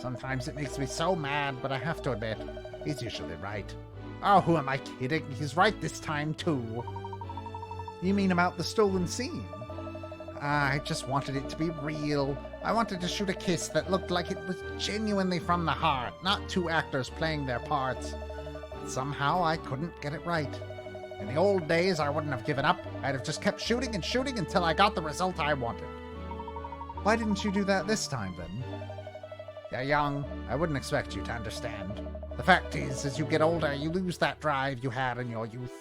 Sometimes it makes me so mad, but I have to admit, he's usually right. Oh, who am I kidding? He's right this time, too. You mean about the stolen scene? I just wanted it to be real. I wanted to shoot a kiss that looked like it was genuinely from the heart, not two actors playing their parts. But somehow I couldn't get it right. In the old days, I wouldn't have given up. I'd have just kept shooting and shooting until I got the result I wanted. Why didn't you do that this time, then? You're young. I wouldn't expect you to understand. The fact is, as you get older, you lose that drive you had in your youth.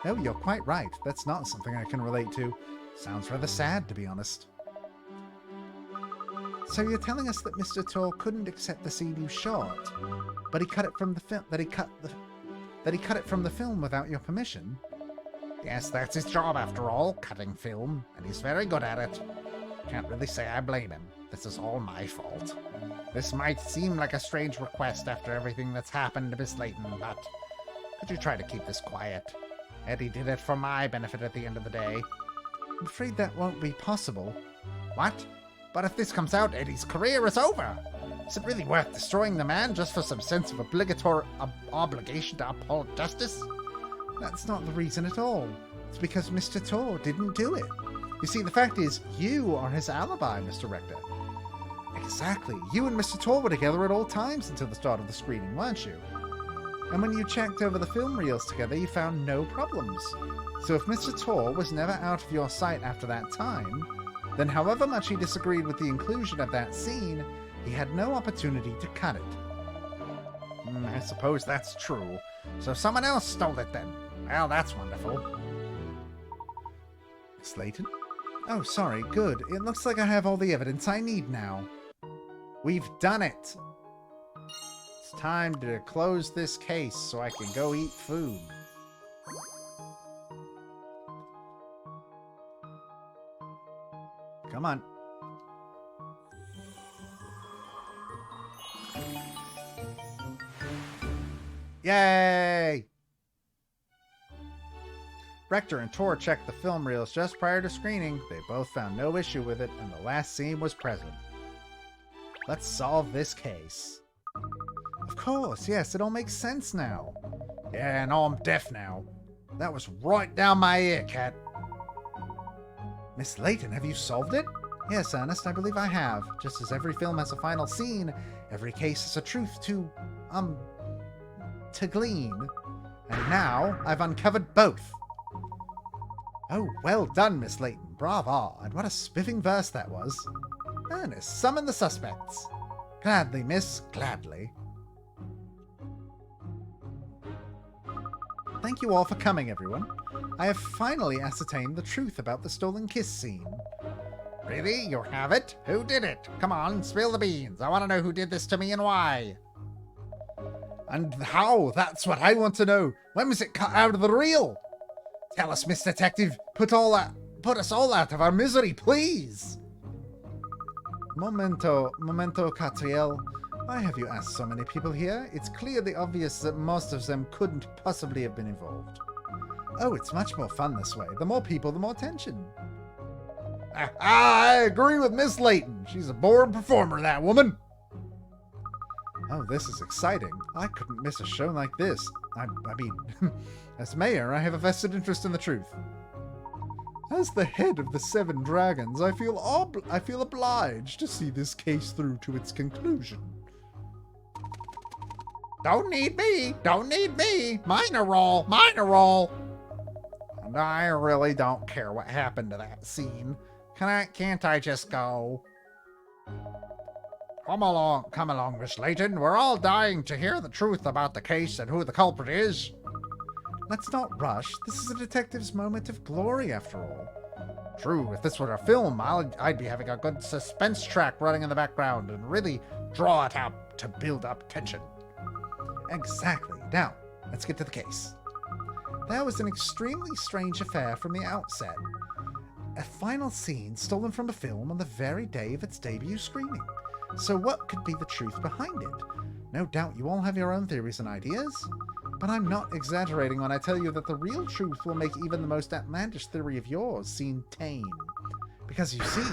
Oh, you're quite right. That's not something I can relate to. Sounds rather sad, to be honest. So you're telling us that Mr. Tor couldn't accept the scene you shot, but he cut it from the film. That he cut it from the film without your permission? Yes, that's his job after all, cutting film, and he's very good at it. Can't really say I blame him. This is all my fault. This might seem like a strange request after everything that's happened to Miss Layton, but could you try to keep this quiet? Eddie did it for my benefit at the end of the day. I'm afraid that won't be possible. What? But if this comes out, Eddie's career is over. Is it really worth destroying the man just for some sense of obligation to uphold justice? That's not the reason at all. It's because Mr. Tor didn't do it. You see, the fact is, you are his alibi, Mr. Rector. Exactly. You and Mr. Tor were together at all times until the start of the screening, weren't you? And when you checked over the film reels together, you found no problems. So if Mr. Tor was never out of your sight after that time, then however much he disagreed with the inclusion of that scene, he had no opportunity to cut it. I suppose that's true. So someone else stole it then. Well, that's wonderful. Miss Layton? Oh, sorry, good. It looks like I have all the evidence I need now. We've done it! It's time to close this case so I can go eat food. Come on. Yay! Rector and Tor checked the film reels just prior to screening. They both found no issue with it, and the last scene was present. Let's solve this case. Of course, yes, it all makes sense now. Yeah, no, I'm deaf now. That was right down my ear, cat. Miss Layton, have you solved it? Yes, Ernest, I believe I have. Just as every film has a final scene, every case has a truth to glean. And now, I've uncovered both. Oh, well done, Miss Layton. Bravo. And what a spiffing verse that was. Ernest, summon the suspects. Gladly, miss, gladly. Thank you all for coming, everyone. I have finally ascertained the truth about the stolen kiss scene. Really? You have it? Who did it? Come on, spill the beans. I want to know who did this to me and why. And how? That's what I want to know. When was it cut out of the reel? Tell us, Miss Detective. Put us all out of our misery, please. Momento, Catriel. Why have you asked so many people here? It's clearly obvious that most of them couldn't possibly have been involved. Oh, it's much more fun this way. The more people, the more tension. I agree with Miss Layton. She's a born performer, that woman. Oh, this is exciting. I couldn't miss a show like this. I mean, as mayor, I have a vested interest in the truth. As the head of the 7 Dragons, I feel obliged to see this case through to its conclusion. Don't need me. Don't need me. Minor role. Minor role. And I really don't care what happened to that scene. Can't I just go? Come along, Miss Layton. We're all dying to hear the truth about the case and who the culprit is. Let's not rush. This is a detective's moment of glory, after all. True, if this were a film, I'd be having a good suspense track running in the background and really draw it out to build up tension. Exactly. Now, let's get to the case. That was an extremely strange affair from the outset. A final scene stolen from a film on the very day of its debut screening. So what could be the truth behind it? No doubt you all have your own theories and ideas, but I'm not exaggerating when I tell you that the real truth will make even the most outlandish theory of yours seem tame. Because you see,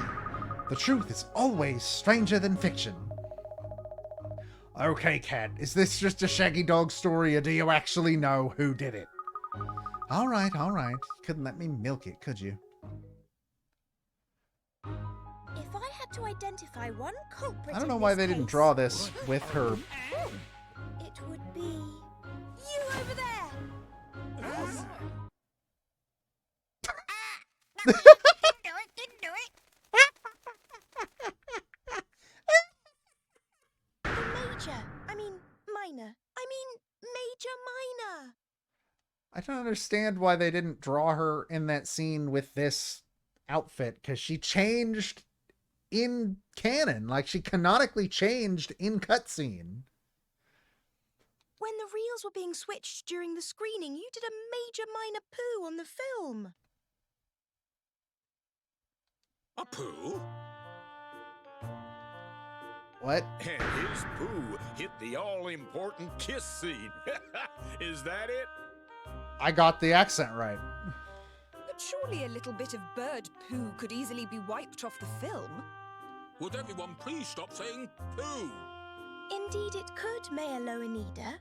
the truth is always stranger than fiction. Okay, Cat, is this just a Shaggy Dog story, or do you actually know who did it? All right. You couldn't let me milk it, could you? If I had to identify one culprit, I don't know in why this they didn't case, draw this with her. It would be you over there. Didn't do it. Major Minor. I don't understand why they didn't draw her in that scene with this outfit, because she changed in canon. Like, she canonically changed in cutscene. When the reels were being switched during the screening, you did a Major Minor poo on the film. A poo? What? And his poo hit the all-important kiss scene. Is that it? I got the accent right. But surely a little bit of bird poo could easily be wiped off the film. Would everyone please stop saying poo? Indeed it could, Mayor Loanida.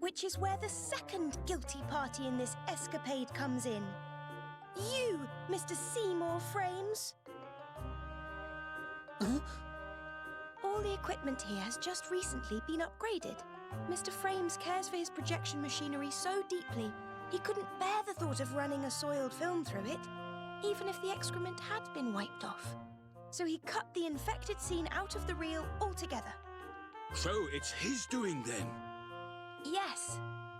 Which is where the second guilty party in this escapade comes in. You, Mr. Seymour Frames. All the equipment here has just recently been upgraded. Mr. Frames cares for his projection machinery so deeply, he couldn't bear the thought of running a soiled film through it, even if the excrement had been wiped off. So he cut the infected scene out of the reel altogether. So it's his doing then? Yes,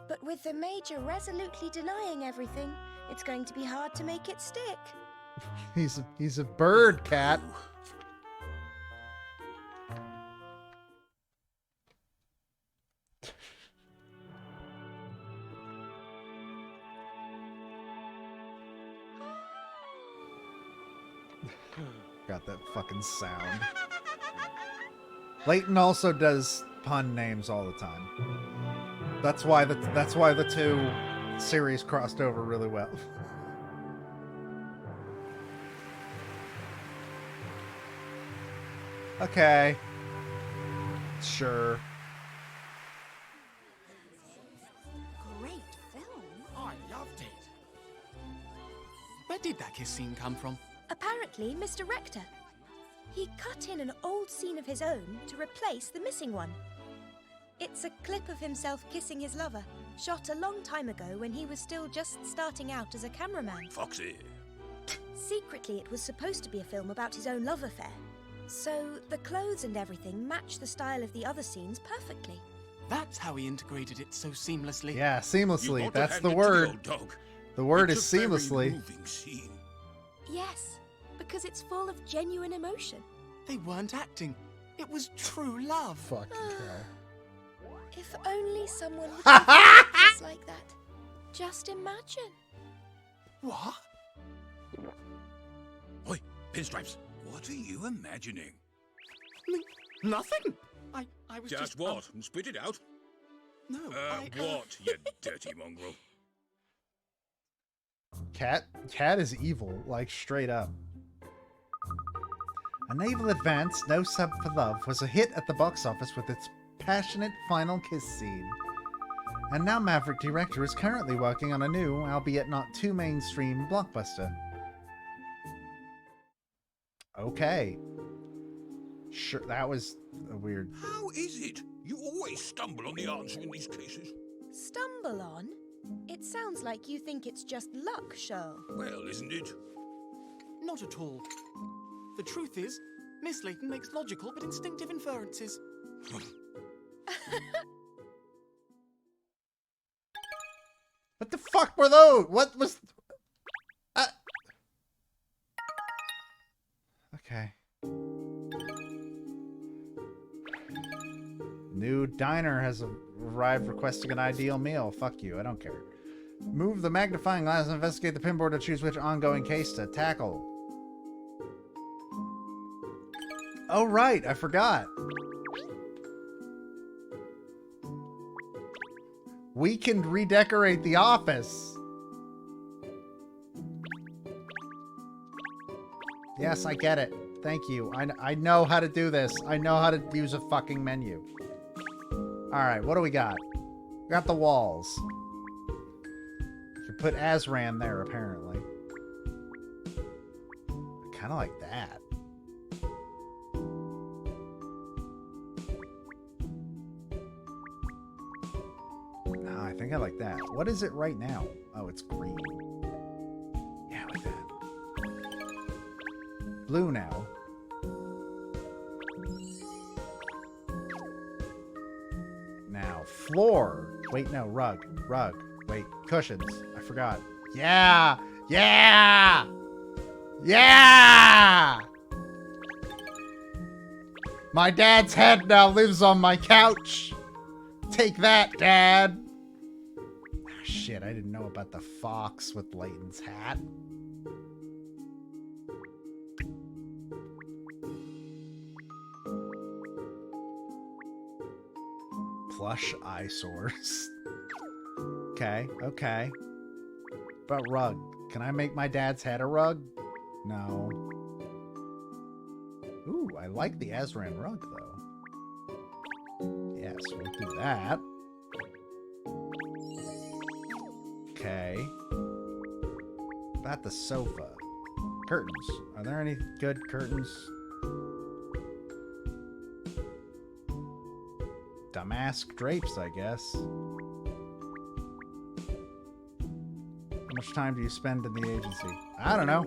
but with the Major resolutely denying everything, it's going to be hard to make it stick. He's a bird cat. Got that fucking sound. Layton also does pun names all the time. That's why the two series crossed over really well. Okay. Sure. Great film. I loved it. Where did that kiss scene come from? Apparently, Mr. Rector. He cut in an old scene of his own to replace the missing one. It's a clip of himself kissing his lover, shot a long time ago when he was still just starting out as a cameraman. Foxy. Secretly, it was supposed to be a film about his own love affair. So, the clothes and everything match the style of the other scenes perfectly. That's how he integrated it so seamlessly. Yeah, You seamlessly. want to That's hand the it to word. old dog. The word is It's a very seamlessly. moving scene. Yes, because it's full of genuine emotion. They weren't acting. It was true love. Fucking hell. If only someone would give us like that. Just imagine. What? Oi, Pinstripes, what are you imagining? Nothing. I was Just what? Spit it out. No, What, you dirty mongrel? Cat is evil, like straight up. A Naval Advance, No Sub for Love was a hit at the box office with its passionate final kiss scene. And now Maverick Director is currently working on a new, albeit not too mainstream, blockbuster. Okay. Sure, that was a weird... How is it? You always stumble on the answer in these cases. Stumble on? It sounds like you think it's just luck, Shirl. Well, isn't it? Not at all. The truth is, Miss Layton makes logical but instinctive inferences. What the fuck were those? What was... Okay. New diner has arrived requesting an ideal meal. Fuck you, I don't care. Move the magnifying glass and investigate the pinboard to choose which ongoing case to tackle. Oh right, I forgot. We can redecorate the office. Yes, I get it. Thank you. I know how to do this. I know how to use a fucking menu. Alright, what do we got? We got the walls. You can put Azran there, apparently. I kind of like that. No, I think I like that. What is it right now? Oh, it's green. Yeah, I like that. Blue now. Now, floor. Wait, no, rug. Rug. Wait, cushions. I forgot. Yeah! Yeah! Yeah! My dad's head now lives on my couch. Take that, Dad. Ah, shit, I didn't know about the fox with Layton's hat. Plush eyesores. Okay, okay. But rug. Can I make my dad's head a rug? No. Ooh, I like the Azran rug, though. Yes, we'll do that. Okay. About the sofa. Curtains. Are there any good curtains? Damask drapes, I guess. How much time do you spend in the agency? I don't know.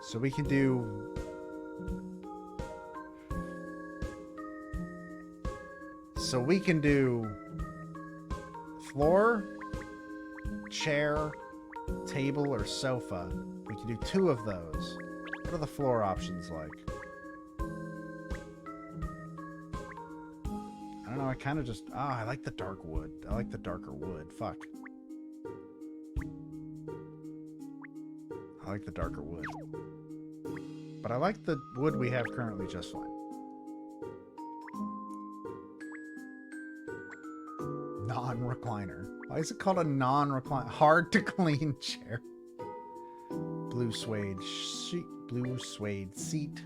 So we can do... So we can do floor, chair, table, or sofa. We can do 2 of those. What are the floor options like? I don't know, I kind of just... I like the dark wood. I like the darker wood. Fuck. I like the darker wood. But I like the wood we have currently just fine. Non-recliner. Why is it called a non-recliner? Hard to clean chair. Blue suede sheet. Blue suede seat.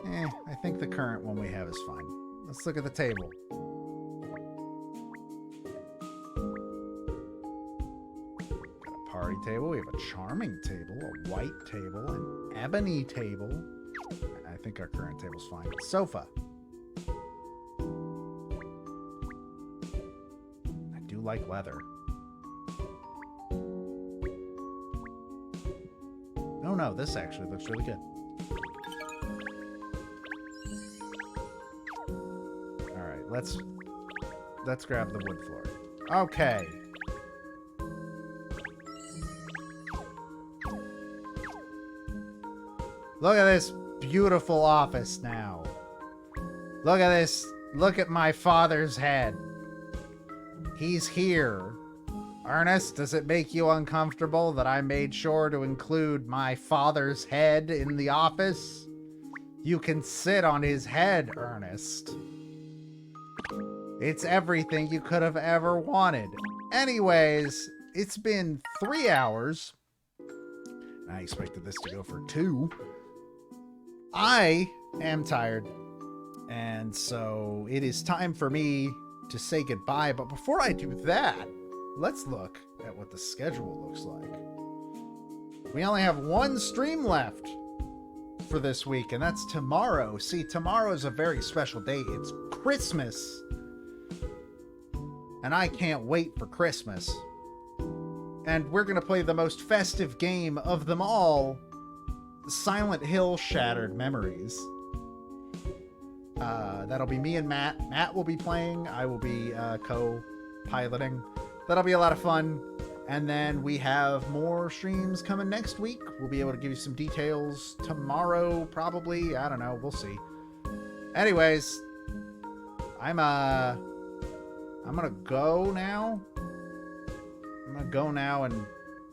I think the current one we have is fine. Let's look at the table. Got a party table. We have a charming table, a white table, an ebony table. I think our current table's fine. Sofa. I do like leather. Oh no, this actually looks really good. let's grab the wood floor. Okay. Look at this beautiful office now. Look at this. Look at my father's head. He's here. Ernest, does it make you uncomfortable that I made sure to include my father's head in the office? You can sit on his head, Ernest. It's everything you could have ever wanted. Anyways, it's been 3 hours. I expected this to go for 2. I am tired. And so it is time for me to say goodbye. But before I do that, let's look at what the schedule looks like. We only have 1 stream left for this week, and that's tomorrow. See, tomorrow is a very special day. It's Christmas. And I can't wait for Christmas. And we're going to play the most festive game of them all, Silent Hill Shattered Memories. That'll be me and Matt. Matt will be playing. I will be co-piloting. That'll be a lot of fun. And then we have more streams coming next week. We'll be able to give you some details tomorrow, probably. I don't know. We'll see. Anyways, I'm gonna go now. I'm gonna go now and,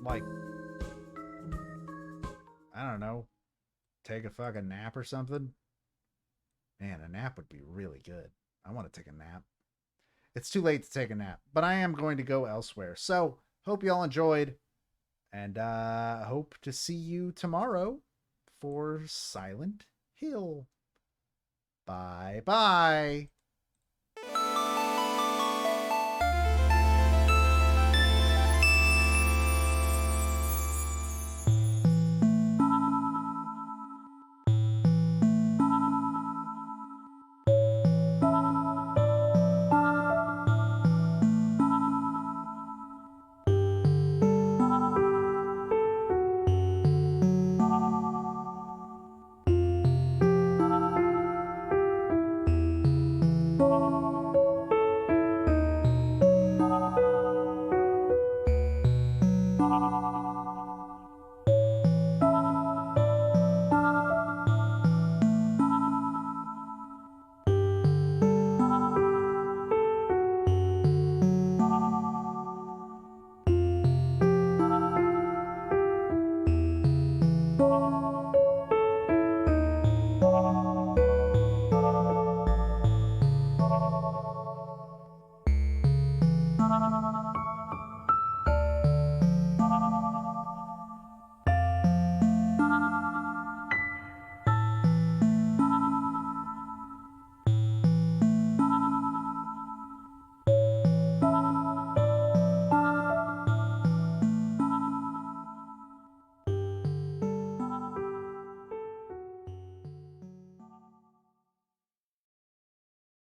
like, I don't know, take a fucking nap or something. Man, a nap would be really good. I want to take a nap. It's too late to take a nap, but I am going to go elsewhere. So, hope you all enjoyed, and hope to see you tomorrow for Silent Hill. Bye-bye.